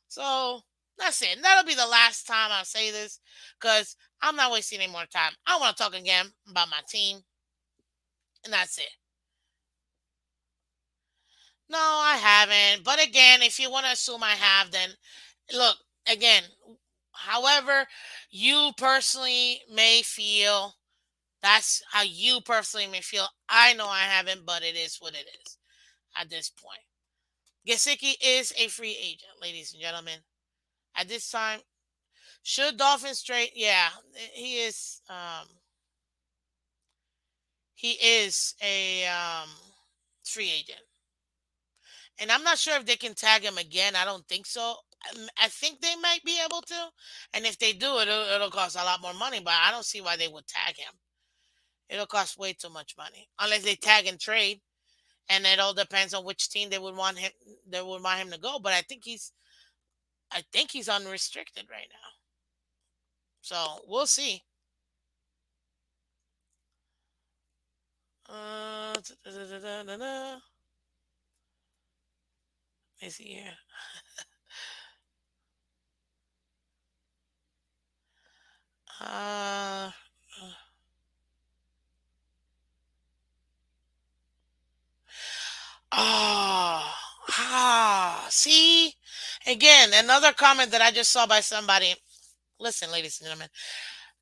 So that's it. And that'll be the last time I say this because I'm not wasting any more time. I want to talk again about my team. And that's it. No, I haven't. But again, if you want to assume I have, then look, again, however you personally may feel, that's how you personally may feel. I know I haven't, but it is what it is at this point. Gesicki is a free agent, ladies and gentlemen. At this time, should Dolphins trade? Yeah, he is. He is a free agent. And I'm not sure if they can tag him again. I don't think so. I think they might be able to. And if they do, it'll cost a lot more money. But I don't see why they would tag him. It'll cost way too much money unless they tag and trade. And it all depends on which team they would want him. They would want him to go. But I think he's unrestricted right now. So we'll see. Let me see here. Uh, Oh, see? Again, another comment that I just saw by somebody. Listen, ladies and gentlemen,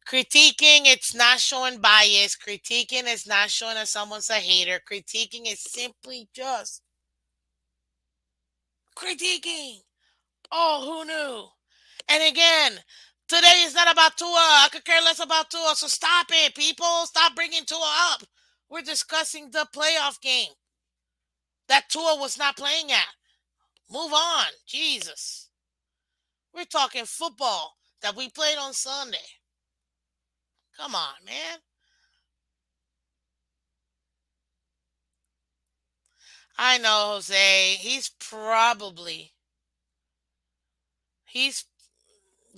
critiquing, it's not showing bias. Critiquing is not showing that someone's a hater. Critiquing is simply just critiquing. Oh, who knew? And again, today is not about Tua. I could care less about Tua. So stop it, people. Stop bringing Tua up. We're discussing the playoff game that Tua was not playing at. Move on. Jesus. We're talking football that we played on Sunday. Come on, man. I know, Jose. He's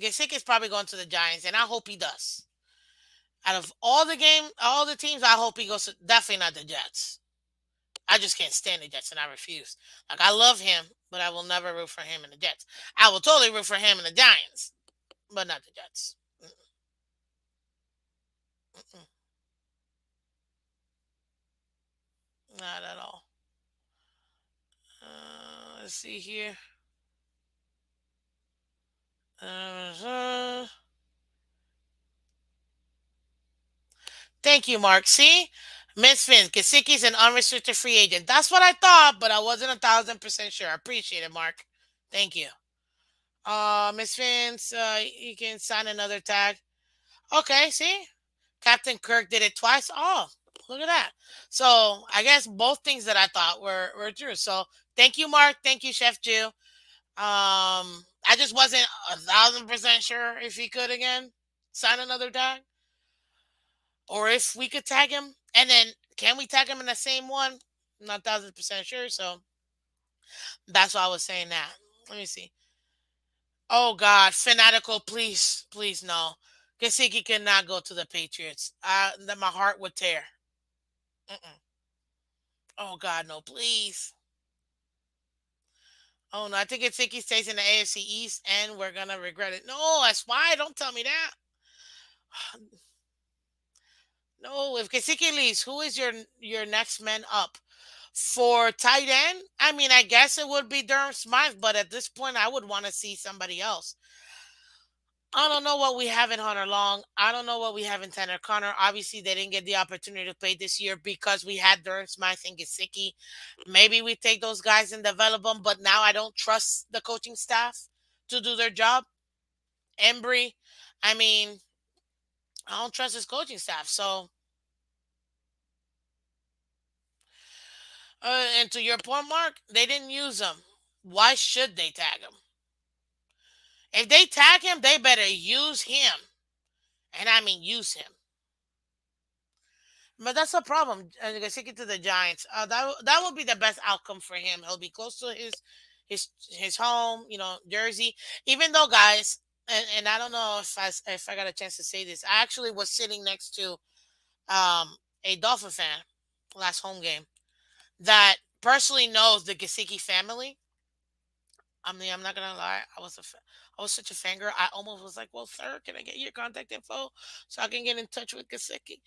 Gesicki's probably going to the Giants, and I hope he does. Out of all the teams, I hope he goes to definitely not the Jets. I just can't stand the Jets, and I refuse. Like I love him, but I will never root for him in the Jets. I will totally root for him in the Giants, but not the Jets. Mm-mm. Not at all. Let's see here. Uh, Thank you, Mark. See? Miss Finn, Gesicki's an unrestricted free agent. That's what I thought, but I wasn't 1,000% sure. I appreciate it, Mark. Thank you. Miss Vince, you can sign another tag. Okay, see? Captain Kirk did it twice. Oh, look at that. So I guess both things that I thought were true. So thank you, Mark. Thank you, Chef Jill. I just wasn't 1,000% sure if he could again sign another tag, or if we could tag him, and then can we tag him in the same one? I'm not 1,000% sure. So that's why I was saying that. Let me see. Oh God, fanatical, please, please no. Gesicki cannot go to the Patriots. That my heart would tear. Mm-mm. Oh God, no, please. Oh no, I think Gesicki stays in the AFC East, and we're gonna regret it. No, that's why. Don't tell me that. No, if Gesicki leaves, who is your next man up for tight end? I mean, I guess it would be Durham Smythe, but at this point, I would want to see somebody else. I don't know what we have in Hunter Long. I don't know what we have in Tanner Connor. Obviously, they didn't get the opportunity to play this year because we had Durham Smythe and Gesicki. Maybe we take those guys and develop them, but now I don't trust the coaching staff to do their job. Embry, I mean, I don't trust his coaching staff. So, and to your point, Mark, they didn't use him. Why should they tag him? If they tag him, they better use him. And I mean, use him. But that's the problem. Take it to the Giants. That would be the best outcome for him. He'll be close to his home, Jersey. Even though, guys, and I don't know if I got a chance to say this. I actually was sitting next to a Dolphin fan last home game that personally knows the Gesicki family. I mean, I'm not gonna lie. I was such a fangirl. I almost was like, "Well, sir, can I get your contact info so I can get in touch with Gasicki,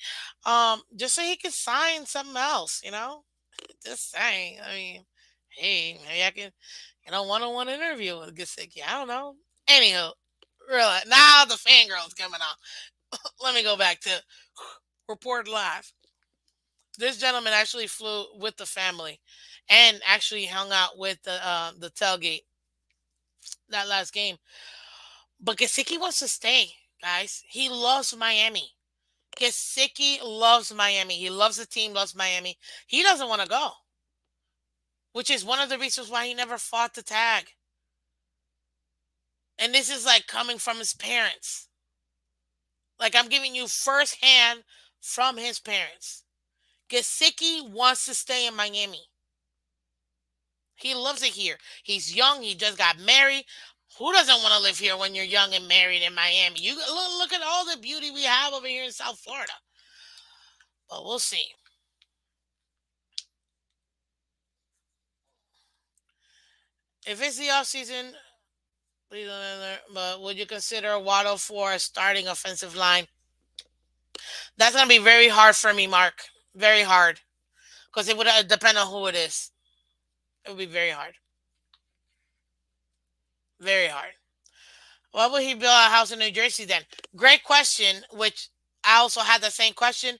just so he can sign something else?" Just saying. I mean, hey, maybe I can, one-on-one interview with Gasicki. I don't know. Anywho, really, now the fangirl's coming on. Let me go back to report live. This gentleman actually flew with the family, and actually hung out with the tailgate that last game. But Gesicki wants to stay, guys. He loves Miami. Gesicki loves Miami. He loves the team, loves Miami. He doesn't want to go, which is one of the reasons why he never fought the tag. And this is like coming from his parents. Like, I'm giving you firsthand from his parents. Gesicki wants to stay in Miami. He loves it here. He's young. He just got married. Who doesn't want to live here when you're young and married in Miami? You look at all the beauty we have over here in South Florida. But we'll see. If it's the off season, please don't enter, but would you consider Waddle for a starting offensive line? That's gonna be very hard for me, Mark. Very hard, because it would depend on who it is. It would be very hard. Very hard. Why would he build a house in New Jersey then? Great question. Which I also had the same question.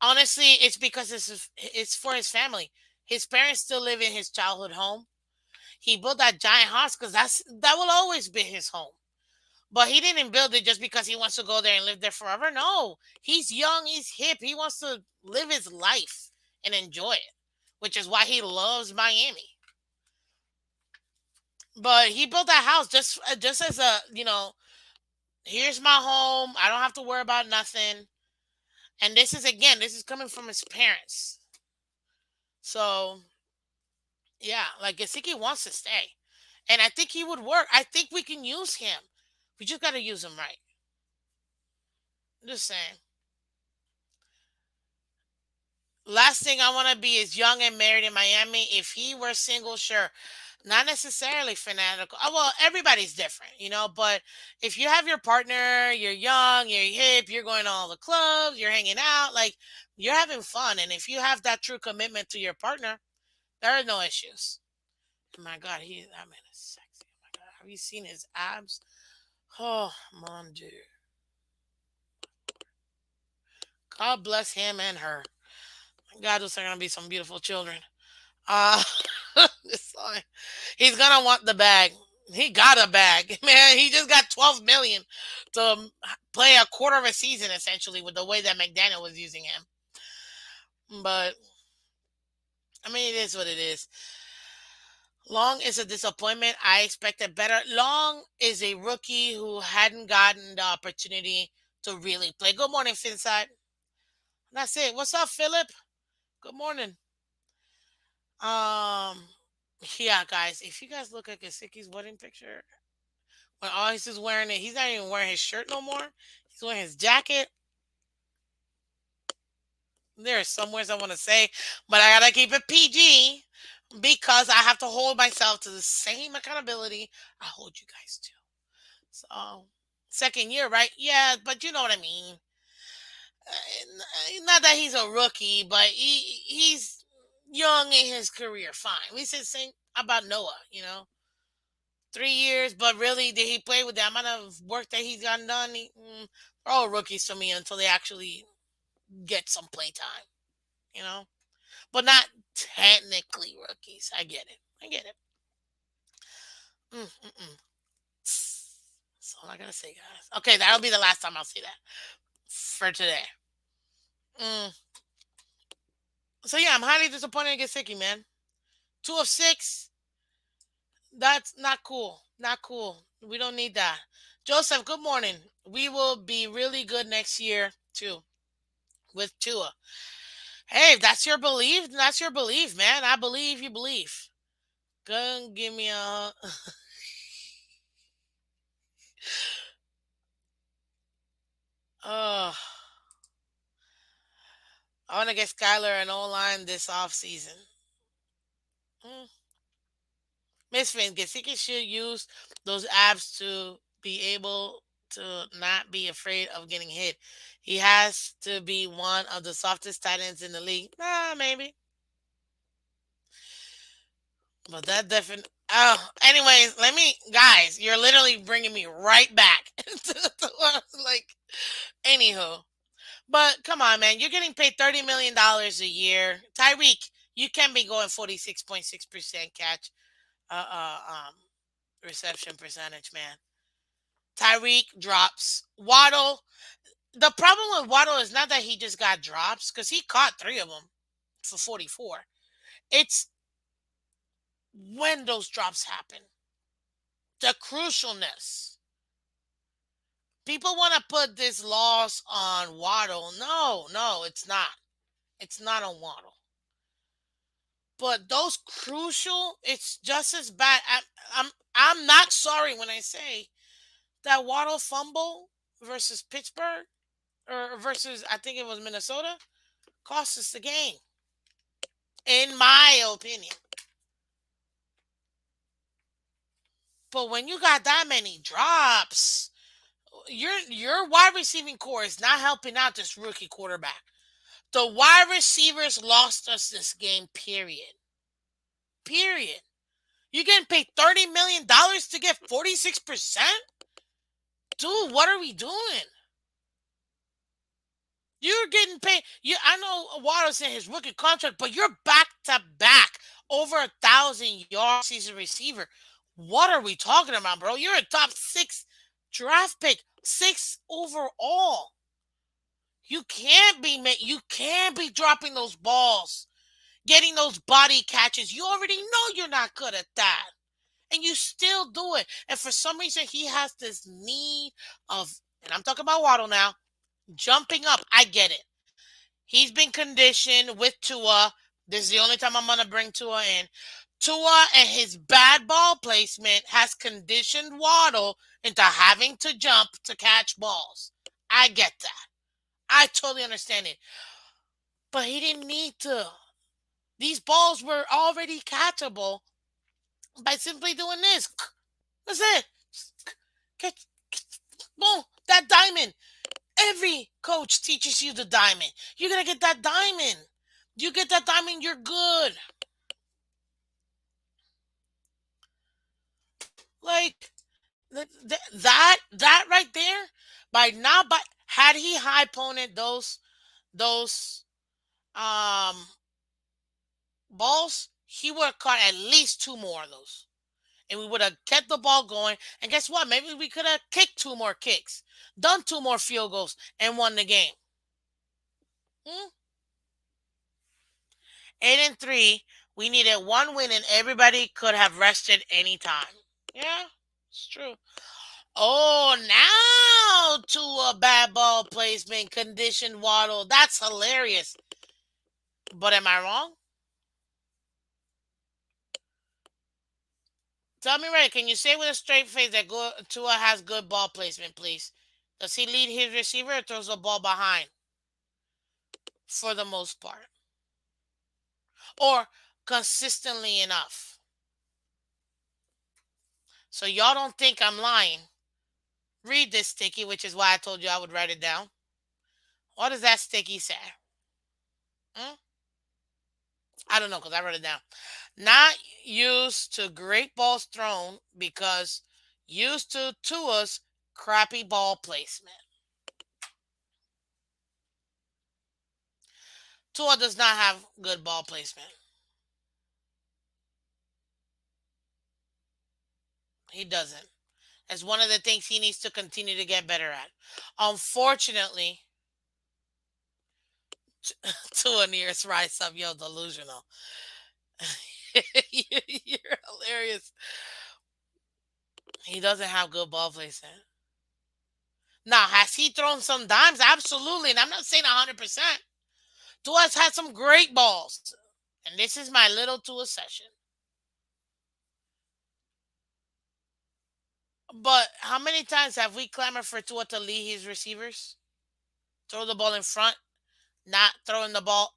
Honestly, it's because it's for his family. His parents still live in his childhood home. He built that giant house because that will always be his home. But he didn't build it just because he wants to go there and live there forever. No, he's young, he's hip, he wants to live his life and enjoy it, which is why he loves Miami. But he built that house just as a here's my home. I don't have to worry about nothing. And this is coming from his parents. So yeah, like Gasicki wants to stay, and I think he would work. I think we can use him. We just got to use him right. Just saying. Last thing I want to be is young and married in Miami. If he were single, sure. Not necessarily fanatical. Well, everybody's different, but if you have your partner, you're young, you're hip, you're going to all the clubs, you're hanging out, like, you're having fun. And if you have that true commitment to your partner, there are no issues. Oh my God, that man is sexy. Oh my God. Have you seen his abs? Oh, mon Dieu. God bless him and her. God, those are going to be some beautiful children. Uh, he's gonna want the bag. He got a bag, man. He just got 12 million to play a quarter of a season essentially with the way that McDaniel was using him. But I mean, it is what it is. Long is a disappointment. I expected better. Long is a rookie who hadn't gotten the opportunity to really play. Good morning, Finside. That's it. What's up, Philip? Good morning. Um, yeah, guys. If you guys look at Gasicki's wedding picture, when all he's just wearing it, he's not even wearing his shirt no more. He's wearing his jacket. There are some words I want to say, but I gotta keep it PG because I have to hold myself to the same accountability I hold you guys to. So, second year, right? Yeah, but you know what I mean. Not that he's a rookie, but he's young in his career. Fine. We said the same about Noah. 3 years, but really, did he play with the amount of work that he's gotten done? They're all rookies to me until they actually get some play time. You know, but not technically rookies. I get it. I get it. Mm-mm-mm. That's all I gotta say, guys. Okay, that'll be the last time I'll say that for today. Mm. So yeah, I'm highly disappointed in Gesicki, man. 2 of 6. That's not cool. Not cool. We don't need that. Joseph, good morning. We will be really good next year too with Tua. Hey, if that's your belief, that's your belief, man. I believe you believe. Go and give me a. Oh, I want to get Skylar an O line this offseason. Mm. Miss Finn, Gesicki should use those apps to be able to not be afraid of getting hit. He has to be one of the softest tight ends in the league. Maybe. But that definitely. Oh, anyways, guys, you're literally bringing me right back like, anywho. But come on, man, you're getting paid $30 million a year. Tyreek, you can be going 46.6% catch, uh, uh, um, reception percentage, man. Tyreek drops. Waddle. The problem with Waddle is not that he just got drops because he caught 3 of them for 44. It's when those drops happen. The crucialness. People want to put this loss on Waddle. No, no, it's not. It's not on Waddle. But those crucial, it's just as bad. I'm not sorry when I say that Waddle fumble versus Pittsburgh or versus I think it was Minnesota cost us the game, in my opinion. But when you got that many drops, your wide receiving core is not helping out this rookie quarterback. The wide receivers lost us this game. Period. Period. You getting paid $30 million to get 46%? Dude, what are we doing? You're getting paid. I know Waddle's in his rookie contract, but you're back to back over 1,000 yard season receiver. What are we talking about, bro? You're a top 6 draft pick, 6 overall. You can't be dropping those balls, getting those body catches. You already know you're not good at that. And you still do it. And for some reason, he has this need of, and I'm talking about Waddle now, jumping up. I get it. He's been conditioned with Tua. This is the only time I'm going to bring Tua in. Tua and his bad ball placement has conditioned Waddle into having to jump to catch balls. I get that. I totally understand it. But he didn't need to. These balls were already catchable by simply doing this. That's it. Catch, boom, that diamond. Every coach teaches you the diamond. You're going to get that diamond. You get that diamond, you're good. Like that right there, by had he high ponted those um balls, he would have caught at least 2 more of those. and we would have kept the ball going. And guess what? Maybe we could have kicked two more kicks, done two more field goals, and won the game. Hmm? 8-3. We needed one win, and everybody could have rested anytime. Yeah, it's true. Oh, now to a bad ball placement, conditioned Waddle. That's hilarious. But am I wrong? Tell me right. Can you say with a straight face that Tua has good ball placement, please? Does he lead his receiver or throws the ball behind for the most part? Or consistently enough? So y'all don't think I'm lying. Read this sticky, which is why I told you I would write it down. What does that sticky say? Hmm? I don't know because I wrote it down. Not used to great balls thrown because used to Tua's crappy ball placement. Tua does not have good ball placement. He doesn't. It's one of the things he needs to continue to get better at. Unfortunately, Tua nearest rise up, yo, delusional. You're hilarious. He doesn't have good ball placement. Now, has he thrown some dimes? Absolutely. And I'm not saying 100%. Tua's had some great balls. And this is my little Tua session. But how many times have we clamored for Tua to lead his receivers? Throw the ball in front, not throwing the ball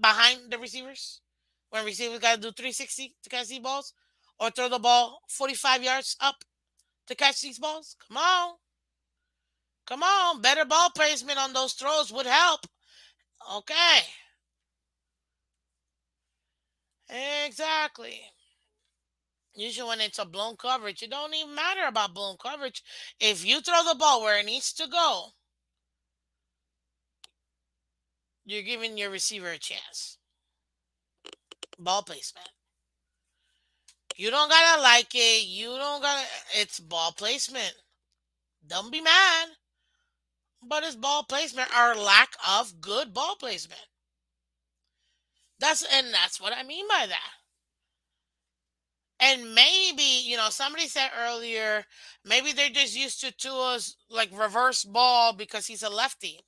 behind the receivers when receivers got to do 360 to catch these balls, or throw the ball 45 yards up to catch these balls. Come on, better ball placement on those throws would help. Okay, exactly. Usually when it's a blown coverage, it don't even matter about blown coverage. If you throw the ball where it needs to go, you're giving your receiver a chance. Ball placement. You don't gotta like it. You don't gotta. It's ball placement. Don't be mad. But it's ball placement or lack of good ball placement. That's what I mean by that. And maybe, somebody said earlier, maybe they're just used to Tua's like reverse ball because he's a lefty.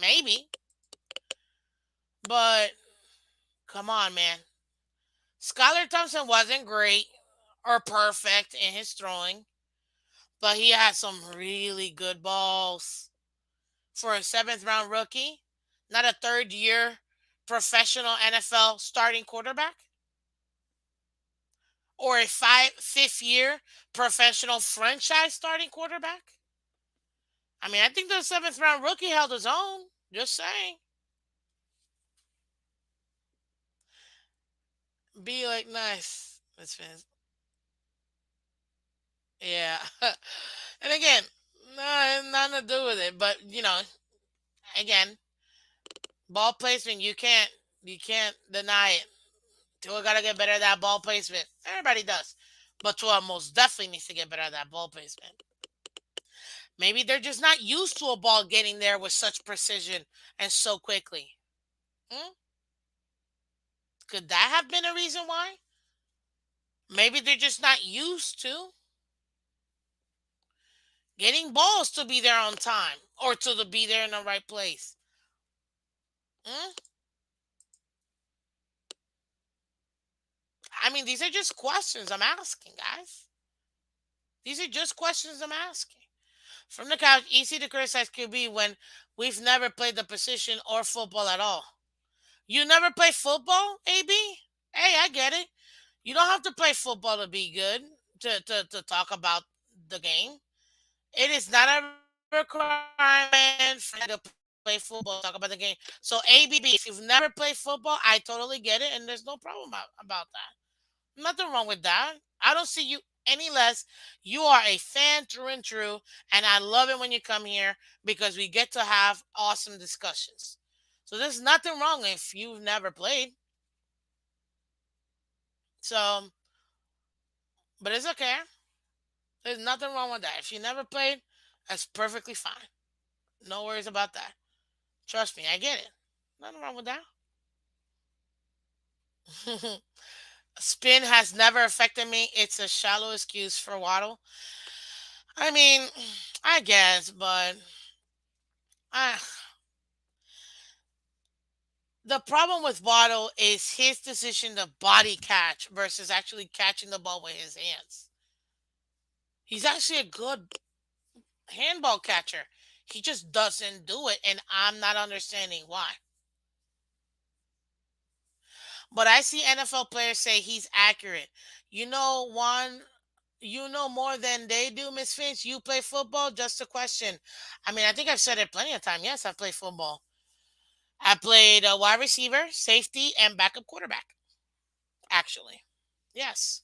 Maybe. But come on, man. Skylar Thompson wasn't great or perfect in his throwing, but he had some really good balls for a seventh round rookie, not a third year professional NFL starting quarterback, or a fifth year professional franchise starting quarterback. I mean, I think the seventh round rookie held his own. Just saying. Be like nice. That's fantastic. Yeah. And again, nothing to do with it. But again, ball placement, you can't deny it. Tua gotta get better at that ball placement. Everybody does. But Tua most definitely needs to get better at that ball placement. Maybe they're just not used to a ball getting there with such precision and so quickly. Hmm? Could that have been a reason why? Maybe they're just not used to getting balls to be there on time or to be there in the right place. Hmm? I mean, these are just questions I'm asking, guys. These are just questions I'm asking. From the couch, easy to criticize QB when we've never played the position or football at all. You never play football, AB? Hey, I get it. You don't have to play football to be good to talk about the game. It is not a requirement for you to play football to talk about the game. So ABB, if you've never played football, I totally get it, and there's no problem about that. Nothing wrong with that. I don't see you any less. You are a fan through and through, and I love it when you come here because we get to have awesome discussions. So there's nothing wrong if you've never played. So But it's okay. There's nothing wrong with that. If you never played, that's perfectly fine. No worries about that. Trust me, I get it. Nothing wrong with that. Spin has never affected me. It's a shallow excuse for Waddle. I mean, I guess, but I, the problem with Waddle is his decision to body catch versus actually catching the ball with his hands. He's actually a good handball catcher. He just doesn't do it, and I'm not understanding why. But I see NFL players say he's accurate. You know, one, you know more than they do, Miss Finch. You play football? Just a question. I mean, I think I've said it plenty of times. Yes, I've played football. I played a wide receiver, safety, and backup quarterback, actually. Yes.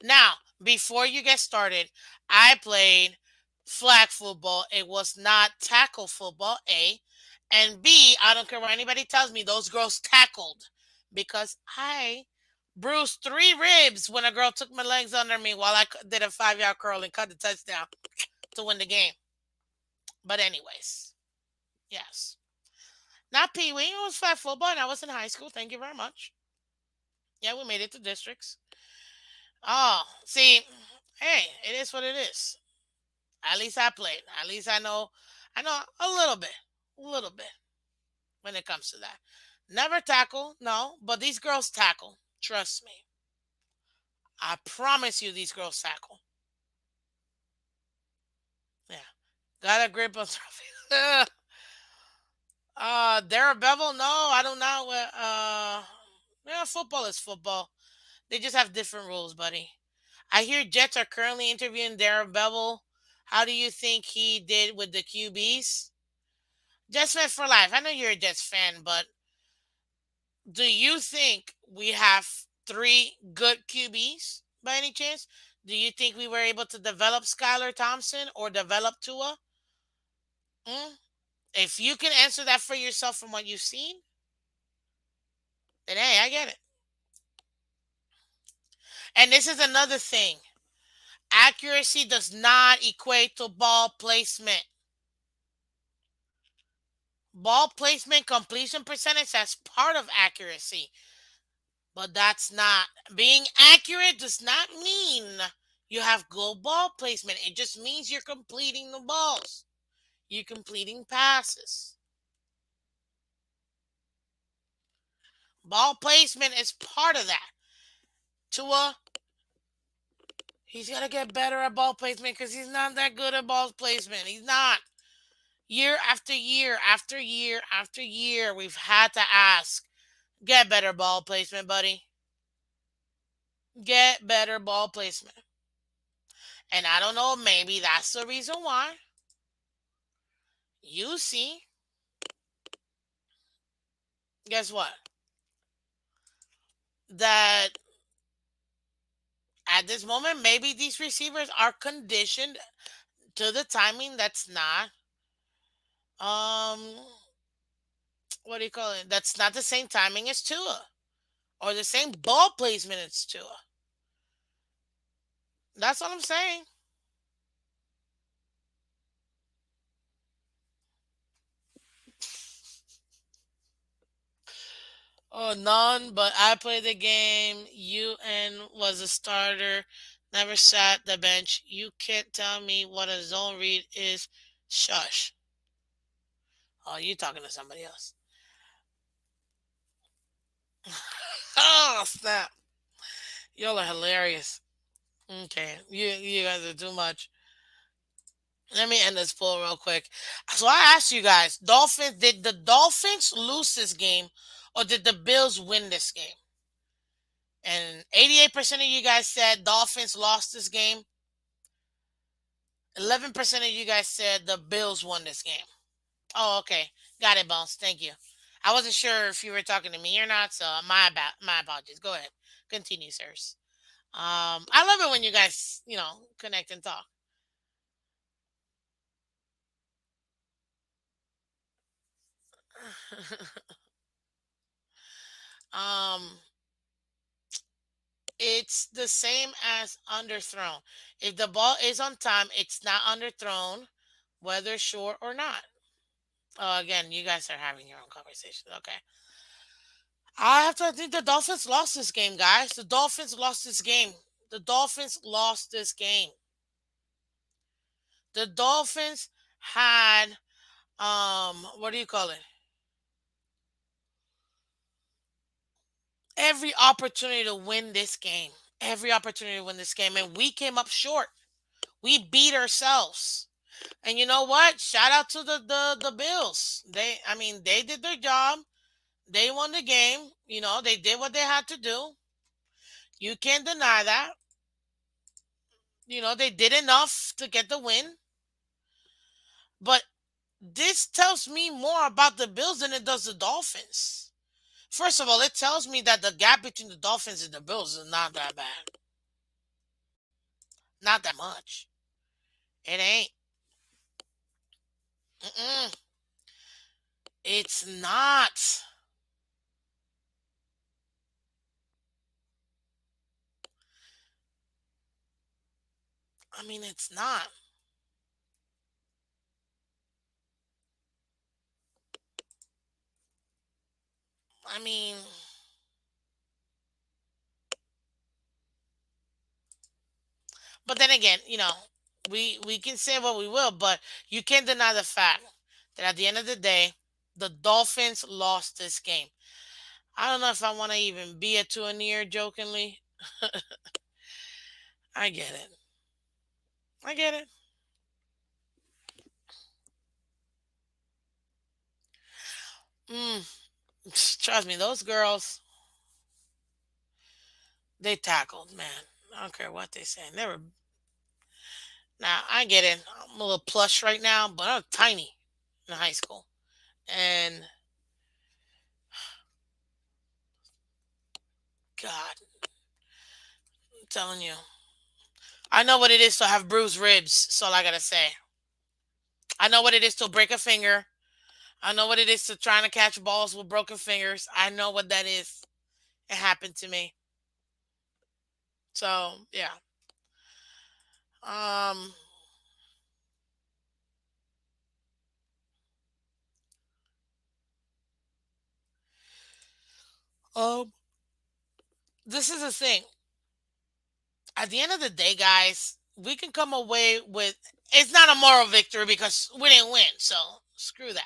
Now, before you get started, I played flag football. It was not tackle football, A. And B, I don't care what anybody tells me, those girls tackled because I bruised 3 ribs when a girl took my legs under me while I did a 5 yard curl and cut the touchdown to win the game. But, anyways, yes. Not Pee Wee. It was flag football and I was in high school. Thank you very much. Yeah, we made it to districts. Oh, see, hey, it is what it is. At least I played. At least I know a little bit when it comes to that. Never tackle, no, but these girls tackle. Trust me. I promise you, these girls tackle. Yeah, got a grip on trophy. Dara Bevel, no, I don't know. Yeah, football is football. They just have different rules, buddy. I hear Jets are currently interviewing Dara Bevel. How do you think he did with the QBs? Jets fan for life. I know you're a Jets fan, but do you think we have 3 good QBs by any chance? Do you think we were able to develop Skylar Thompson or develop Tua? Mm? If you can answer that for yourself from what you've seen, then hey, I get it. And this is another thing. Accuracy does not equate to ball placement. Ball placement completion percentage, that's part of accuracy. But that's not being accurate does not mean you have good ball placement. It just means you're completing the balls. You're completing passes. Ball placement is part of that. Tua, he's got to get better at ball placement because he's not that good at ball placement. He's not. Year after year after year after year, we've had to ask, get better ball placement, buddy. Get better ball placement. And I don't know, maybe that's the reason why you see, guess what? That at this moment, maybe these receivers are conditioned to the timing that's not, um, what do you call it? That's not the same timing as Tua or the same ball placement as Tua. That's what I'm saying. Oh, none, but I played the game. UN was a starter, never sat the bench. You can't tell me what a zone read is. Shush. Oh, you talking to somebody else. Oh, snap. Y'all are hilarious. Okay, you guys are too much. Let me end this poll real quick. So I asked you guys, Dolphins, did the Dolphins lose this game or did the Bills win this game? And 88% of you guys said Dolphins lost this game. 11% of you guys said the Bills won this game. Oh, okay. Got it, Bones. Thank you. I wasn't sure if you were talking to me or not, so my apologies. Go ahead. Continue, sirs. I love it when you guys, connect and talk. um, It's the same as underthrown. If the ball is on time, it's not underthrown, whether short or not. Oh, again, you guys are having your own conversation. Okay. I have to think the Dolphins lost this game, guys. The Dolphins lost this game. The Dolphins lost this game. The Dolphins had what do you call it? Every opportunity to win this game. Every opportunity to win this game. And we came up short. We beat ourselves. And you know what? Shout out to the Bills. They did their job. They won the game. They did what they had to do. You can't deny that. They did enough to get the win. But this tells me more about the Bills than it does the Dolphins. First of all, it tells me that the gap between the Dolphins and the Bills is not that bad. Not that much. It ain't. Mm-mm. It's not. It's not. I mean, but then again, we can say what we will, but you can't deny the fact that at the end of the day, the Dolphins lost this game. I don't know if I want to even be a two and near jokingly. I get it. I get it. Mm, trust me, those girls, they tackled, man. I don't care what they say. They were now. I get it. I'm a little plush right now, but I'm tiny in high school, and God, I'm telling you, I know what it is to have bruised ribs. That's all I gotta say. I know what it is to break a finger. I know what it is to trying to catch balls with broken fingers. I know what that is. It happened to me. So yeah. Um. Um. This is the thing. At the end of the day, guys, we can come away with. It's not a moral victory because we didn't win. So screw that.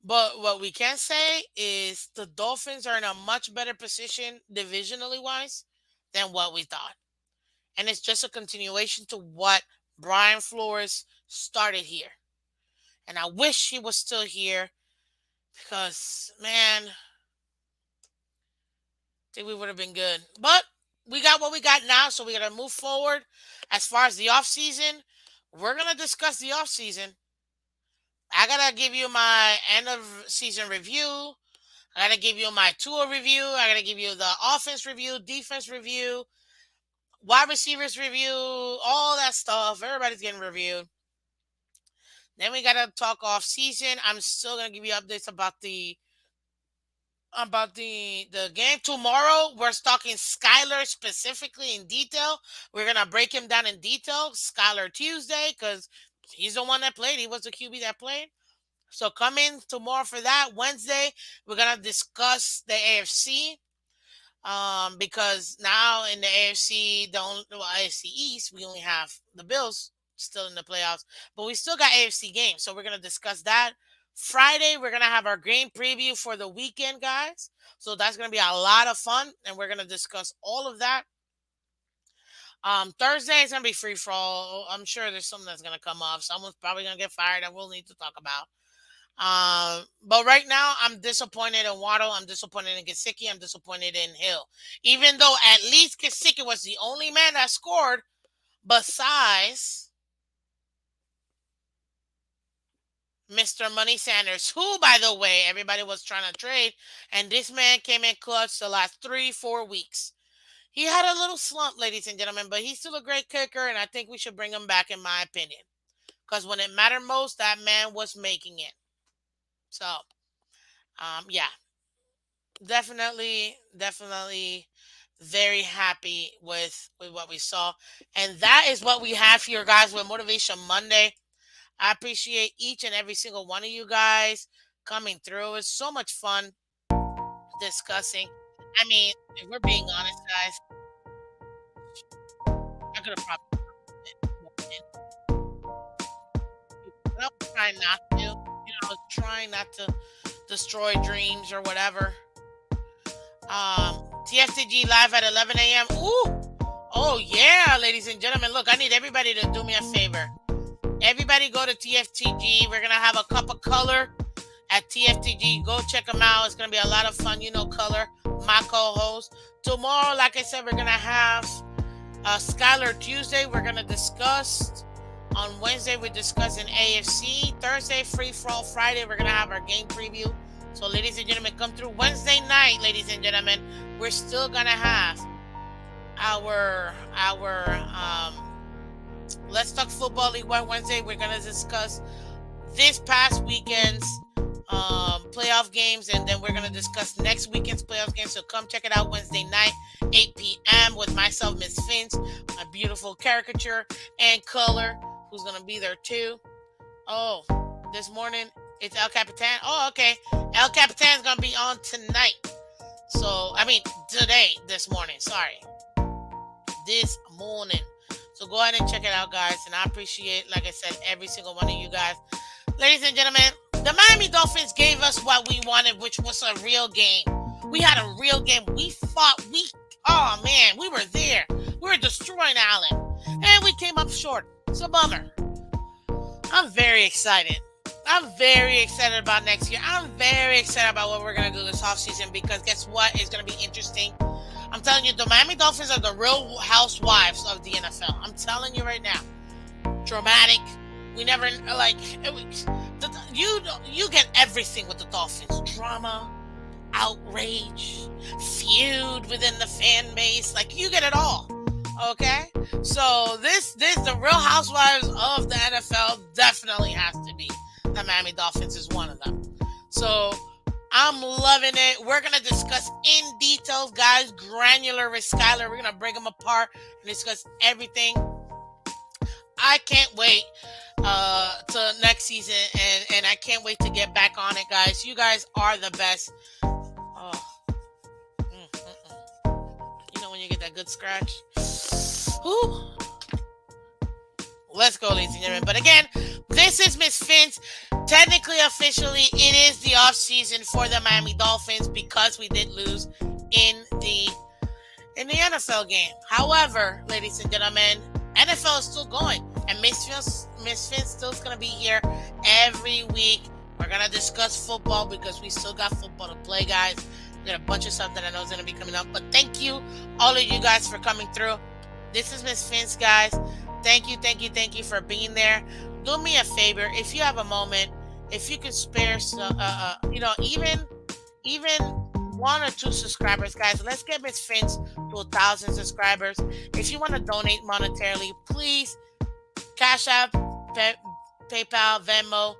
But what we can say is the Dolphins are in a much better position divisionally wise than what we thought. And it's just a continuation to what Brian Flores started here. And I wish he was still here because, man, I think we would have been good. But we got what we got now, so we got to move forward. As far as the offseason, we're going to discuss the offseason. I got to give you my end of season review. I got to give you my tour review. I got to give you the offense review, defense review, wide receivers review, all that stuff. Everybody's getting reviewed. Then we gotta talk off season. I'm still gonna give you updates about the game tomorrow. We're talking Skyler specifically in detail. We're gonna break him down in detail. Skyler Tuesday because he's the one that played. He was the QB that played. So come in tomorrow for that. Wednesday we're gonna discuss the AFC. Because now in the AFC, the only AFC East, we only have the Bills still in the playoffs, but we still got AFC games, so we're gonna discuss that. Friday, we're gonna have our game preview for the weekend, guys. So that's gonna be a lot of fun, and we're gonna discuss all of that. Thursday is gonna be free for all. I'm sure there's something that's gonna come up. Someone's probably gonna get fired, and we'll need to talk about. But right now, I'm disappointed in Waddle. I'm disappointed in Gesicki. I'm disappointed in Hill. Even though at least Gesicki was the only man that scored besides Mr. Money Sanders, who, by the way, everybody was trying to trade. And this man came in clutch the last 3-4 weeks. He had a little slump, ladies and gentlemen, but he's still a great kicker, and I think we should bring him back, in my opinion. Because when it mattered most, that man was making it. So, yeah, definitely very happy with what we saw. And that is what we have here, guys, with Motivation Monday. I appreciate each and every single one of you guys coming through. It's so much fun discussing. I mean, if we're being honest, guys, I could have probably but I was trying not to. I was trying not to destroy dreams or whatever. TFTG live at 11 a.m. Ooh, oh yeah, ladies and gentlemen. Look, I need everybody to do me a favor. Everybody go to TFTG. We're gonna have a cup of color at TFTG. Go check them out. It's gonna be a lot of fun. Color, my co-host. Tomorrow, like I said, we're gonna have Skylar Tuesday. We're gonna discuss. On Wednesday, we're discussing AFC. Thursday, free for all. Friday, we're gonna have our game preview. So, ladies and gentlemen, come through Wednesday night, ladies and gentlemen. We're still gonna have our Let's Talk Football League One Wednesday. We're gonna discuss this past weekend's playoff games, and then we're gonna discuss next weekend's playoff games. So come check it out Wednesday night, 8 p.m. with myself, Miss Phins, my beautiful caricature and color, who's gonna be there too. Oh, this morning it's El Capitan. Oh, okay. El Capitan's gonna be on tonight. So this morning. Sorry, this morning. So go ahead and check it out, guys. And I appreciate, like I said, every single one of you guys. Ladies and gentlemen, the Miami Dolphins gave us what we wanted, which was a real game. We had a real game. We fought. Oh, man, we were there. We were destroying Allen. And we came up short. It's a bummer. I'm very excited. I'm very excited about next year. I'm very excited about what we're going to do this offseason because guess what? It's going to be interesting. I'm telling you, the Miami Dolphins are the real housewives of the NFL. I'm telling you right now. Dramatic. We never, you get everything with the Dolphins. Drama, outrage, feud within the fan base. You get it all. Okay? So this the real housewives of the NFL definitely has to be. The Miami Dolphins is one of them. So I'm loving it. We're going to discuss in details, guys, granular with Skylar. We're going to break them apart and discuss everything. I can't wait to next season, and I can't wait to get back on it, guys. You guys are the best. Oh. When you get that good scratch. Whew. Let's go, ladies and gentlemen. But again, this is Miss Phins. Technically, officially, it is the off season for the Miami Dolphins because we did lose in the NFL game. However, ladies and gentlemen, NFL is still going, and Miss Phins still going to be here every week. We're going to discuss football because we still got football to play, guys. We got a bunch of stuff that I know is going to be coming up. But thank you, all of you guys, for coming through. This is Miss Phins, guys. Thank you for being there. Do me a favor, if you have a moment, if you could spare some, even 1 or 2 subscribers, guys. Let's get Miss Phins to 1,000 subscribers. If you want to donate monetarily, please, Cash App, PayPal, Venmo.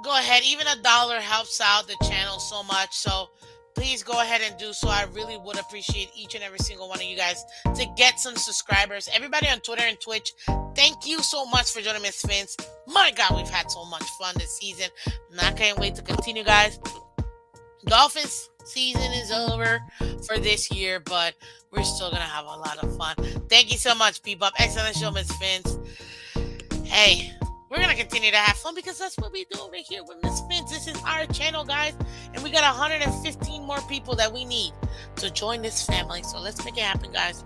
Go ahead. Even $1 helps out the channel so much. So please go ahead and do so. I really would appreciate each and every single one of you guys to get some subscribers. Everybody on Twitter and Twitch, thank you so much for joining Miss Phins. My God, we've had so much fun this season. And I can't wait to continue, guys. Dolphins season is over for this year, but we're still going to have a lot of fun. Thank you so much, people. Excellent show, Miss Phins. Hey, we're going to continue to have fun because that's what we do over here with Miss Phins. This is our channel, guys. And we got 115 more people that we need to join this family. So let's make it happen, guys.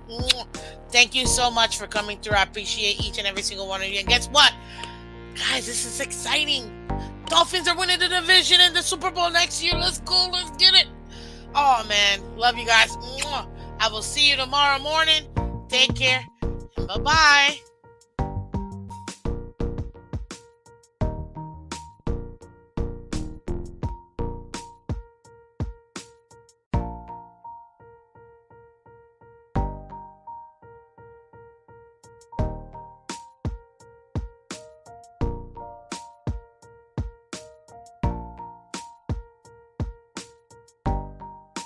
Thank you so much for coming through. I appreciate each and every single one of you. And guess what? Guys, this is exciting. Dolphins are winning the division in the Super Bowl next year. Let's go. Let's get it. Oh, man. Love you guys. I will see you tomorrow morning. Take care. And bye-bye.